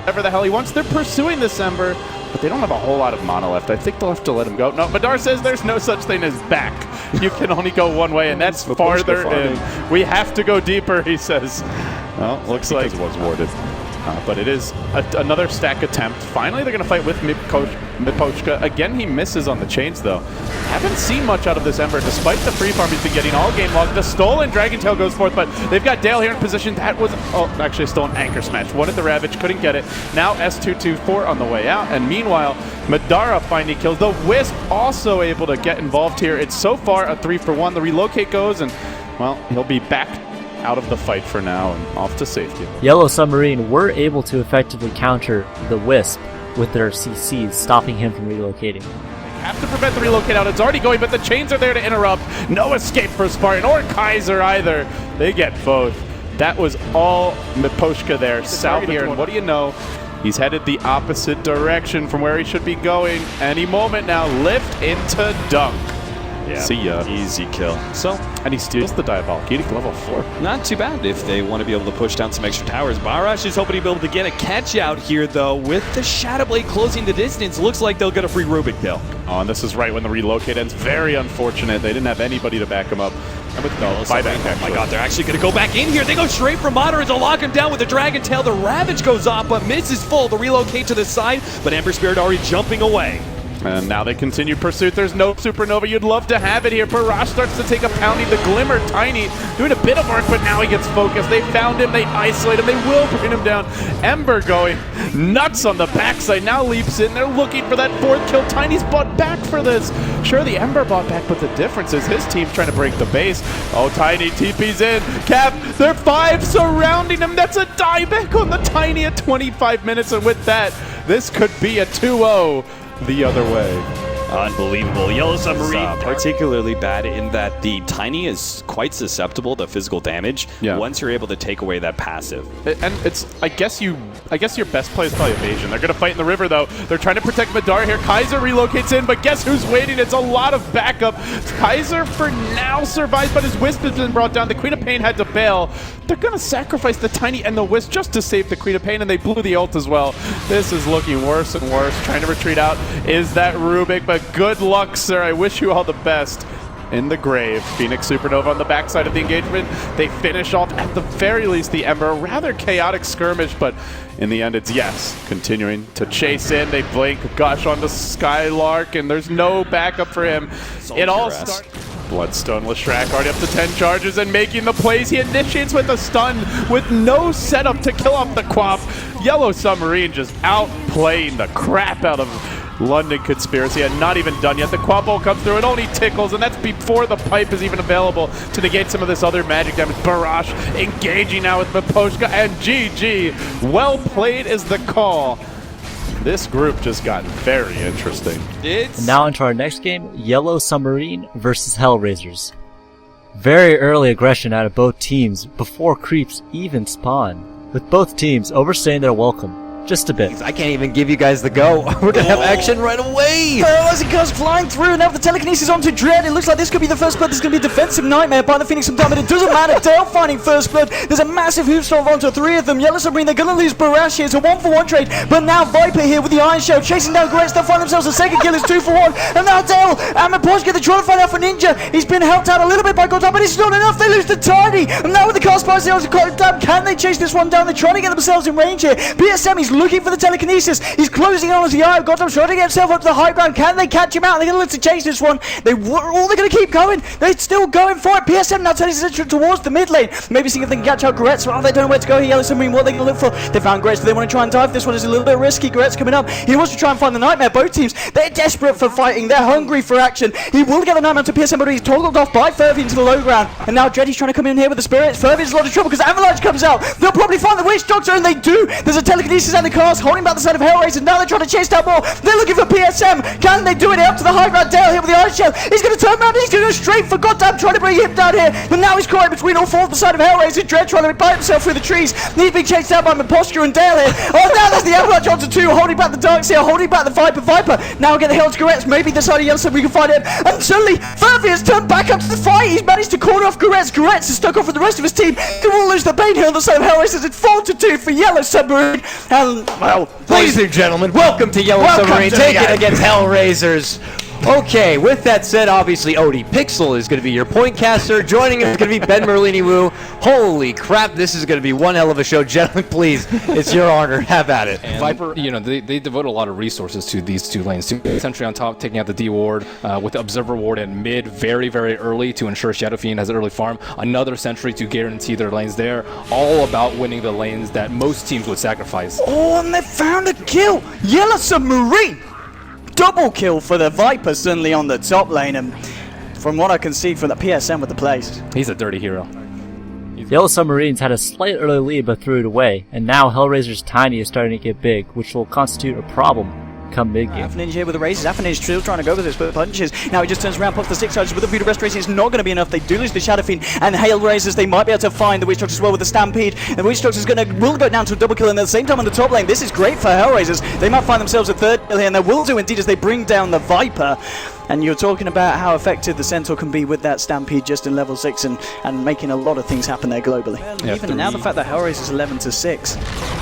whatever the hell he wants? They're pursuing this Ember, but they don't have a whole lot of mana left. I think they'll have to let him go. No, Madara says there's no such thing as back. You can only go one way, and that's farther in. We have to go deeper, he says. Well, looks like it was warded. But it is another stack attempt. Finally, they're going to fight with Mipochka. Again, he misses on the chains, though. Haven't seen much out of this Ember, despite the free farm he's been getting all game long. The stolen Dragon Tail goes forth, but they've got Dale here in position. That was, actually a stolen Anchor Smash. Wanted the Ravage, couldn't get it. Now S224 on the way out, and meanwhile, Madara finding kills. The Wisp also able to get involved here. It's so far a 3-for-1. The relocate goes, and, well, he'll be back out of the fight for now and off to safety. Yellow Submarine were able to effectively counter the Wisp with their CCs, stopping him from relocating. Have to prevent the relocate out. It's already going, but the chains are there to interrupt. No escape for Spartan or Kaiser either. They get both. That was all Mipochka there. South here, and what do you know? He's headed the opposite direction from where he should be going. Any moment now, lift into dunk. Yeah, see ya. Easy kill. So, and he steals the Diabolic Edict level 4. Not too bad if they want to be able to push down some extra towers. Barash is hoping to be able to get a catch out here, though. With the Shadow Blade closing the distance, looks like they'll get a free Rubik kill. Oh, and this is right when the relocate ends. Very unfortunate. They didn't have anybody to back him up. And with the buyback, oh my god, they're actually going to go back in here. They go straight for Madara to lock him down with the Dragon Tail. The Ravage goes off, but misses full. The relocate to the side, but Ember Spirit already jumping away. And now they continue pursuit. There's no Supernova. You'd love to have it here. Barash starts to take a pounding. The Glimmer, Tiny, doing a bit of work, but now he gets focused. They found him. They isolate him. They will bring him down. Ember going nuts on the backside. Now leaps in. They're looking for that 4th kill. Tiny's bought back for this. Sure, the Ember bought back, but the difference is his team's trying to break the base. Oh, Tiny TP's in. Cap, they're 5 surrounding him. That's a dieback on the Tiny at 25 minutes. And with that, this could be a 2-0. The other way. Unbelievable. Yellow Submarine particularly bad in that the Tiny is quite susceptible to physical damage once you're able to take away that passive. And it's, I guess your best play is probably evasion. They're going to fight in the river, though. They're trying to protect Madara here. Kaiser relocates in, but guess who's waiting? It's a lot of backup. Kaiser, for now, survives, but his Wisp has been brought down. The Queen of Pain had to bail. They're going to sacrifice the Tiny and the Wisp just to save the Queen of Pain, and they blew the ult as well. This is looking worse and worse. Trying to retreat out is that Rubik, but good luck, sir. I wish you all the best. In the grave, Phoenix Supernova on the backside of the engagement. They finish off, at the very least, the Ember. Rather chaotic skirmish, but in the end, it's yes. Continuing to chase in. They blink, gush onto Skylark, and there's no backup for him. It all starts. Bloodstone Leshrac already up to 10 charges and making the plays. He initiates with a stun with no setup to kill off the Quap. Yellow Submarine just outplaying the crap out of London Conspiracy. And not even done yet. The Quap ult comes through. It only tickles, and that's before the pipe is even available to negate some of this other magic damage. Barash engaging now with Mipochka, and GG. Well played is the call. This group just got very interesting. And now into our next game, Yellow Submarine versus Hellraisers. Very early aggression out of both teams before creeps even spawn, with both teams overstaying their welcome. just a bit. I can't even give you guys the go. We're gonna have action right away. As it goes flying through, now the telekinesis onto Dread. It looks like this could be the first blood. This is gonna be a defensive nightmare by the Phoenix from but it doesn't matter. Dale finding first blood. There's a massive hoofstall onto 3 of them. Yellow Submarine, they're gonna lose Barash here. It's a 1-for-1 trade, but now Viper here with the Iron Shell chasing down Gretz. They'll find themselves a second kill. It's 2-for-1, and now Dale and Maposhka, they're trying to find Alpha Ninja. He's been helped out a little bit by Goddamn, but it's not enough. They lose to Tiny, and now with the cast price, Goddamn, can they chase this one down? They're trying to get themselves in range here. PSM, he's looking for the telekinesis. He's closing on as the Eye of Goddamn, trying to get himself up to the high ground. Can they catch him out? They're going to look to chase this one. They're going to keep going. They're still going for it. PSM now turning his attention towards the mid lane. Maybe seeing if they can catch out Gretz. Oh, they don't know where to go here. Yellow Submarine, what are they going to look for? They found Gretz, but they want to try and dive. This one is a little bit risky. Gretz coming up. He wants to try and find the Nightmare. Both teams, they're desperate for fighting. They're hungry for action. He will get the Nightmare to PSM, but he's toggled off by Furby into the low ground. And now Dreddy's trying to come in here with the Spirits. Furby's in a lot of trouble because Avalanche comes out. They'll probably find the Witch Doctor, and they do. There's a telekinesis and the cast holding back the side of Hellraiser. Now they're trying to chase down more. They're looking for PSM. Can they do it up to the high ground? Dale here with the Iron Shell. He's going to turn around and he's going to go straight for Goddamn, trying to bring him down here. But now he's caught between all 4 of the side of Hellraiser. Dread trying to bite himself through the trees. He's being chased down by Maposture and Dale here. Oh, now there's the Avalanche onto 2, holding back the Darkseer, holding back the Viper. Now get the Hell's Gretz. Maybe the side of Yellow Submarine we can find him. And suddenly, Furby has turned back up to the fight. He's managed to corner off Gretz. Gretz is stuck off with the rest of his team. They will lose the Bane here on the side of Hellraiser. It's 4-2 for Yellow Submarine. And, well, ladies and gentlemen, welcome to Yellow Submarine. Take it against Hellraisers. Okay, with that said, obviously Odie Pixel is going to be your point caster. Joining him is going to be Ben Merlini Wu. Holy crap, this is going to be one hell of a show. Gentlemen, please, it's your honor. Have at it. And Viper, you know, they devote a lot of resources to these 2 lanes. Sentry on top, taking out the D ward, with the Observer ward in mid very, very early to ensure Shadow Fiend has an early farm. Another Sentry to guarantee their lanes there. All about winning the lanes that most teams would sacrifice. Oh, and they found a kill. Yellow Submarine. Double kill for the Viper, certainly on the top lane, and from what I can see from the PSM with the place. He's a dirty hero. Yellow Submarines had a slight early lead but threw it away, and now Hellraiser's Tiny is starting to get big, which will constitute a problem come mid-game. Alpha Ninja here with the raises. Alpha Ninja still trying to go with this, but punches. Now he just turns around, pops the 6 charges with the Voodoo Restoration. It's not going to be enough. They do lose the Shadow Fiend, and Hellraisers, they might be able to find the Witch Doctor as well with the Stampede. The Witch Doctor will go down to a double kill, and at the same time on the top lane, this is great for Hellraisers. They might find themselves a 3rd kill here, and they will do indeed as they bring down the Viper. And you're talking about how effective the Centaur can be with that Stampede just in level 6 and making a lot of things happen there globally. Yeah, even now the fact that Hellraiser's 11-6,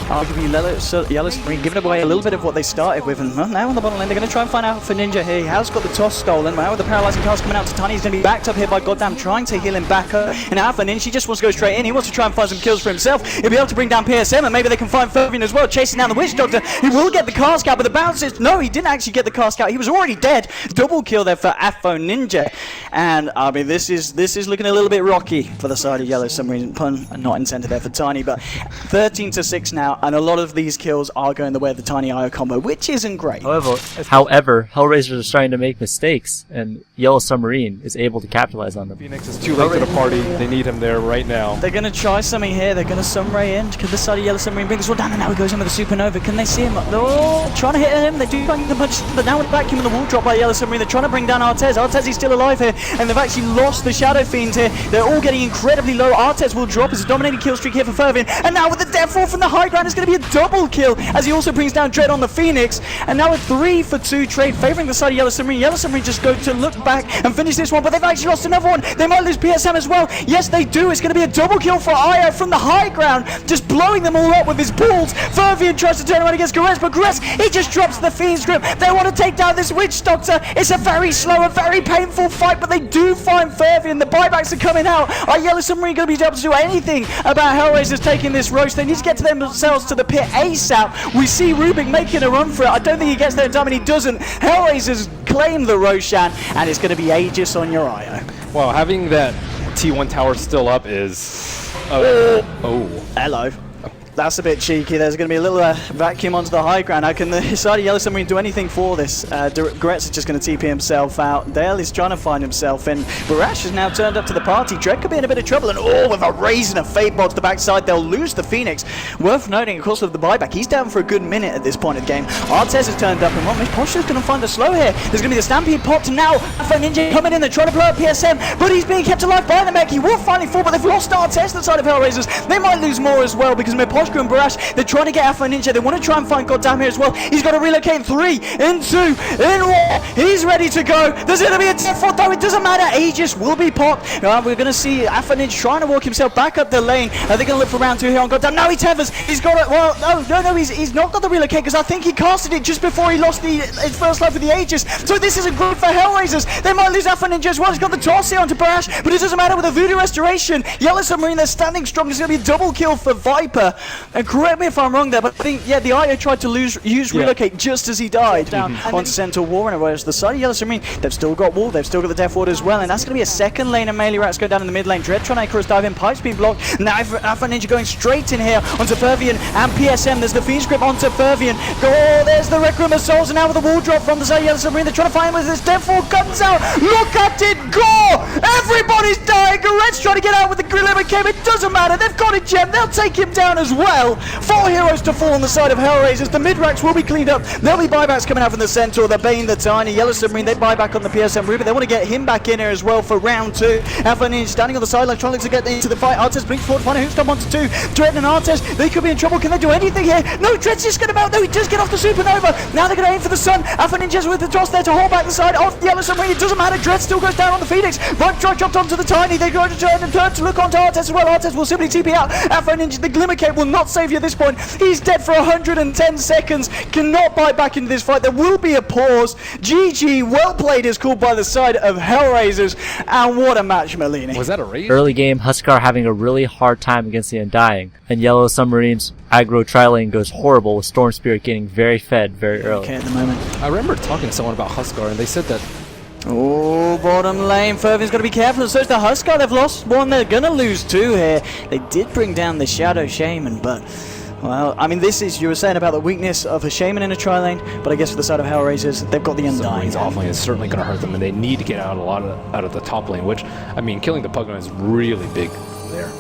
arguably Yellow Submarine giving away a little bit of what they started with, and well, now on the bottom lane they're going to try and find out for Ninja here. He has got the toss stolen. Now with the paralyzing cast coming out to Tiny, he's going to be backed up here by Goddamn, trying to heal him back up. And Alpha Ninja, he just wants to go straight in. He wants to try and find some kills for himself. He'll be able to bring down PSM, and maybe they can find Fervian as well, chasing down the Witch Doctor. He will get the cast out, but the bounce is no, he didn't actually get the cast out. He was already dead. Double kill there for Alpha Ninja, and I mean this is looking a little bit rocky for the side of Yellow Submarine. Pun not intended there for Tiny, but 13-6 now, and a lot of these kills are going the way of the Tiny IO combo, which isn't great. However, Hellraisers are starting to make mistakes, and Yellow Submarine is able to capitalize on them. Phoenix is too late to the party. They need him there right now. They're going to try something here. They're going to Sunray in. Can the side of Yellow Submarine bring this one down? And now he goes in with a Supernova. Can they see him? Oh, trying to hit him. They do try and get the punch, but now with the vacuum and the wall drop by Yellow Submarine, they're trying to bring down Artez. Artez is still alive here, and they've actually lost the Shadow Fiend here. They're all getting incredibly low. Artez will drop as a dominating kill streak here for Fervin, and now with the Deathfall from the high ground, it's going to be a double kill as he also brings down Dread on the Phoenix, and now a 3-for-2 trade favoring the side of Yellow Submarine. Yellow Submarine just go to look back and finish this one, but they've actually lost another one. They might lose PSM as well. Yes, they do. It's going to be a double kill for Io from the high ground, just blowing them all up with his balls. Fervian tries to turn around against Gretz, but Gretz, he just drops the Fiend's grip. They want to take down this Witch Doctor. It's a very slow, a very painful fight, but they do find Fervian. The buybacks are coming out. Are Yellow Submarine going to be able to do anything about Hellraisers taking this roast? They need to get to themselves to the pit ASAP. We see Rubik making a run for it. I don't think he gets there in time, and he doesn't. Hellraisers claim the Roshan, and it's going to be Aegis on your Io. Well, having that T1 tower still up is... Hello. That's a bit cheeky. There's going to be a little vacuum onto the high ground. How can the side of Yellow Submarine do anything for this? Gretz is just going to TP himself out. Dale is trying to find himself in. Barash has now turned up to the party. Dread could be in a bit of trouble, and with a raise and a fade ball to the backside, they'll lose the Phoenix. Worth noting, of course, with the buyback, he's down for a good minute at this point of the game. Artez has turned up, and what Miss Posher's going to find a slow here. There's going to be the Stampede popped, and now Alpha Ninja coming in. They're trying to blow up PSM, but he's being kept alive by the mech. He will finally fall, but they've lost Artez to the side of Hellraisers. They might lose more as well, because Miss Posh Necro and Barash. They're trying to get Alpha Ninja. They want to try and find Goddamn here as well. He's got to relocate 3, in 2, in 1. He's ready to go. There's going to be a default though. It doesn't matter. Aegis will be popped. We're going to see Alpha Ninja trying to walk himself back up the lane. Are they going to look for round 2 here on Goddamn? Now he tethers. He's got it. Well, no. He's not got the relocate because I think he casted it just before he lost his first life with the Aegis. So this isn't good for Hellraisers. They might lose Alpha Ninja as well. He's got the toss here onto Barash, but it doesn't matter with the Voodoo Restoration. Yellow Submarine, they're standing strong. There's going to be a double kill for Viper. And correct me if I'm wrong there, but I think, the IO tried to use relocate just as he died down onto Centaur Warren, whereas the side of Yellow Submarine, they've still got Wall, they've still got the Death Ward as well, and that's going to be a second lane of melee rats go down in the mid lane. Dread trying to cross dive in, Pipes being blocked. Now Alpha Ninja going straight in here onto Fervian and PSM. There's the Fiend's Grip onto Fervian. There's the Requiem of Souls, and now with the wall drop from the side of Yellow Submarine, they're trying to find him with this Death Ward guns out. Look at it go! Everybody's dying. Red's trying to get out with the Glimmer Cave. It doesn't matter. They've got a gem. They'll take him down as well. 4 heroes to fall on the side of Hellraisers. The mid-racks will be cleaned up. There'll be buybacks coming out from the Centaur, the Bane, the Tiny. Yellow Submarine, they buy back on the PSM Ruby. They want to get him back in here as well for round 2. Alpha Ninja standing on the sideline, trying to get into the fight. Artes blinks forward, finding who's top onto 2. Dread and Artes, they could be in trouble. Can they do anything here? No, Dread's just going to melt. No, he does get off the Supernova. Now they're going to aim for the Sun. Alpha Ninja's with the toss there to hold back the side of Yellow Submarine. It doesn't matter. Dread still goes down on the Phoenix. Vibe Strike dropped onto the Tiny. They go to turn and turn to look onto Artes as well. Artes will simply TP out. Alpha Ninja, the Glimmer Cape will not save you at this point. He's dead for 110 seconds. Cannot bite back into this fight. There will be a pause. GG, well played is called by the side of Hellraisers. And what a match, Malini. Was that a raid? Early game, Huskar having a really hard time against the Undying, and Yellow Submarine's aggro tri-lane goes horrible with Storm Spirit getting very fed very early. Okay, at the moment. I remember talking to someone about Huskar, and they said that bottom lane. Fervin's got to be careful. So is the Huskar. They've lost 1. They're going to lose 2 here. They did bring down the Shadow Shaman, but... Well, I mean, this is, you were saying about the weakness of a Shaman in a tri-lane, but I guess for the side of Hellraisers, they've got the Undying. Offlane is certainly going to hurt them, and they need to get out out of the top lane, which, I mean, killing the Pugman is really big there.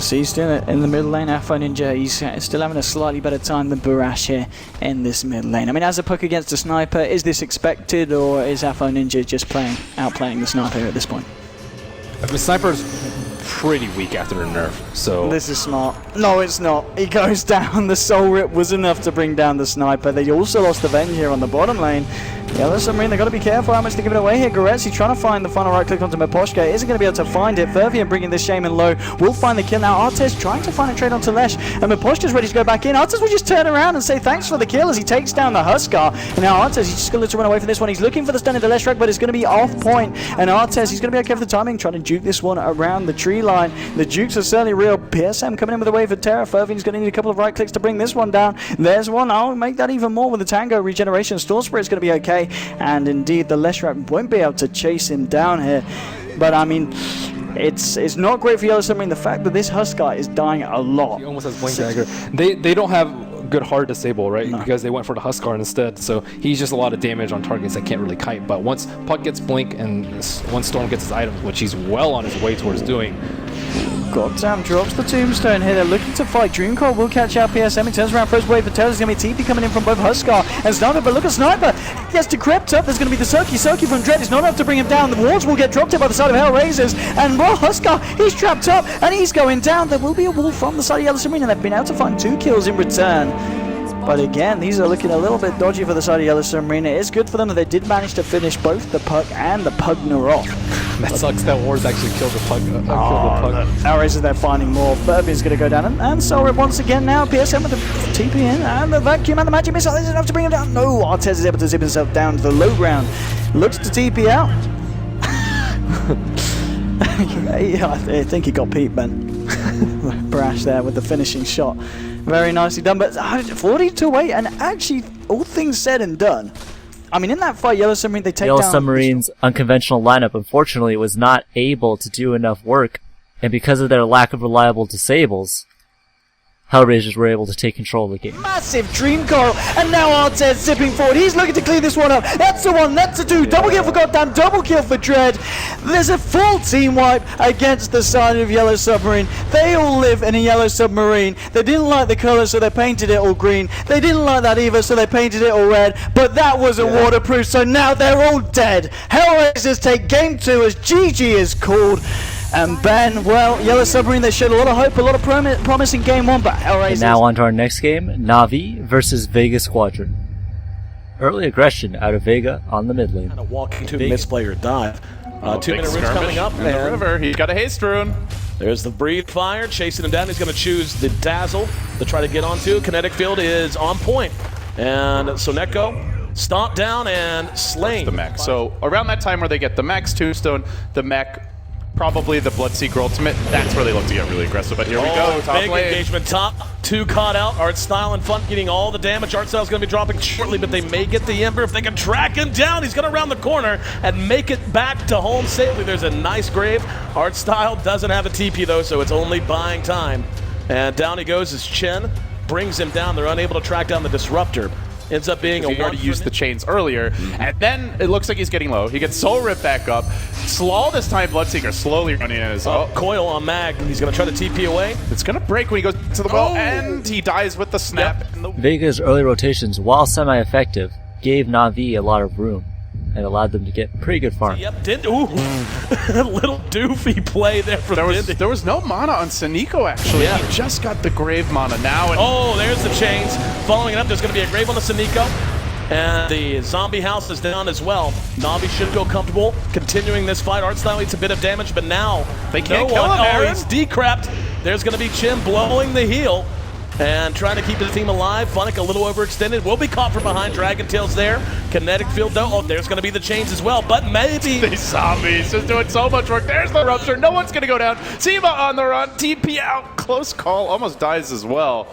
So he's still in the middle lane. Alpha Ninja, he's still having a slightly better time than Barash here in this mid lane. I mean, as a puck against a sniper, is this expected, or is Alpha Ninja just outplaying the sniper here at this point? I mean, Sniper's pretty weak after a nerf, so... This is smart. No, it's not. He goes down. The Soul Rip was enough to bring down the sniper. They also lost the Venge here on the bottom lane. Yellow Submarine, they've got to be careful how much they give it away here. Goretzky trying to find the final right click onto Meposhka. Isn't going to be able to find it. Fervian bringing this Shaman low. Will find the kill now. Artes trying to find a trade onto Lesh. And Meposhka's ready to go back in. Artes will just turn around and say thanks for the kill as he takes down the Huskar. And now Artes, he's just going to run away from this one. He's looking for the stun into Leshrak, but it's going to be off point. And Artes, he's going to be okay for the timing, trying to juke this one around the tree line. The jukes are certainly real. PSM coming in with a wave of terror. Fervian's going to need a couple of right clicks to bring this one down. There's one. I'll make that even more with the Tango regeneration. Storm Spirit's going to be okay. And indeed, the Leshrak won't be able to chase him down here. But I mean, it's not great for Yellow Submarine. The fact that this Huskar is dying a lot. He almost has blink dagger. They don't have good hard disable, right? No. Because they went for the Huskar instead. So he's just a lot of damage on targets that can't really kite. But once Puck gets blink and once Storm gets his items, which he's well on his way towards doing. Goddamn, drops the tombstone here. They're looking to fight. Dreamcold will catch out PSM. He turns around, first wave for Taylor. There's going to be TP coming in from both Huskar and Sniper. But look at Sniper. He gets decrypt up. There's going to be the Soki from Dread. It's not enough to bring him down. The wards will get dropped here by the side of Hellraisers. And well, Huskar, he's trapped up and he's going down. There will be a wall from the side of Yellow Submarine, and they've been able to find 2 kills in return. But again, these are looking a little bit dodgy for the side of Yellow Submarine. It is good for them that they did manage to finish both the Puck and the Pugner off. That sucks that Wars actually killed the Puck. Hellraisers, they're finding more. Furby's going to go down. And Soul Rip once again now. PSM with the TP in. And the Vacuum and the Magic Missile. This is enough to bring him down. No, Artes is able to zip himself down to the low ground. Looks to TP out. I think he got Pete, Ben. Brash there with the finishing shot. Very nicely done, but 42-8, and actually, all things said and done, I mean, in that fight, Yellow Submarine, they take down... Yellow Submarine's unconventional lineup, unfortunately, was not able to do enough work, and because of their lack of reliable disables, Hellraisers were able to take control of the game. Massive Dream Coral, and now Artes zipping forward. He's looking to clean this one up. That's the one, that's the 2. Double kill for Goddamn, double kill for Dread. There's a full team wipe against the side of Yellow Submarine. They all live in a Yellow Submarine. They didn't like the color, so they painted it all green. They didn't like that either, so they painted it all red. But that wasn't waterproof, so now they're all dead. Hellraisers take game 2 as GG is called. And Ben, well, Yellow Submarine, they showed a lot of hope, a lot of promise in game 1, but Hellraisers... And now on to our next game, Na'Vi versus Vega Squadron. Early aggression out of Vega on the mid lane. Kind of walking to misplay or dive. 2-minute runes coming up. In the river. He's got a haste rune. There's the breathe fire, chasing him down. He's going to choose the dazzle to try to get onto. Kinetic field is on point. And so Neko stomped down and slain. The mech. So around that time where they get the mech's tombstone, the mech, probably the Bloodseeker ultimate, that's where they look to get really aggressive. But here we go, top big lane. engagement. Top 2 caught out. Artstyle and Fun getting all the damage. Artstyle's going to be dropping shortly, but they may get the Ember. If they can track him down, he's going to round the corner and make it back to home safely. There's a nice grave. Artstyle doesn't have a TP though, so it's only buying time. And down he goes as Chen brings him down. They're unable to track down the Disruptor. Ends up being a he already used the chains earlier, and then it looks like he's getting low. He gets soul ripped back up. Slaw this time, Bloodseeker slowly running in as well. Coil on Mag. He's going to try to TP away. It's going to break when he goes to the well, and he dies with the snap. Yep. Vega's early rotations, while semi-effective, gave Na'Vi a lot of room and allowed them to get pretty good farm. Yep, ooh, a little doofy play there from Dindy. There was no mana on Saniko, actually. Yeah. He just got the grave mana now. And there's the chains. Following it up, there's going to be a grave on the Saniko. And the zombie house is down as well. Na'Vi should go comfortable continuing this fight. Artstyle eats a bit of damage, but now they can't kill him, Aaron. He's decrept. There's going to be Chin blowing the heel and trying to keep his team alive. Funnick a little overextended. Will be caught from behind. Dragon Tail's there. Kinetic field though. Oh, there's going to be the chains as well, but maybe. These zombies just doing so much work. There's the rupture. No one's going to go down. Sima on the run. TP out. Close call. Almost dies as well.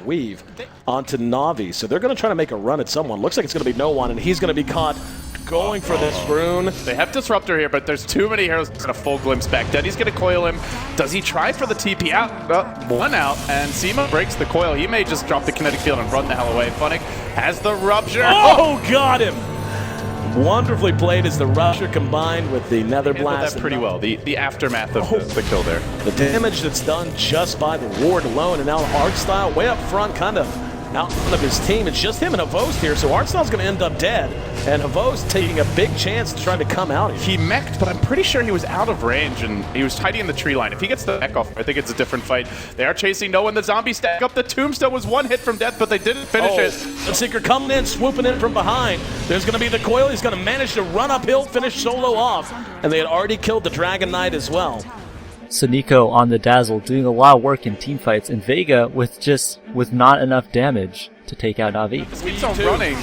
Weave onto Na'Vi. So they're going to try to make a run at someone. Looks like it's going to be no one, and he's going to be caught going for this rune. They have Disruptor here, but there's too many heroes to get a full glimpse back. Then he's going to coil him. Does he try for the TP out? One out, and Sima breaks the coil. He may just drop the kinetic field and run the hell away. Funnick has the rupture. Oh, got him! Wonderfully played as the rupture combined with the nether blast. That pretty well. The aftermath of the kill there. The damage that's done just by the ward alone, and now Artstyle way up front, kind of out in front of his team. It's just him and Havost here, so Artstyle's going to end up dead, and Havost taking a big chance to try to come out here. He mech'd, but I'm pretty sure he was out of range, and he was hiding in the tree line. If he gets the mech off, I think it's a different fight. They are chasing no one. The zombie stack up. The tombstone was one hit from death, but they didn't finish it. The Seeker coming in, swooping in from behind. There's going to be the coil. He's going to manage to run uphill, finish solo off, and they had already killed the Dragon Knight as well. Saniko on the Dazzle doing a lot of work in team fights, and Vega with not enough damage to take out Na'Vi. Keeps on running.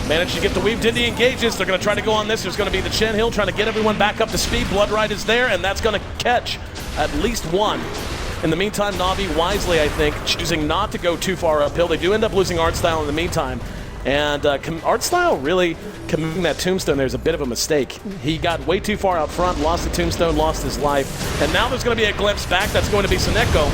Managed to get the weave. Dindy engages. They're going to try to go on this. There's going to be the Chen Hill trying to get everyone back up to speed. Bloodride is there, and that's going to catch at least one. In the meantime, Na'Vi wisely, I think, choosing not to go too far uphill. They do end up losing Artstyle in the meantime. And Artstyle really committing that tombstone there is a bit of a mistake. He got way too far out front, lost the tombstone, lost his life. And now there's going to be a glimpse back. That's going to be Saneko.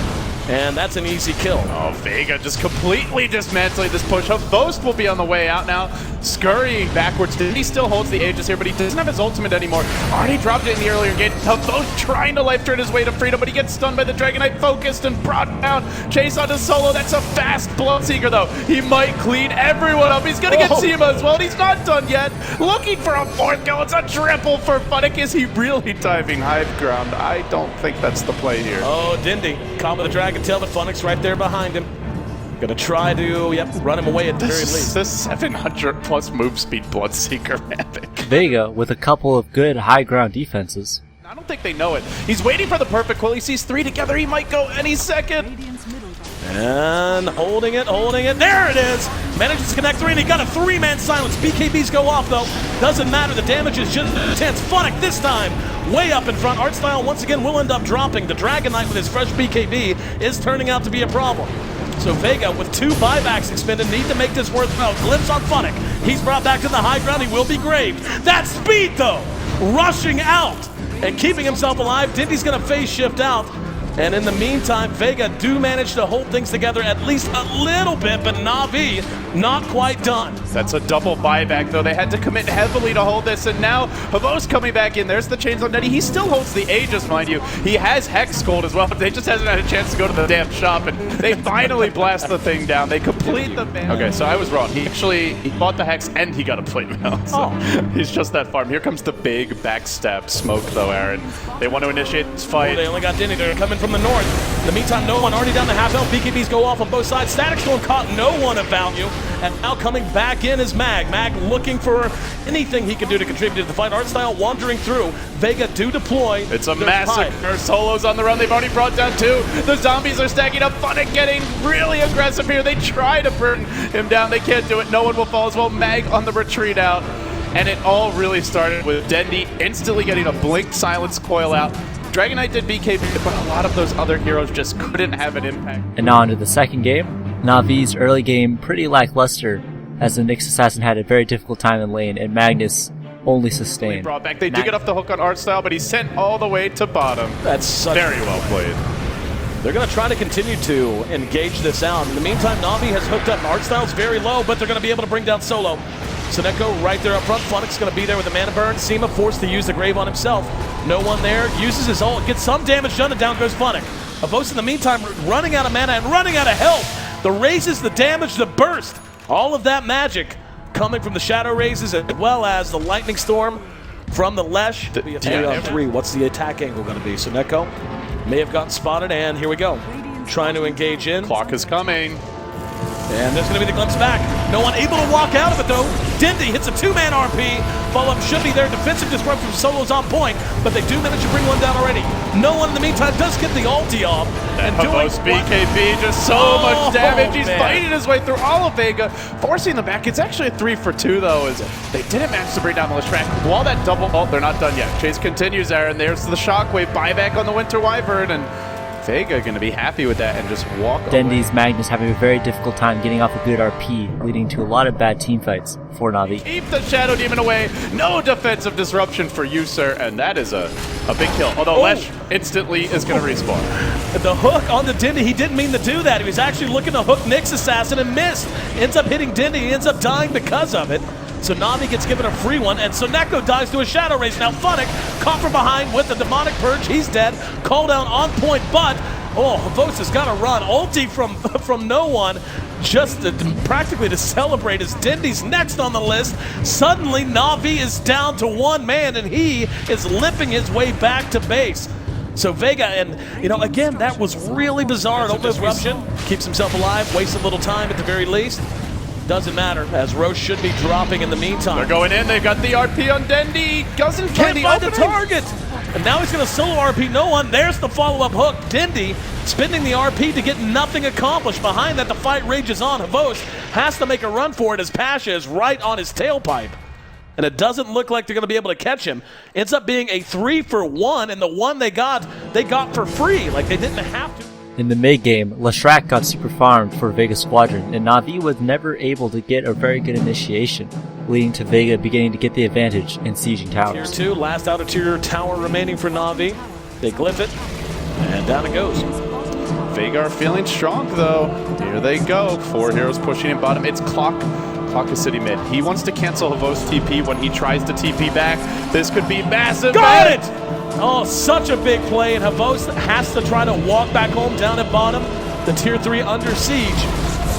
And that's an easy kill. Oh, Vega just completely dismantling this push. Havost will be on the way out now, scurrying backwards. He still holds the Aegis here, but he doesn't have his ultimate anymore. Already dropped it in the earlier game. Havost trying to life turn his way to freedom, but he gets stunned by the Dragon Knight, focused and brought down. Chase onto solo. That's a fast Bloodseeker, though. He might clean everyone up. He's going to get Sima as well, and he's not done yet. Looking for a fourth kill. It's a triple for Funnick. Is he really diving high ground? I don't think that's the play here. Oh, Dindy. Combo the Dragon Tail. The Funnick's right there behind him. Gonna try to, run him away at the very least. This 700 plus move speed Bloodseeker epic. Vega with a couple of good high ground defenses. I don't think they know it. He's waiting for the perfect quill. He sees three together. He might go any second. And holding it. There it is. Manages to connect three, and he got a three-man silence. BKBs go off, though. Doesn't matter. The damage is just intense. Funnick this time way up in front. Artstyle once again will end up dropping. The Dragon Knight with his fresh BKB is turning out to be a problem. So Vega with 2 buybacks expended need to make this worthwhile. Glimpse on Funnick. He's brought back to the high ground. He will be graved. That speed, though, rushing out and keeping himself alive. Dindy's going to phase shift out. And in the meantime, Vega do manage to hold things together at least a little bit, but Na'Vi not quite done. That's a double buyback, though. They had to commit heavily to hold this, and now Havos coming back in. There's the chains on Nutty. He still holds the Aegis, mind you. He has Hex Gold as well, but they just hasn't had a chance to go to the damn shop, and they finally blast the thing down. They complete the ban. Okay, so I was wrong. He bought the Hex and he got a plate mail. So he's just that farm. Here comes the big backstab smoke, though, Aaron. They want to initiate this fight. Oh, they only got Denny. They're coming from the north. In the meantime, no one already down the half health. BKBs go off on both sides. Static Storm caught no one of value. And now coming back in is Mag. Mag looking for anything he can do to contribute to the fight. Artstyle wandering through. Vega do deploy. It's a massacre. Solos on the run. They've already brought down 2. The zombies are stacking up. Funnick getting really aggressive here. They try to burn him down. They can't do it. No one will fall as well. Mag on the retreat out. And it all really started with Dendy instantly getting a blink silence coil out. Dragon Knight did BKB, but a lot of those other heroes just couldn't have an impact. And now onto the second game. Na'Vi's early game pretty lackluster, as the Nyx Assassin had a very difficult time in lane, and Magnus only sustained. Brought back. They do get off the hook on Artstyle, but he's sent all the way to bottom. That's very well played. They're going to try to continue to engage this out. In the meantime, Na'Vi has hooked up. Artstyle's very low, but they're going to be able to bring down Solo. Soneko right there up front. Funnick's going to be there with a mana burn. Seema forced to use the Grave on himself. No one there. Uses his ult. Gets some damage done, and down goes Funnick. Avos in the meantime running out of mana and running out of health. The raises, the damage, the burst. All of that magic coming from the Shadow Raises as well as the Lightning Storm from the Lesh. 3-on-3. What's the attack angle going to be? Soneko may have gotten spotted, and here we go. Trying to engage in. Clock is coming. And there's going to be the glimpse back. No one able to walk out of it, though. Dindy hits a 2-man RP. Follow-up should be there. Defensive disruption from Solo's on point, but they do manage to bring one down already. No one in the meantime does get the ulti off. And doing BKB, just so much damage. He's fighting his way through all of Vega, forcing them back. It's actually a 3-for-2, though, as they didn't manage to bring down the Leshrac. While that double ult, they're not done yet. Chase continues, Aaron. There's the Shockwave buyback on the Winter Wyvern, and Vega going to be happy with that and just walk Dendy's Magnus having a very difficult time getting off a good RP, leading to a lot of bad team fights for Na'Vi. Keep the Shadow Demon away. No defensive disruption for you, sir, and that is a big kill. Although Lesh instantly is going to respawn. The hook on the Dindy, he didn't mean to do that. He was actually looking to hook Nyx Assassin and missed. Ends up hitting Dindy. He ends up dying because of it. So Na'Vi gets given a free one, and Soneko dies to a Shadow Raise. Now Funnick caught from behind with the Demonic Purge. He's dead. Call down on point, but Havos has got to run. Ulti from no one, just practically to celebrate as Dindy's next on the list. Suddenly Na'Vi is down to 1 man, and he is limping his way back to base. So Vega, and again, that was really bizarre. Ult disruption keeps himself alive, wastes a little time at the very least. Doesn't matter, as Roche should be dropping in the meantime. They're going in, they've got the RP on Dendy. Can't find the target. And now he's going to solo RP no one. There's the follow-up hook. Dendy spending the RP to get nothing accomplished. Behind that, the fight rages on. Havos has to make a run for it as Pasha is right on his tailpipe. And it doesn't look like they're going to be able to catch him. Ends up being a 3-for-1, and the one they got for free. Like they didn't have to. In the mid-game, Leshrac got super farmed for Vega Squadron, and Na'Vi was never able to get a very good initiation, leading to Vega beginning to get the advantage in sieging towers. Tier 2, last outer tier tower remaining for Na'Vi. They glyph it, and down it goes. Vega are feeling strong, though. Here they go. 4 heroes pushing in bottom. It's Clock. Clock is sitting mid. He wants to cancel Havos TP when he tries to TP back. This could be massive. Got it! Oh, such a big play, and Havos has to try to walk back home down at bottom. The tier 3 under siege.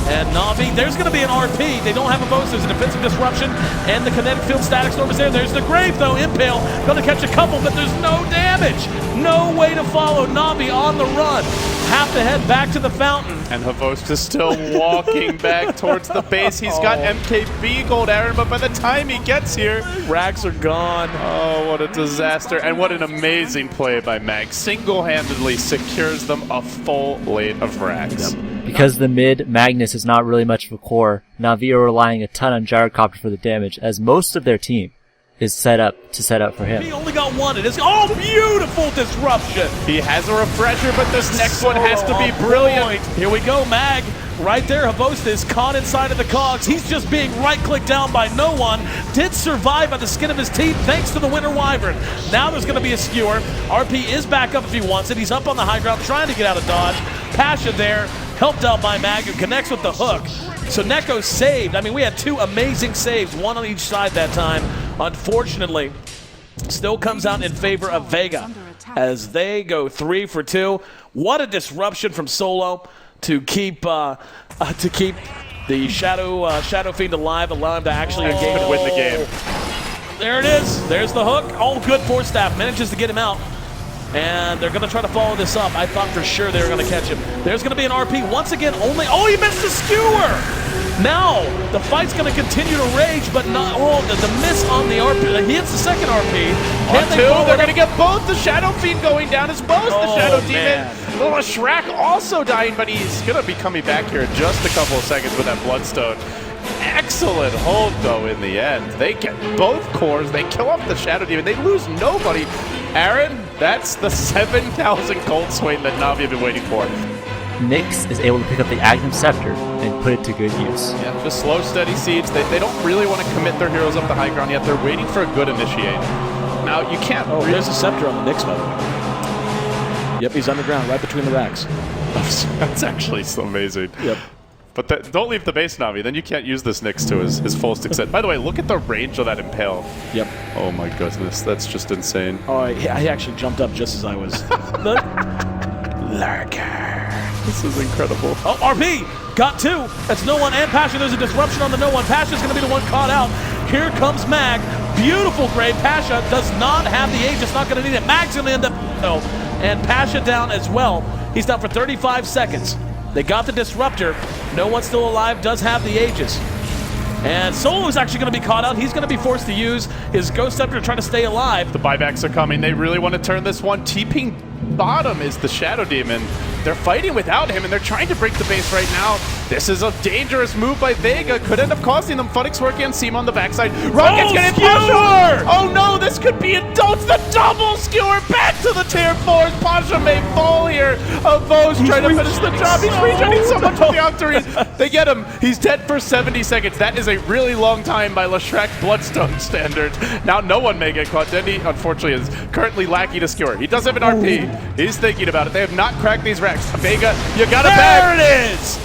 And Na'Vi, there's going to be an RP. They don't have Havos. There's a defensive disruption, and the kinetic field static storm is there. There's the Grave, though. Impale going to catch a couple, but there's no damage. No way to follow. Na'Vi on the run. Have to head back to the fountain. And Havos is still walking back towards the base. He's got MKB gold, Aaron, but by the time he gets here, rags are gone. Oh, what a disaster. And what an amazing play by Mag. Single-handedly secures them a full lane of rags. Because the mid Magnus is not really much of a core, Na'Vi are relying a ton on Gyrocopter for the damage, as most of their team is set up for him. He only got one. It is beautiful disruption. He has a refresher, but this next one has to be brilliant. Here we go, Mag. right there, Havost is caught inside of the cogs. He's just being right-clicked down by no one. Did survive by the skin of his teeth thanks to the Winter Wyvern. Now there's going to be a skewer. RP is back up if he wants it. He's up on the high ground trying to get out of dodge. Pasha there, helped out by Mag, who connects with the hook. So Neko saved. I mean, we had 2 amazing saves, one on each side that time. Unfortunately, still comes out in favor of Vega as they go 3 for 2. What a disruption from Solo to keep the Shadow Fiend alive, allow him to actually engage and win the game. There it is. There's the hook. All good for staff. Manages to get him out. And they're going to try to follow this up. I thought for sure they were going to catch him. There's going to be an RP once again. Oh, he missed the skewer. Now the fight's going to continue to rage, but not the miss on the RP. He hits the second RP. They're going to get both. The Shadow Fiend going down as well as the Shadow Demon. Little Shrek also dying, but he's going to be coming back here in just a couple of seconds with that Bloodstone. Excellent hold, though, in the end. They get both cores. They kill off the Shadow Demon. They lose nobody. Aaron, that's the 7,000 Cold Swain that Na'Vi have been waiting for. Nyx is able to pick up the Agnum Scepter and put it to good use. Yeah, just slow, steady siege. They don't really want to commit their heroes up the high ground yet. They're waiting for a good initiate. Now, you can't... Oh, there's a Scepter on the Nyx, by the way. Yep, he's underground, right between the racks. That's actually so amazing. Yep. But don't leave the base, Na'Vi. Then you can't use this Nyx to his full extent. By the way, look at the range of that Impale. Yep. Oh my goodness, that's just insane. Oh, I actually jumped up just as I was. Lurker. This is incredible. Oh, RP got 2. That's no one and Pasha. There's a disruption on the no one. Pasha's going to be the one caught out. Here comes Mag. Beautiful grave. Pasha does not have the Aegis. Not going to need it. Mag's going to end up. No. And Pasha down as well. He's down for 35 seconds. They got the disruptor. No one's still alive. Does have the Aegis. And Solo is actually going to be caught out. He's going to be forced to use his Ghost Scepter to try to stay alive. The buybacks are coming. They really want to turn this one. TPing bottom is the Shadow Demon. They're fighting without him, and they're trying to break the base right now. This is a dangerous move by Vega. Could end up costing them. Funix working on Seam on the backside. Rocket's going to Pasha! Oh no, this could be a the double skewer back to the tier 4s. Pasha may fall here. Avos trying to finish the job. He's rejoining so much with the Octarine. They get him. He's dead for 70 seconds. That is a really long time by Leshrac Bloodstone standards. Now no one may get caught. Dendy, unfortunately, is currently lacking a skewer. He does have an RP. He's thinking about it. They have not cracked these racks. Vega, you got it back. There it is.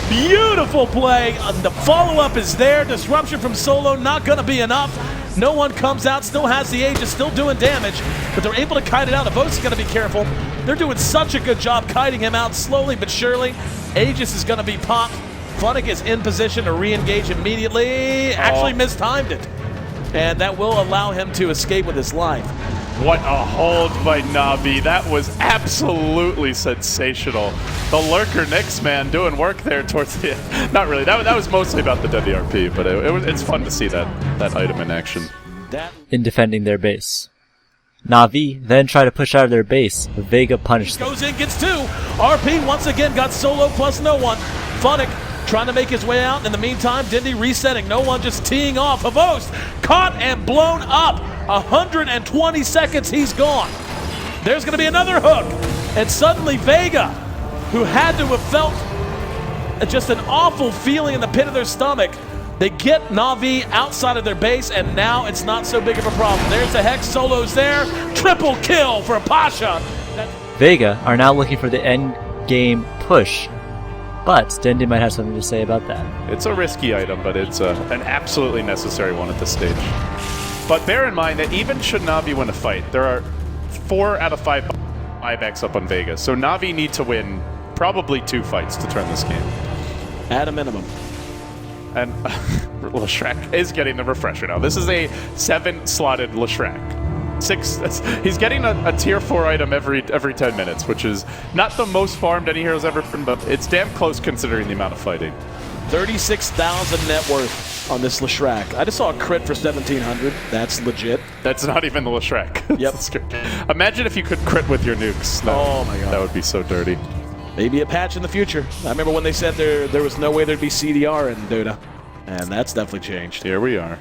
Beautiful play. The follow-up is there. Disruption from Solo, not going to be enough. No one comes out, still has the Aegis, still doing damage, but they're able to kite it out. Avos is going to be careful. They're doing such a good job kiting him out slowly but surely. Aegis is going to be popped. Funnick is in position to re-engage immediately. Actually mistimed it. And that will allow him to escape with his life. What a hold by Na'Vi. That was absolutely sensational. The Lurker Nyx, man, doing work there towards the end. Not really. That was mostly about the WRP, but it's fun to see that item in action. In defending their base. Na'Vi then try to push out of their base, but Vega punishes them. Goes in, gets 2. RP once again got Solo plus no one. Funnick trying to make his way out. In the meantime, Dindy resetting. No one just teeing off. Havost caught and blown up. 120 seconds, he's gone. There's going to be another hook. And suddenly Vega, who had to have felt just an awful feeling in the pit of their stomach, they get Na'Vi outside of their base, and now it's not so big of a problem. There's the Hex. Solo's there. Triple kill for Pasha. Vega are now looking for the end game push, but Dendy might have something to say about that. It's a risky item, but it's an absolutely necessary one at this stage. But bear in mind that even should Na'Vi win a fight, there are 4 out of 5 buybacks up on Vega. So Na'Vi need to win probably 2 fights to turn this game. At a minimum. And Leshrac is getting the refresher now. This is a 7-slotted Leshrac. 6. He's getting a tier 4 item every 10 minutes, which is not the most farmed any hero's ever been, but it's damn close considering the amount of fighting. 36,000 net worth on this Leshrac. I just saw a crit for 1,700. That's legit. That's not even the Leshrac. Yep. Imagine if you could crit with your nukes. Oh my god. That would be so dirty. Maybe a patch in the future. I remember when they said there was no way there'd be CDR in Dota. And that's definitely changed. Here we are.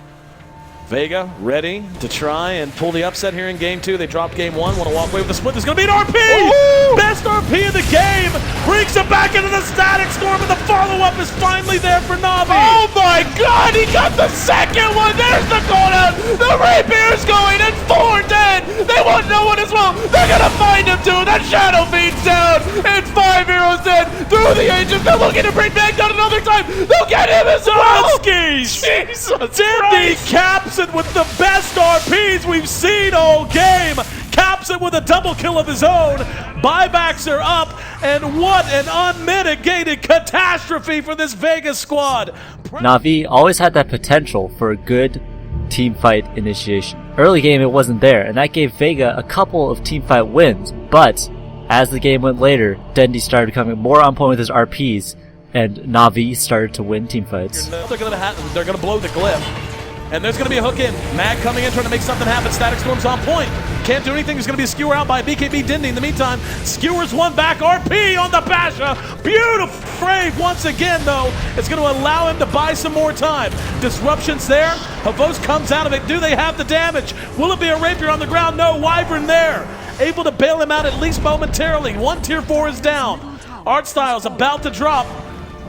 Vega ready to try and pull the upset here in game 2. They dropped game 1, want to walk away with the split. There's going to be an RP! Ooh! Best RP of the game! Brings him back into the Static Storm, and the follow-up is finally there for Navi! Oh my god, he got the second one! There's the cooldown! The Rapier's going, and 4 dead! They want no one as well! They're gonna find him too! That Shadow Feed's down! And 5 heroes dead! Through the ages, they're looking to bring back down another time! They'll get him as well! Jesus Dindy caps it with the best RPs we've seen all game. Caps it with a double kill of his own. Buybacks are up, and what an unmitigated catastrophe for this Vegas squad. Na'Vi always had that potential for a good team fight initiation. Early game it wasn't there, and that gave Vega a couple of team fight wins, but as the game went later, Dendy started becoming more on point with his RPs, and Na'Vi started to win team fights. They're gonna blow the glyph. And there's going to be a hook in. Mag coming in, trying to make something happen. Static Storm's on point. Can't do anything. There's going to be a skewer out by BKB Dindy. In the meantime, skewers one back. RP on the Basha. Beautiful brave once again, though. It's going to allow him to buy some more time. Disruption's there. Havos comes out of it. Do they have the damage? Will it be a Rapier on the ground? No. Wyvern there. Able to bail him out at least momentarily. One tier 4 is down. Artstyle's about to drop.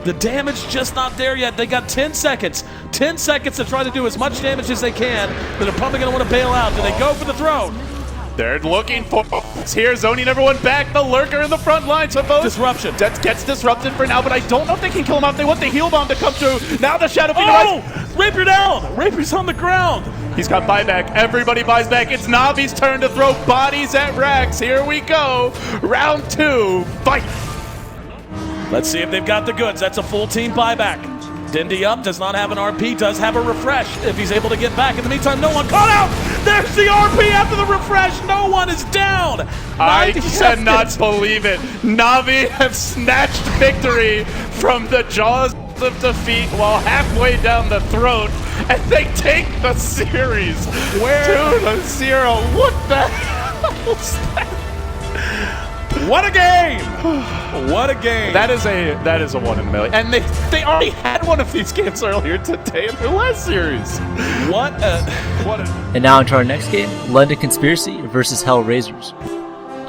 The damage just not there yet. They got 10 seconds. 10 seconds to try to do as much damage as they can, but they're probably going to want to bail out. Do they go for the throne? They're looking for here, zoning everyone back. The lurker in the front line. So both disruption. That gets disrupted for now, but I don't know if they can kill him off. They want the heal bomb to come through. Now the Shadow Feed. Oh! Rapier down! Rapier's on the ground. He's got buyback. Everybody buys back. It's Navi's turn to throw bodies at Rax. Here we go. Round 2. Fight. Let's see if they've got the goods. That's a full team buyback. Dindy up, does not have an RP, does have a refresh if he's able to get back. In the meantime, no one caught out. There's the RP after the refresh. No one is down. I cannot believe it. Na'Vi have snatched victory from the jaws of defeat while halfway down the throat, and they take the series 2-0. What the hell is that? What a game! What a game! That is a 1 in a million. And they already had one of these games earlier today in their last series. And now into our next game, London Conspiracy versus Hellraisers.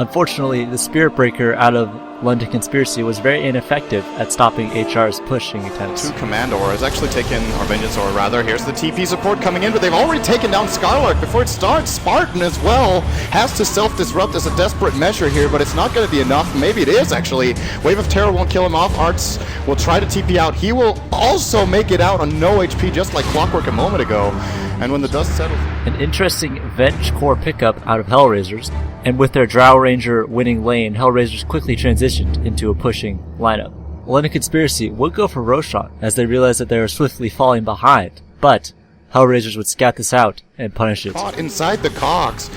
Unfortunately, the Spirit Breaker out of London Conspiracy was very ineffective at stopping HR's pushing attempts. 2 Command Auras actually taken, or Vengeance Aura rather. Here's the TP support coming in, but they've already taken down Skylark before it starts. Spartan as well has to self-disrupt as a desperate measure here, but it's not going to be enough. Maybe it is actually. Wave of Terror won't kill him off. Arts will try to TP out. He will also make it out on no HP, just like Clockwork a moment ago. And when the dust settles... An interesting Venge core pickup out of Hellraisers, and with their Drow Ranger winning lane, Hellraisers quickly transitioned into a pushing lineup. London Conspiracy would go for Roshan as they realized that they were swiftly falling behind, but Hellraisers would scout this out and punish it. Caught inside the cogs.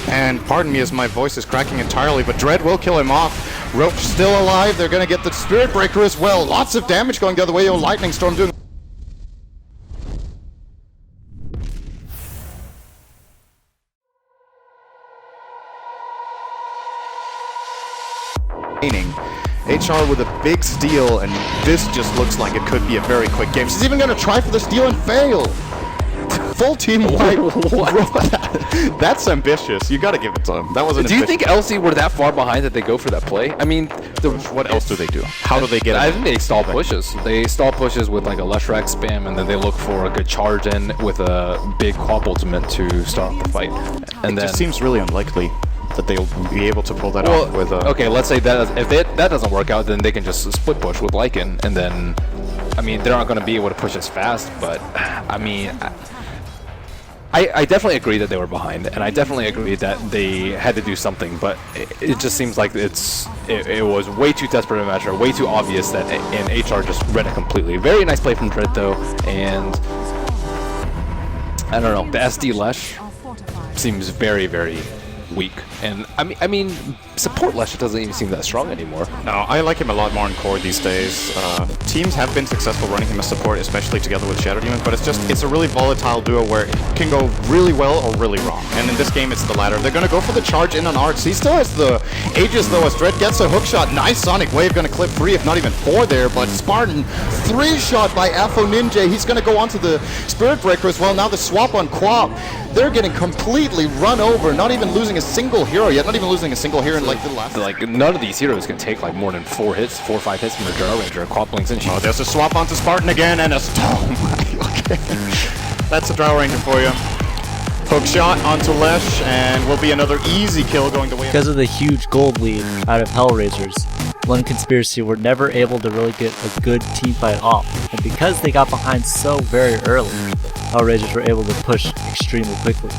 And pardon me as my voice is cracking entirely, but Dread will kill him off. Roach still alive. They're going to get the Spirit Breaker as well. Lots of damage going the other way. Oh, Lightning Storm doing... HR with a big steal, and this just looks like it could be a very quick game. She's even going to try for the steal and fail. Full team wipe. That's ambitious. You got to give it to him. That wasn't. Do you think LC were that far behind that they go for that play? I mean, what else do they do? How do they get it? I think they stall pushes. They stall pushes with like a Leshrac spam, and then they look for a good charge in with a big Quap ultimate to start the fight. And it just seems really unlikely that they'll be able to pull that off with a... Okay, let's say that if that doesn't work out, then they can just split push with Lycan, and then, I mean, they're not going to be able to push as fast, but, I mean, I definitely agree that they were behind, and I definitely agree that they had to do something, but it just seems like it was way too desperate a measure, way too obvious that, and HR just read it completely. Very nice play from Dread, though, and I don't know, the SD Lesh seems very, very weak. And I mean, support Lesha doesn't even seem that strong anymore. No, I like him a lot more in core these days. Teams have been successful running him as support, especially together with Shadow Demon, but it's a really volatile duo where it can go really well or really wrong. And in this game, it's the latter. They're going to go for the charge in on Arts. He still has the Aegis though, as Dread gets a hook shot. Nice Sonic Wave, going to clip 3, if not even 4 there, but Spartan, 3-shot by Afo Ninja. He's going to go onto the Spirit Breaker as well. Now the swap on Quap. They're getting completely run over, not even losing a single hero yet, not even losing a single hero in like the last. Like, none of these heroes can take like more than 4 or 5 hits from a Draw Ranger. Quap links in. Oh, there's a swap onto Spartan again, and a okay. That's a Draw Ranger for you. Hook shot onto Lesh, and will be another easy kill going the way. Because of the huge gold lead out of Hellraisers, London Conspiracy were never able to really get a good team fight off. And because they got behind so very early, Hellraisers were able to push extremely quickly.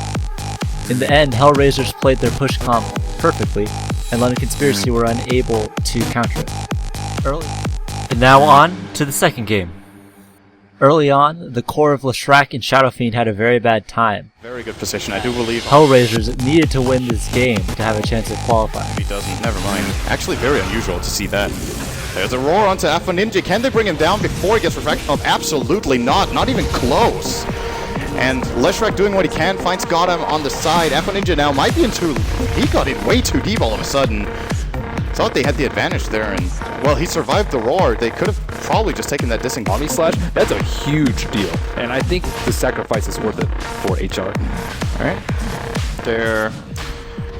In the end, Hellraisers played their push comp perfectly, and London Conspiracy were unable to counter it early. And now on to the second game. Early on, the core of Leshrac and Shadow Fiend had a very bad time. Very good position, I do believe. Hellraisers needed to win this game to have a chance of qualifying. He doesn't, never mind. Actually very unusual to see that. There's a roar onto Afo Ninja. Can they bring him down before he gets refracted? Oh, absolutely not even close. And Leshrac doing what he can, finds Gotham on the side. Afo Ninja now might be he got in way too deep all of a sudden. Thought they had the advantage there, and well, he survived the roar. They could have probably just taken that dissing Omni Slash. That's a huge deal, and I think the sacrifice is worth it for HR. Alright.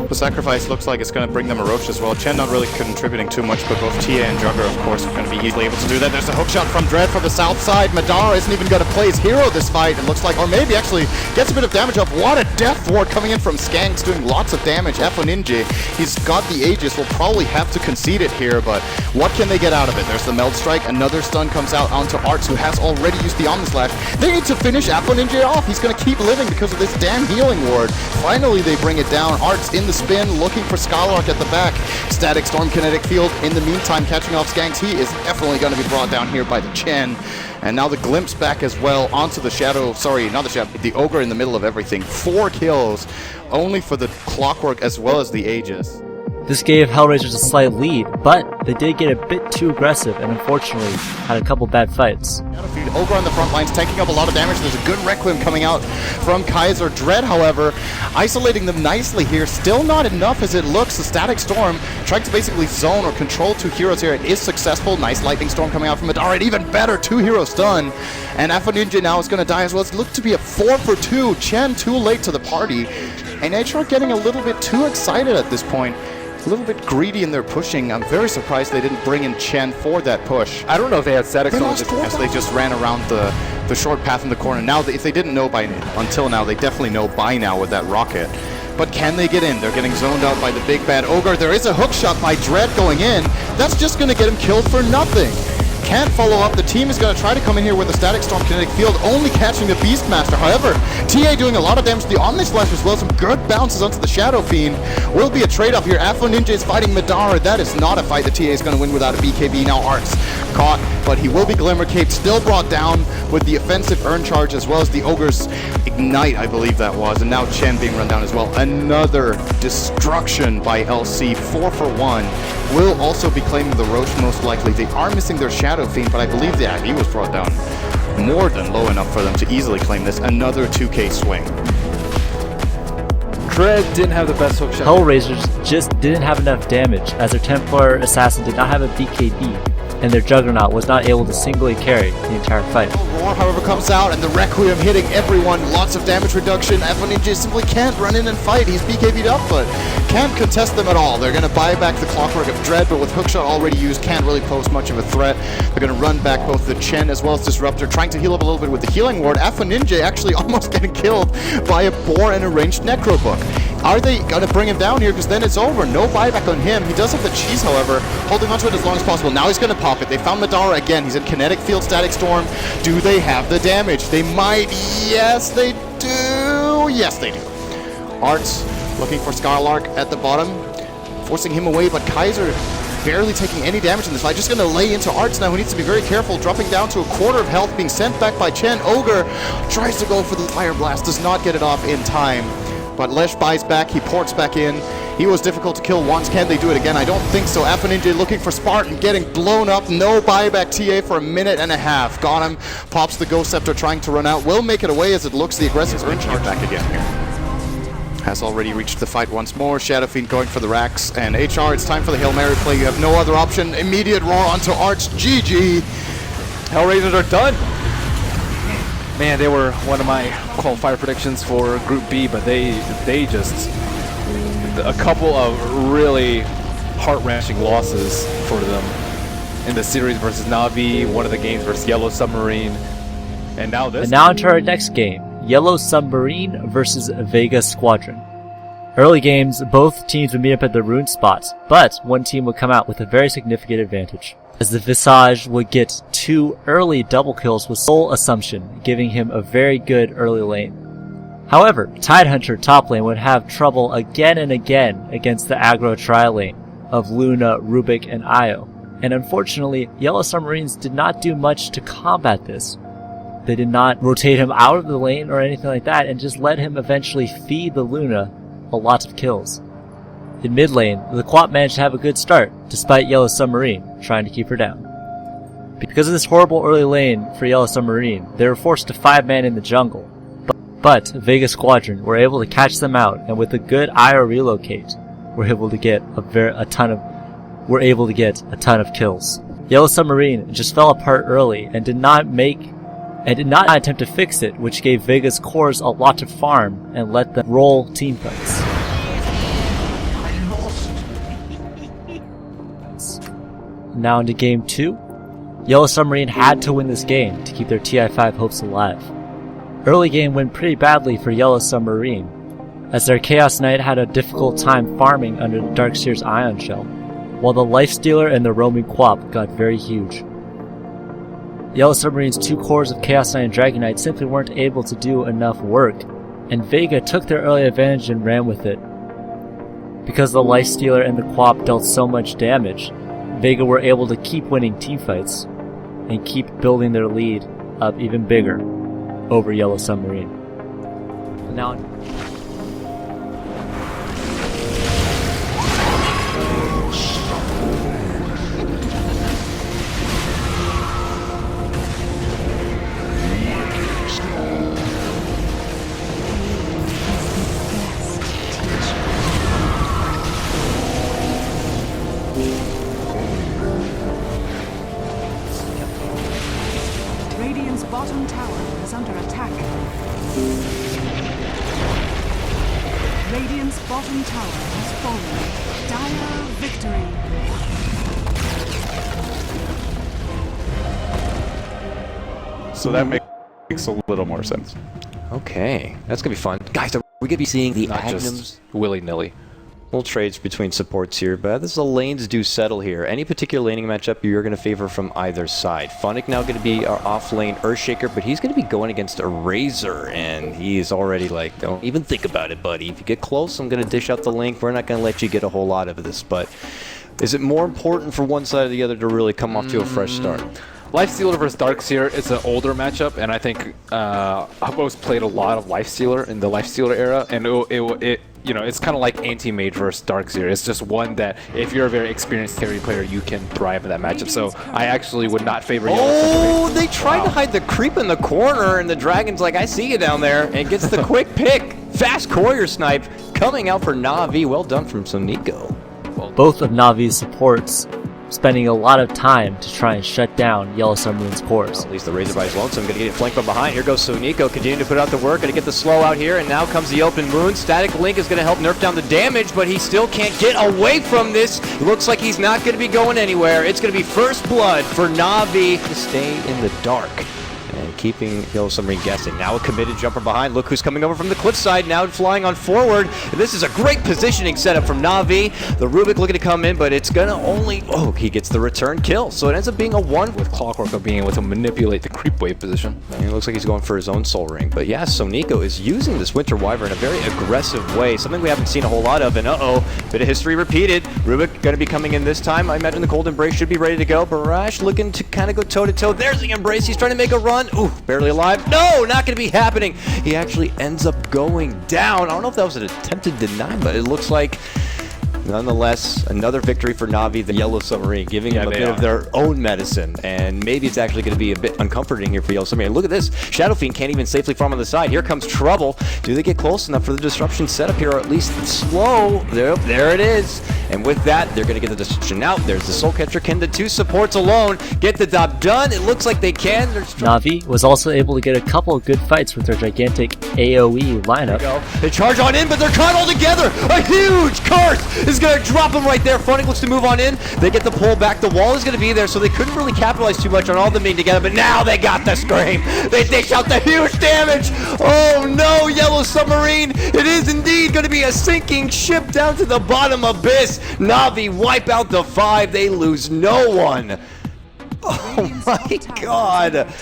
The sacrifice looks like it's going to bring them a Roche as well. Chen not really contributing too much, but both Tia and Jugger, of course, are going to be easily able to do that. There's a hookshot from Dread for the south side. Madara isn't even going to play his hero this fight, it looks like, or maybe actually gets a bit of damage off. What a death ward coming in from Skanks, doing lots of damage. Afo Ninja, he's got the Aegis, will probably have to concede it here, but what can they get out of it? There's the Meld Strike, another stun comes out onto Arts, who has already used the Omni Slash. They need to finish Afo Ninja off. He's going to keep living because of this damn healing ward. Finally, they bring it down. Arts in the spin, looking for Skylark at the back. Static Storm, Kinetic Field. In the meantime, catching off Skanks. He is definitely going to be brought down here by the Chen. And now the Glimpse back as well onto the Shadow. Sorry, not the Shadow. The Ogre in the middle of everything. 4 kills, only for the Clockwork as well as the Aegis. This gave Hellraisers a slight lead, but they did get a bit too aggressive and unfortunately had a couple bad fights. Ogre on the front lines, taking up a lot of damage. There's a good Requiem coming out from Kaiser. Dread, however, isolating them nicely here. Still not enough as it looks. The Static Storm trying to basically zone or control 2 heroes here. It is successful. Nice Lightning Storm coming out from Madara. And even better, 2 heroes stun. And Afo Ninja now is going to die as well. It's looked to be a 4 for 2. Chen too late to the party. And HR getting a little bit too excited at this point. A little bit greedy in their pushing. I'm very surprised they didn't bring in Chen for that push. I don't know if they had Static Storm as they just ran around the short path in the corner. Now, if they didn't know until now, they definitely know by now with that rocket. But can they get in? They're getting zoned out by the big bad Ogre. There is a hook shot by Dread going in. That's just going to get him killed for nothing. Can't follow up. The team is going to try to come in here with a Static Storm, Kinetic Field, only catching the Beastmaster. However, TA doing a lot of damage to the Omni Slash as well. Some good bounces onto the Shadow Fiend. Will be a trade-off here. Afo Ninja is fighting Madara. That is not a fight that TA is going to win without a BKB. Now Arts caught, but he will be Glimmer Cape, still brought down with the offensive Urn Charge as well as the Ogre's Ignite, I believe that was. And now Chen being run down as well. Another destruction by LC, 4 for 1. Will also be claiming the Roche most likely. They are missing their Shadow Fiend, but I believe that he was brought down more than low enough for them to easily claim this. Another 2K swing. Dread didn't have the best hook shot. Hellraisers just didn't have enough damage as their Templar Assassin did not have a BKB, and their Juggernaut was not able to singly carry the entire fight. Roar, however, comes out, and the Requiem hitting everyone. Lots of damage reduction. Afo Ninja simply can't run in and fight. He's BKB'd up, but can't contest them at all. They're going to buy back the Clockwork of Dread, but with Hookshot already used, can't really pose much of a threat. They're going to run back both the Chen as well as Disruptor, trying to heal up a little bit with the Healing Ward. Afo Ninja actually almost getting killed by a Boar and a ranged Necro Book. Are they going to bring him down here? Because then it's over. No buyback on him. He does have the cheese, however, holding onto it as long as possible. Now he's going to pop it. They found Madara again. He's in Kinetic Field, Static Storm. Do they have the damage? They might. Yes, they do. Yes, they do. Arts looking for Skylark at the bottom, forcing him away, but Kaiser barely taking any damage in this fight. Just going to lay into Arts now, who needs to be very careful, dropping down to a quarter of health, being sent back by Chen. Ogre tries to go for the Fire Blast, does not get it off in time. but Lesh buys back, he ports back in. He was difficult to kill once. Can they do it again? I don't think so. Alpha Ninja looking for Spartan, getting blown up. No buyback TA for a minute and a half. Got him. Pops the Ghost Scepter, trying to run out. Will make it away as it looks. The aggressive run charge back again here. Has already reached the fight once more. Shadow Fiend going for the racks. And HR, it's time for the Hail Mary play. You have no other option. Immediate roar onto Arch. GG. Hellraisers are done. Man, they were one of my qualifier predictions for Group B, but they just a couple of really heart-wrenching losses for them in the series versus Na'Vi, one of the games versus Yellow Submarine, and now this. And now into our next game, Yellow Submarine versus Vega Squadron. Early games, both teams would meet up at the rune spots, but one team would come out with a very significant advantage, as the Visage would get 2 early double kills with Soul Assumption, giving him a very good early lane. However, Tidehunter top lane would have trouble again and again against the aggro tri-lane of Luna, Rubik, and Io, and unfortunately, Yellow Submarines did not do much to combat this. They did not rotate him out of the lane or anything like that, and just let him eventually feed the Luna a lot of kills. In mid lane, the Quap managed to have a good start, despite Yellow Submarine trying to keep her down. Because of this horrible early lane for Yellow Submarine, they were forced to 5-man in the jungle. But Vega Squadron were able to catch them out, and with a good IO relocate, were able to get a ton of kills. Yellow Submarine just fell apart early and did not attempt to fix it, which gave Vega's cores a lot to farm and let them roll teamfights. Now into game 2. Yellow Submarine had to win this game to keep their TI5 hopes alive. Early game went pretty badly for Yellow Submarine, as their Chaos Knight had a difficult time farming under Darkseer's Ion Shell, while the Lifestealer and the Roaming Quap got very huge. Yellow Submarine's 2 cores of Chaos Knight and Dragon Knight simply weren't able to do enough work, and Vega took their early advantage and ran with it. Because the Lifestealer and the Quap dealt so much damage, Vega were able to keep winning teamfights and keep building their lead up even bigger over Yellow Submarine. Now, Radiant's bottom tower is under attack. Radiant's bottom tower has fallen. Dire victory. So that makes a little more sense. Okay, that's gonna be fun. Guys, are we gonna be seeing the Agnums willy-nilly? Little trades between supports here, but this is the lanes do settle here. Any particular laning matchup you're going to favor from either side. Funnick now going to be our off-lane Earthshaker, but he's going to be going against a Razor, and he is already like, don't even think about it, buddy. If you get close, I'm going to dish out the link. We're not going to let you get a whole lot of this, but is it more important for one side or the other to really come off to a fresh start? Lifestealer versus Darkseer is an older matchup, and I think I've always played a lot of Lifestealer in the Lifestealer era, and it you know, it's kind of like Anti-Mage versus Darkseer. It's just one that, if you're a very experienced carry player, you can thrive in that matchup. So I actually would not favor Yellow Submarine. Oh, they tried to hide the creep in the corner, and the Dragon's like, I see you down there, and gets the quick pick. Fast courier snipe coming out for Na'Vi. Well done from Sonico. Both of Na'Vi's supports spending a lot of time to try and shut down Yellow Submarine's cores. At least the Razor Body's lonesome. Gonna get it flanked from behind. Here goes Sonico, continuing to put out the work. Gonna get the slow out here, and now comes the open moon. Static Link is gonna help nerf down the damage, but he still can't get away from this. Looks like he's not gonna be going anywhere. It's gonna be first blood for Na'Vi to stay in the dark and keeping Yellow Submarine guessing. Now a committed jumper behind. Look who's coming over from the cliffside, now flying on forward. And this is a great positioning setup from Na'Vi. The Rubik looking to come in, but it's gonna only... Oh, he gets the return kill. So it ends up being a 1. With Clockwork of being able to manipulate the creep wave position. And it looks like he's going for his own soul ring. But yeah, so Nico is using this Winter Wyvern in a very aggressive way, something we haven't seen a whole lot of. And bit of history repeated. Rubik going to be coming in this time. I imagine the Cold Embrace should be ready to go. Barash looking to kind of go toe-to-toe. There's the Embrace. He's trying to make a run. Ooh, barely alive. No, not going to be happening. He actually ends up going down. I don't know if that was an attempted deny, but it looks like nonetheless, another victory for Na'Vi, the Yellow Submarine, giving them a bit of their own medicine. And maybe it's actually going to be a bit uncomforting here for Yellow Submarine. Look at this. Shadow Fiend can't even safely farm on the side. Here comes Trouble. Do they get close enough for the disruption setup here, or at least slow? There it is. And with that, they're going to get the disruption out. There's the Soul Catcher. Can the two supports alone get the job done? It looks like they can. Na'Vi was also able to get a couple of good fights with their gigantic AoE lineup. They charge on in, but they're caught all together. A huge curse is going to drop them right there. Funny looks to move on in. They get the pull back. The wall is going to be there, so they couldn't really capitalize too much on all them being together, but now they got the scream. They dish out the huge damage. Oh no, Yellow Submarine. It is indeed going to be a sinking ship down to the bottom abyss. Na'Vi wipe out the 5. They lose no one. Oh my god.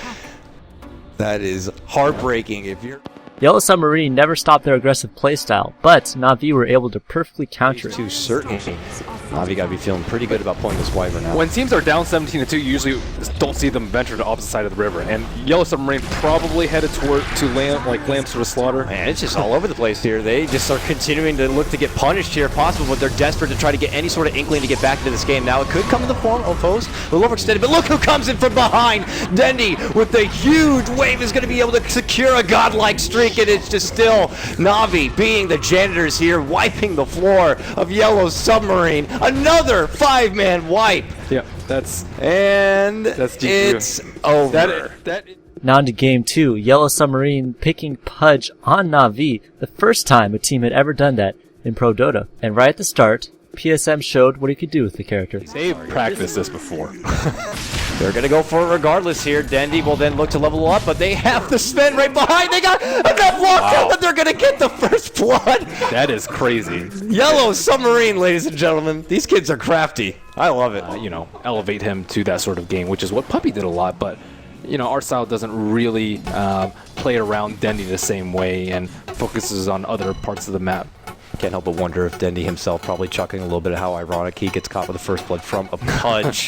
That is heartbreaking. If you're Yellow Submarine never stopped their aggressive playstyle, but Na'Vi were able to perfectly counter it. Too certain. Na'Vi gotta be feeling pretty good about pulling this Wyvern out. When teams are down 17-2, you usually don't see them venture to the opposite side of the river, and Yellow Submarine probably headed toward Lambs to the slaughter. Man, it's just all over the place here. They just are continuing to look to get punished here if possible, but they're desperate to try to get any sort of inkling to get back into this game. Now it could come in the form of foes, a little overextended, but look who comes in from behind. Dendi with the huge wave is going to be able to secure a godlike streak. And it's just still Na'Vi being the janitors here, wiping the floor of Yellow Submarine. Another 5-man wipe. Yeah, that's GG. It's over. Now into game 2, Yellow Submarine picking Pudge on Na'Vi, the first time a team had ever done that in Pro Dota. And right at the start, PSM showed what he could do with the character. They've practiced this before. They're going to go for it regardless here. Dendi will then look to level up, but they have the Sven right behind. They got enough lockdown that they're going to get the first blood. That is crazy. Yellow Submarine, ladies and gentlemen. These kids are crafty. I love it. Elevate him to that sort of game, which is what Puppy did a lot, but our style doesn't really play around Dendi the same way and focuses on other parts of the map. Can't help but wonder if Dendi himself probably chuckling a little bit of how ironic he gets caught with the first blood from a Pudge,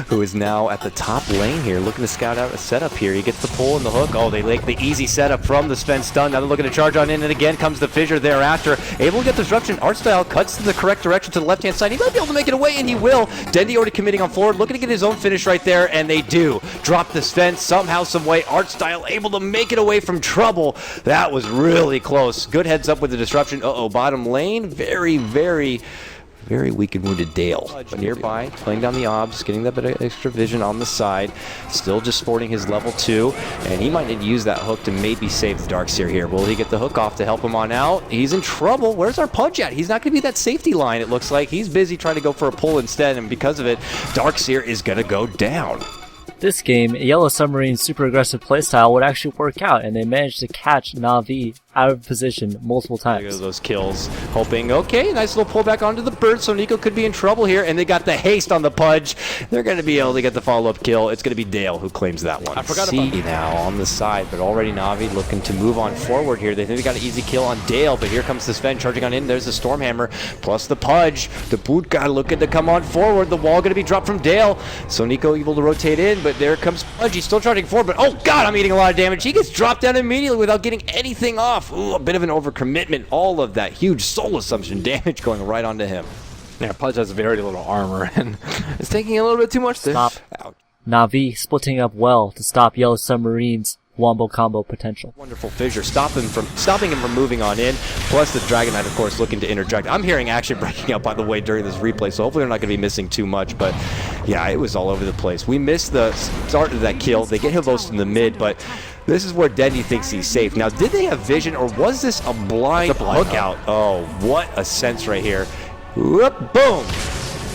who is now at the top lane here, looking to scout out a setup here. He gets the pull and the hook. Oh, they like the easy setup from the Sven stun. Now they're looking to charge on in, and again comes the Fissure thereafter. Able to get disruption. Artstyle cuts to the correct direction to the left-hand side. He might be able to make it away, and he will. Dendi already committing on forward, looking to get his own finish right there, and they do. Drop the Sven somehow, some way. Artstyle able to make it away from trouble. That was really close. Good heads up with the disruption. Bottom lane, very, very, very weak and wounded Dale. But nearby, playing down the obs, getting that bit of extra vision on the side, still just sporting his level 2, and he might need to use that hook to maybe save the Darkseer here. Will he get the hook off to help him on out? He's in trouble. Where's our Pudge at? He's not going to be that safety line, it looks like. He's busy trying to go for a pull instead, and because of it, Darkseer is going to go down. This game, Yellow Submarine's super aggressive playstyle would actually work out, and they managed to catch Na'Vi out of position multiple times. Look at those kills, hoping, okay, nice little pullback onto the bird, so Nico could be in trouble here, and they got the haste on the Pudge. They're going to be able to get the follow-up kill. It's going to be Dale who claims that one. I forgot about now on the side, but already Na'Vi looking to move on forward here. They think they got an easy kill on Dale, but here comes the Sven charging on in. There's the Stormhammer, plus the Pudge. The boot guy looking to come on forward. The wall going to be dropped from Dale, so Nico able to rotate in, but there comes Pudge. He's still charging forward, but oh god, I'm eating a lot of damage. He gets dropped down immediately without getting anything off. Ooh, a bit of an overcommitment. All of that huge soul assumption damage going right onto him. Yeah, Pudge has very little armor, and it's taking a little bit too much to stop. Na'Vi splitting up well to stop Yellow Submarine's wombo combo potential. Wonderful fissure, stopping him from moving on in. Plus the Dragon Knight, of course, looking to interject. I'm hearing action breaking out, by the way, during this replay, so hopefully they're not going to be missing too much. But yeah, it was all over the place. We missed the start of that kill. They get Hivos in the mid, but this is where Dendi thinks he's safe. Now, did they have vision, or was this a blind hook out? Oh, what a sense right here. Whoop, boom.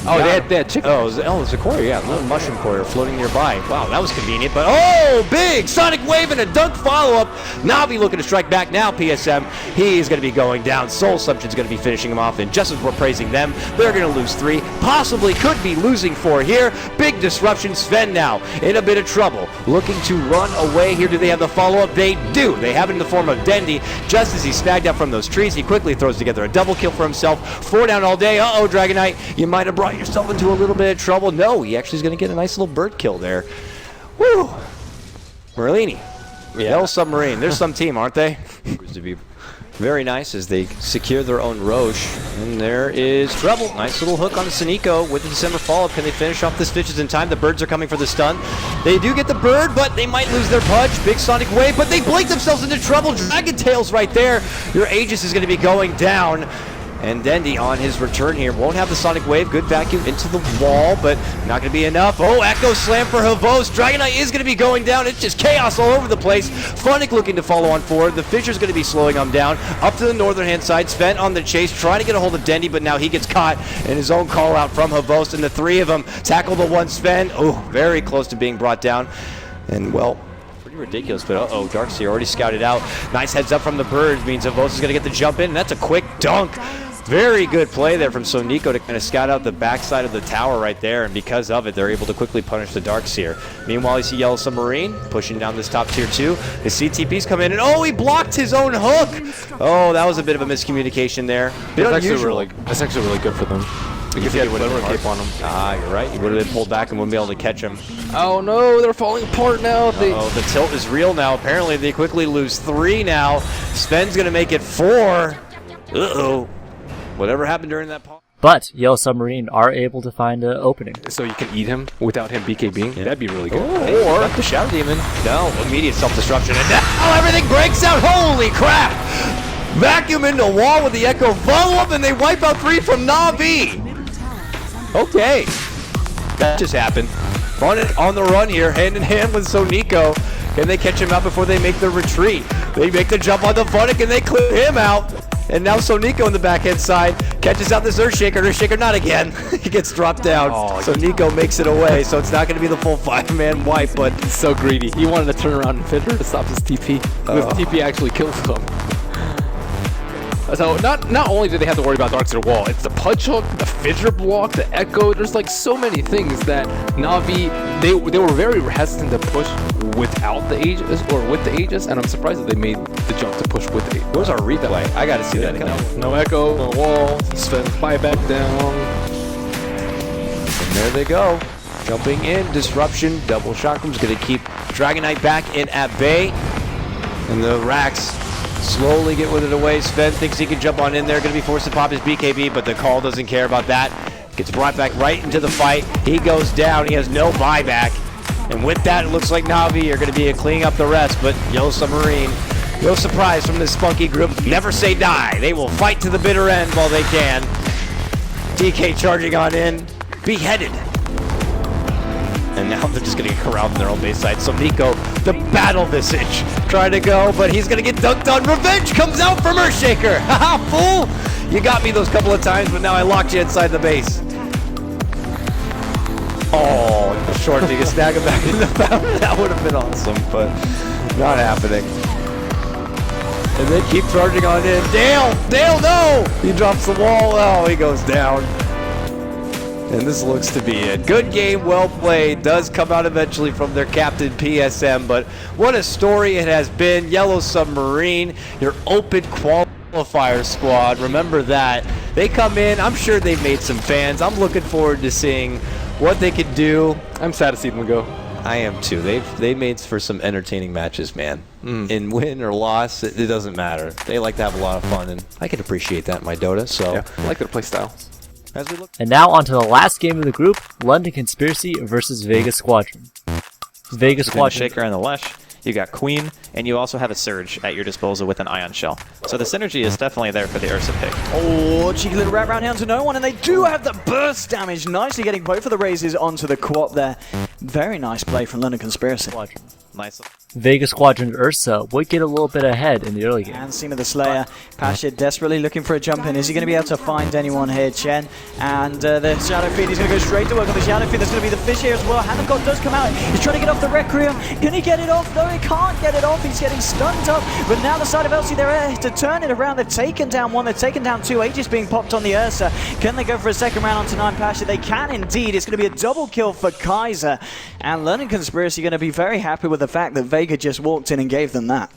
Oh, they had chicken. Oh, it was a courier, yeah. A little mushroom courier floating nearby. Wow, that was convenient. But, oh, big Sonic Wave and a dunk follow-up. Navi looking to strike back now, PSM. He's going to be going down. Soul Assumption's going to be finishing him off. And just as we're praising them, they're going to lose 3. Possibly could be losing 4 here. Big disruption. Sven now in a bit of trouble. Looking to run away here. Do they have the follow-up? They do. They have it in the form of Dendy. Just as he snagged up from those trees, he quickly throws together a double kill for himself. 4 down all day. Uh-oh, Dragon Knight. You might have brought yourself into a little bit of trouble. No, he actually is going to get a nice little bird kill there. Woo! Merlini. Yellow Submarine. There's some team, aren't they? To be very nice as they secure their own Roche. And there is trouble. Nice little hook on the Sonico with the December follow-up. Can they finish off this Vicious in time? The birds are coming for the stun. They do get the bird, but they might lose their punch. Big Sonic Wave, but they blink themselves into trouble. Dragon Tails right there. Your Aegis is going to be going down. And Dendy on his return here won't have the Sonic Wave. Good vacuum into the wall, but not going to be enough. Oh, Echo Slam for Havos. Dragon Knight is going to be going down. It's just chaos all over the place. Funnick looking to follow on forward. The Fisher's going to be slowing him down. Up to the northern hand side. Sven on the chase, trying to get a hold of Dendy, but now he gets caught in his own call out from Havos. And the 3 of them tackle the one Sven. Oh, very close to being brought down. And, well, pretty ridiculous, but uh-oh, Darkseer already scouted out. Nice heads up from the birds, means Havos is going to get the jump in, and that's a quick dunk. Very good play there from Sonico to kind of scout out the backside of the tower right there, and because of it, they're able to quickly punish the Darkseer. Meanwhile, you see Yellow Submarine pushing down this top tier 2. The CTPs come in, and oh, he blocked his own hook! Oh, that was a bit of a miscommunication there. That's actually really good for them. Because he had Glimmer Cape on him. Ah, you're right. He would have been pulled back and wouldn't be able to catch him. Oh no, they're falling apart now. Oh, the tilt is real now. Apparently, they quickly lose 3 now. Sven's going to make it 4. Uh-oh. Whatever happened during that pause. But Yellow Submarine are able to find an opening. So you can eat him without him BKBing? Yeah. That'd be really good. Or the Shadow Demon. No, immediate self-destruction. And now everything breaks out. Holy crap! Vacuum into a wall with the Echo follow-up, and they wipe out 3 from Na'Vi. Okay. That just happened. On the run here, hand in hand with Sonico. Can they catch him out before they make the retreat? They make the jump on the Funnick, and they clear him out. And now Sonico on the backhand side catches out this Earthshaker. Earthshaker not again. He gets dropped down. So Nico makes it away. So it's not going to be the full 5-man wipe, but so greedy. He wanted to turn around and fit her to stop his TP. Because the TP actually kills him. So not only do they have to worry about Darkseer wall, it's the punch hook, the fissure block, the echo. There's like so many things that Na'Vi they were very hesitant to push without the Aegis or with the Aegis, and I'm surprised that they made the jump to push with the Aegis. Where's our replay? I gotta see that again. No echo, no wall. Sven fly back down. And there they go. Jumping in, disruption, double chakram's gonna keep Dragon Knight back in at bay. And the Rax slowly get with it away. Sven thinks he can jump on in there. Going to be forced to pop his BKB, but the call doesn't care about that. Gets brought back right into the fight. He goes down. He has no buyback. And with that, it looks like Na'Vi are going to be cleaning up the rest. But Yellow Submarine, no surprise from this spunky group. Never say die. They will fight to the bitter end while they can. DK charging on in. Beheaded. And now they're just going to get corralled in their own base side. So Nico, the Battle Visage, trying to go, but he's going to get dunked on. Revenge comes out from Earthshaker. Haha, fool! You got me those couple of times, but now I locked you inside the base. Oh, short, you can snag him back in the fountain. That would have been awesome, but not happening. And they keep charging on in. Dale, no! He drops the wall. Oh, he goes down. And this looks to be it. Good game, well played. Does come out eventually from their captain, PSM. But what a story it has been. Yellow Submarine, your open qualifier squad. Remember that. They come in. I'm sure they've made some fans. I'm looking forward to seeing what they can do. I'm sad to see them go. I am too. They made for some entertaining matches, man. In win or loss, it doesn't matter. They like to have a lot of fun, and I can appreciate that in my Dota. So yeah, I like their play style. And now on to the last game of the group, London Conspiracy versus Vegas Squadron. Vegas Squadron. Shaker and the Lesh. You got Queen, and you also have a Surge at your disposal with an Ion Shell. So the synergy is definitely there for the Ursa pick. Oh, cheeky little wrap round down to no one, and they do have the burst damage. Nicely getting both of the raises onto the quad there. Very nice play from London Conspiracy. Nice. Vega Squadron Ursa would get a little bit ahead in the early game. And Seema the Slayer. Pasha desperately looking for a jump in. Is he going to be able to find anyone here, Chen? And the Shadow Fiend, he's going to go straight to work on the Shadow Fiend. There's going to be the fish here as well. Hanagod does come out. He's trying to get off the Requiem. Can he get it off? No, he can't get it off. He's getting stunned up. But now the side of LC, they're to turn it around. They've taken down one. They've taken down two. Aegis being popped on the Ursa. Can they go for a second round onto 9 Pasha? They can indeed. It's going to be a double kill for Kaiser. And Learning Conspiracy going to be very happy with the fact that Vega just walked in and gave them that.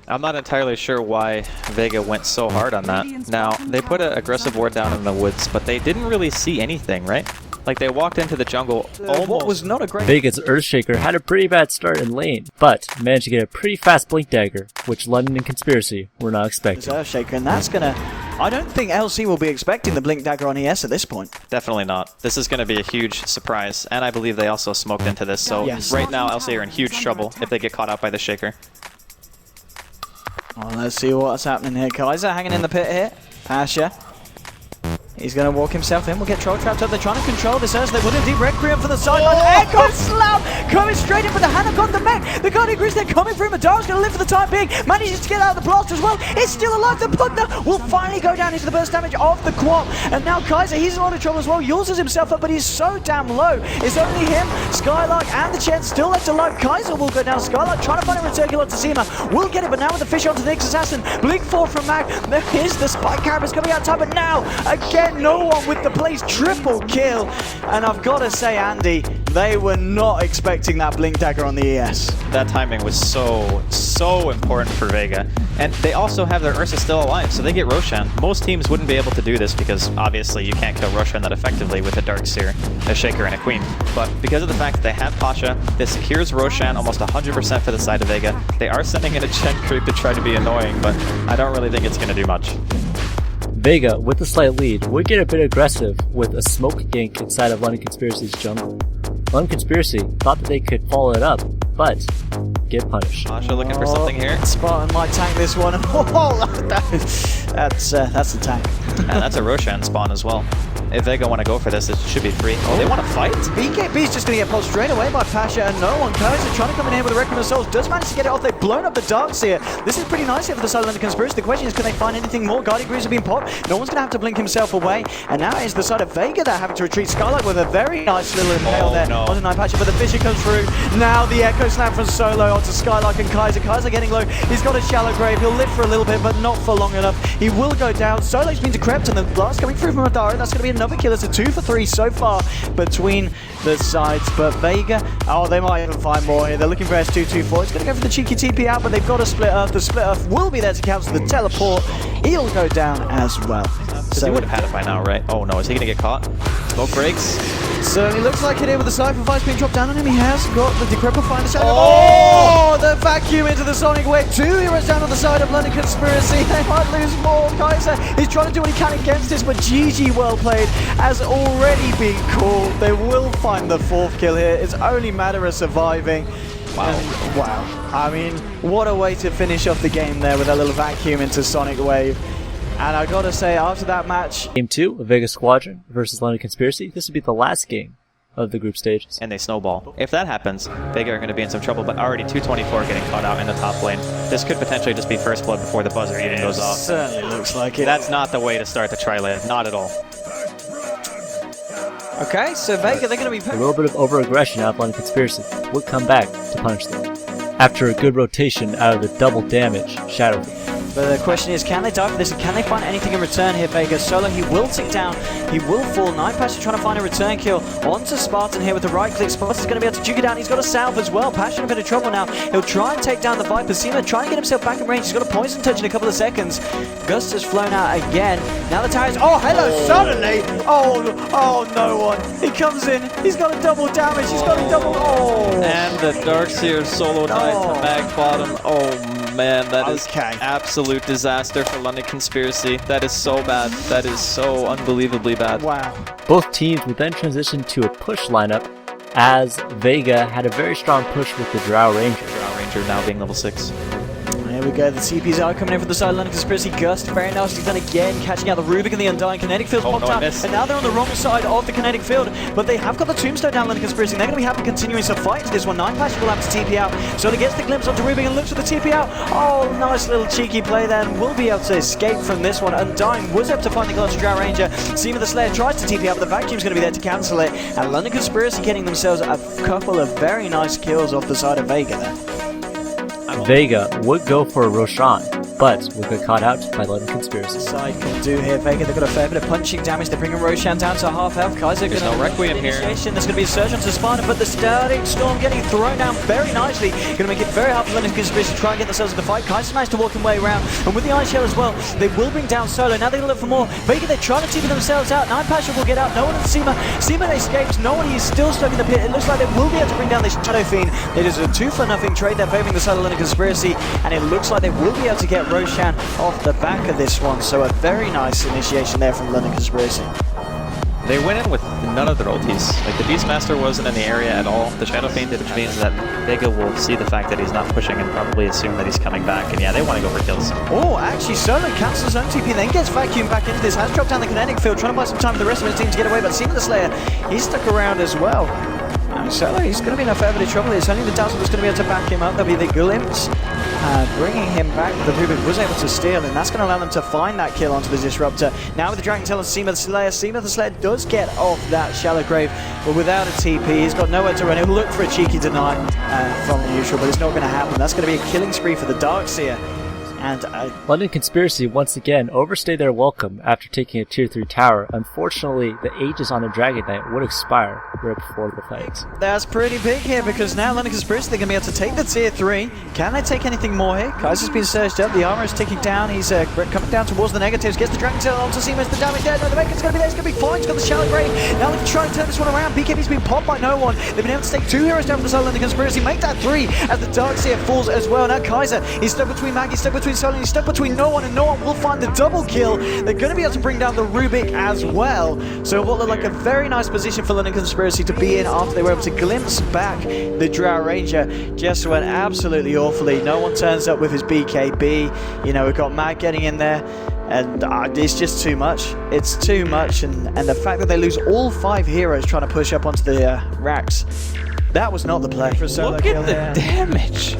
I'm not entirely sure why Vega went so hard on that. Now, they put an aggressive ward down in the woods, but they didn't really see anything, right? Like, they walked into the jungle almost. What was not a great... Vega's Earthshaker had a pretty bad start in lane, but managed to get a pretty fast Blink Dagger, which London and Conspiracy were not expecting. Earthshaker, and that's gonna... I don't think LC will be expecting the Blink Dagger on ES at this point. Definitely not. This is going to be a huge surprise, and I believe they also smoked into this, so right now LC are in huge trouble if they get caught out by the Shaker. Oh, let's see what's happening here. Kaiser hanging in the pit here. Pasha. He's going to walk himself in. We'll get Troll trapped up. They're trying to control this Ursa. They would indeed Requiem for the sideline. Echo Slam coming straight in, but the Hanagod, the mech. The Guardian Grease, they're coming through. Madara's going to live for the time being. Manages to get out of the blast as well. It's still alive. The Pugna will finally go down into the burst damage of the Quap. And now Kaiser, he's in a lot of trouble as well. Uses himself up, but he's so damn low. It's only him, Skylark, and the Chen still left alive. Kaiser will go down. Skylark trying to find a return kill onto Seema. Will get it, but now with the fish onto the Nyx Assassin. Blink 4 from Mag. There is the Spike Carabas coming out of time, but now, again, no one with the place. Triple kill. And I've got to say, Andy, they were not expecting that Blink Dagger on the ES. That timing was so important for Vega. And they also have their Ursa still alive, so they get Roshan. Most teams wouldn't be able to do this because obviously you can't kill Roshan that effectively with a Darkseer, a Shaker, and a Queen. But because of the fact that they have Pasha, this secures Roshan almost 100% for the side of Vega. They are sending in a Chen creep to try to be annoying, but I don't really think it's going to do much. Vega, with a slight lead, would get a bit aggressive with a smoke gank inside of London Conspiracy's jungle. London Conspiracy thought that they could follow it up, but get punished. Pasha looking for something here. Spartan might tank this one. Oh, that's the tank. And that's a Roshan spawn as well. If Vega want to go for this, it should be free. Oh, they want to fight? BKB's just going to get pulled straight away by Pasha and no one. Kaiser trying to come in here with a Requiem of Souls. Does manage to get it off. They've blown up the Darkseer. This is pretty nice here for the side of the Conspiracy. The question is, can they find anything more? Guardian Greaves have been popped. No one's going to have to blink himself away. And now it's the side of Vega that are having to retreat. Skylark with a very nice little impale there onto 9 Pasha. But the Fisher comes through. Now the Echo Slam from Solo onto Skylark and Kaiser. Kaiser getting low. He's got a shallow grave. He'll live for a little bit, but not for long enough. He will go down. Solo's been decrepit and the blast coming through from Madara. That's going to be another kill. It's a 2 for 3 so far between the sides. But Vega, oh, they might even find more here. They're looking for S224. It's going to go for the cheeky TP out, but they've got a Split Earth. The Split Earth will be there to cancel the teleport. He'll go down as well. So he would have had it by now, right? Oh no, is he going to get caught? Smoke breaks. Certainly looks like it here with the Cypher Vice being dropped down on him. He has got the Decrepify in the shadow. Oh, the vacuum into the Sonic Wave. 2 heroes down on the side of London Conspiracy. They might lose more. Kaiser is trying to do what he can against this, but GG well played has already been called. They will find the 4th kill here. It's only a matter of surviving. Wow. And, wow. I mean, what a way to finish off the game there with a little vacuum into Sonic Wave. And I gotta say, after that match... Game 2 of Vega Squadron versus London Conspiracy. This would be the last game of the group stages. And they snowball. If that happens, Vega are going to be in some trouble, but already 224 getting caught out in the top lane. This could potentially just be first blood before the buzzer even goes off. Certainly looks like it. That's not the way to start the tri-lane. Not at all. Okay, so Vega, they're going to be... A little bit of over-aggression out of London Conspiracy would come back to punish them. After a good rotation out of the double damage Shadow Fiend. But the question is, can they die for this and can they find anything in return here, Vega? Solo, he will tick down, he will fall. 9 Pasha trying to find a return kill onto Spartan here with the right click. Spartan's going to be able to juke it down. He's got a salve as well. Pasha in a bit of trouble now. He'll try and take down the Viper. Seema trying to get himself back in range. He's got a poison touch in a couple of seconds. Gust has flown out again. Now the tower is... Oh, hello, suddenly! Oh, no one. He comes in. He's got a double damage. He's got a double... Oh! And the Darkseer solo dies to Mag bottom. Oh, man, that is absolute disaster for London Conspiracy. That is so bad. That is so unbelievably bad. Wow. Both teams would then transition to a push lineup as Vega had a very strong push with the Drow Ranger. Drow Ranger now being level 6. Here we go. The TPs are coming in from the side of London Conspiracy. Gust, very nicely done again, catching out the Rubik and the Undying. Kinetic Field's popped out, and now they're on the wrong side of the Kinetic Field, but they have got the Tombstone down, London Conspiracy. They're going to be happy continuing to fight into this one. 9Clash will have to TP out, so he gets the glimpse onto Rubik and looks for the TP out. Oh, nice little cheeky play there, and will be able to escape from this one. Undying was able to find the Glass Drow Ranger. Seema the Slayer tries to TP out, but the Vacuum's going to be there to cancel it, and London Conspiracy getting themselves a couple of very nice kills off the side of Vega there. Vega would go for Roshan, but will get caught out by London Conspiracy. Side can do here. Vega, they've got a fair bit of punching damage. They're bringing Roshan down to half health. Kaiser There's no Requiem here. There's going to be a surge onto Spartan, but the Static Storm getting thrown down very nicely. Going to make it very hard for London Conspiracy to try and get themselves in the fight. Kaiser's managed to walk his way around, and with the Ice Shell as well, they will bring down Solo. Now they're going to look for more. Vega, they're trying to TP themselves out. 9Passion will get out. No one on Seema. Seema escapes. No one, he's still stuck in the pit. It looks like they will be able to bring down this Shadow Fiend. It is a 2-for-0 trade. They're favoring the side of London Conspiracy, and it looks like they will be able to get Roshan off the back of this one, so a very nice initiation there from London Conspiracy. They went in with none of their ultis. Like, the Beastmaster wasn't in the area at all. The Shadow Fiend did, which means that Vega will see the fact that he's not pushing and probably assume that he's coming back. And yeah, they want to go for kills. Oh, actually, Solo cancels his own TP, then gets Vacuum back into this. Has dropped down the Kinetic Field, trying to buy some time for the rest of his team to get away, but Seema the Slayer, he's stuck around as well. And Solo, he's going to be in a fair bit of trouble. It's only the Dazzle that's going to be able to back him up. There'll be the Glimpse. Bringing him back, the Rubik was able to steal, and that's going to allow them to find that kill onto the Disruptor. Now with the Dragon Tail and Seema the Slayer does get off that Shallow Grave, but without a TP, he's got nowhere to run. He'll look for a cheeky deny from the neutral, but it's not going to happen. That's going to be a killing spree for the Darkseer. And London Conspiracy once again overstayed their welcome after taking a tier 3 tower. Unfortunately, the Aegis on the Dragon Knight would expire right before the fight. That's pretty big here, because now London Conspiracy, they're going to be able to take the tier 3. Can they take anything more here? Kaiser's been surged up, the armor is ticking down, he's coming down towards the negatives, gets the Dragon Tail onto Seema, is the damage there? No, the Bacon's going to be there, it's going to be fine, he's got the Shallow Grave. Now they can try and turn this one around. BKB's been popped by no one. They've been able to take 2 heroes down from the side of London Conspiracy, make that 3 as the Darkseer falls as well. Now Kaiser, he's stuck between Maggie, stuck between Solo, he's stuck between no one, and no one will find the double kill. They're going to be able to bring down the Rubik as well. So what looked like a very nice position for London Conspiracy to be in after they were able to glimpse back the Drow Ranger. Just went absolutely awfully. No one turns up with his BKB. You know, we've got Mag getting in there, and it's just too much. It's too much, and the fact that they lose all 5 heroes trying to push up onto the racks, that was not the play. For Look at the damage.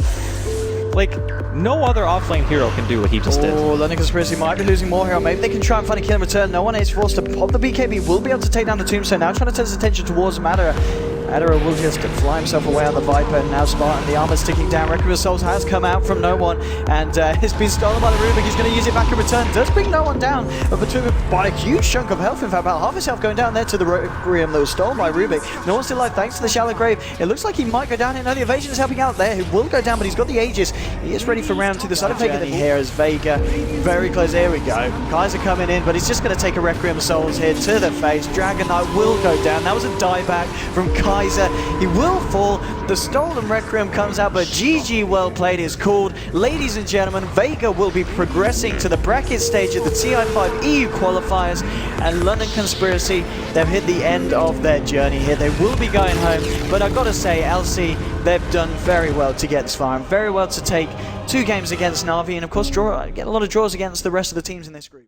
Like, no other offlane hero can do what he just did. Oh, London Conspiracy might be losing more hero. Maybe they can try and find a kill in return. No one is forced to pop the BKB. Will be able to take down the Tombstone. Now trying to turn his attention towards Madara. Adara will just fly himself away on the Viper, and now Spartan, the armor's ticking down. Requiem of Souls has come out from no one, and it's been stolen by the Rubik. He's going to use it back in return. Does bring no one down, but by a huge chunk of health. In fact, about half his health going down there to the Requiem that was stolen by Rubik. No one's still alive thanks to the Shallow Grave. It looks like he might go down here. No, the evasion is helping out there. He will go down, but he's got the Aegis. He is ready for round 2. The side of Vega here is Vega. Very close. Here we go. Kaiser coming in, but he's just going to take a Requiem of Souls here to the face. Dragon Knight will go down. That was a dieback from Kaiser. He will fall. The stolen Requiem comes out, but GG well played is called. Ladies and gentlemen, Vega will be progressing to the bracket stage of the TI5 EU qualifiers, and London Conspiracy, they've hit the end of their journey here. They will be going home, but I've got to say, LC, they've done very well to get this far, and very well to take 2 games against Na'Vi, and of course get a lot of draws against the rest of the teams in this group.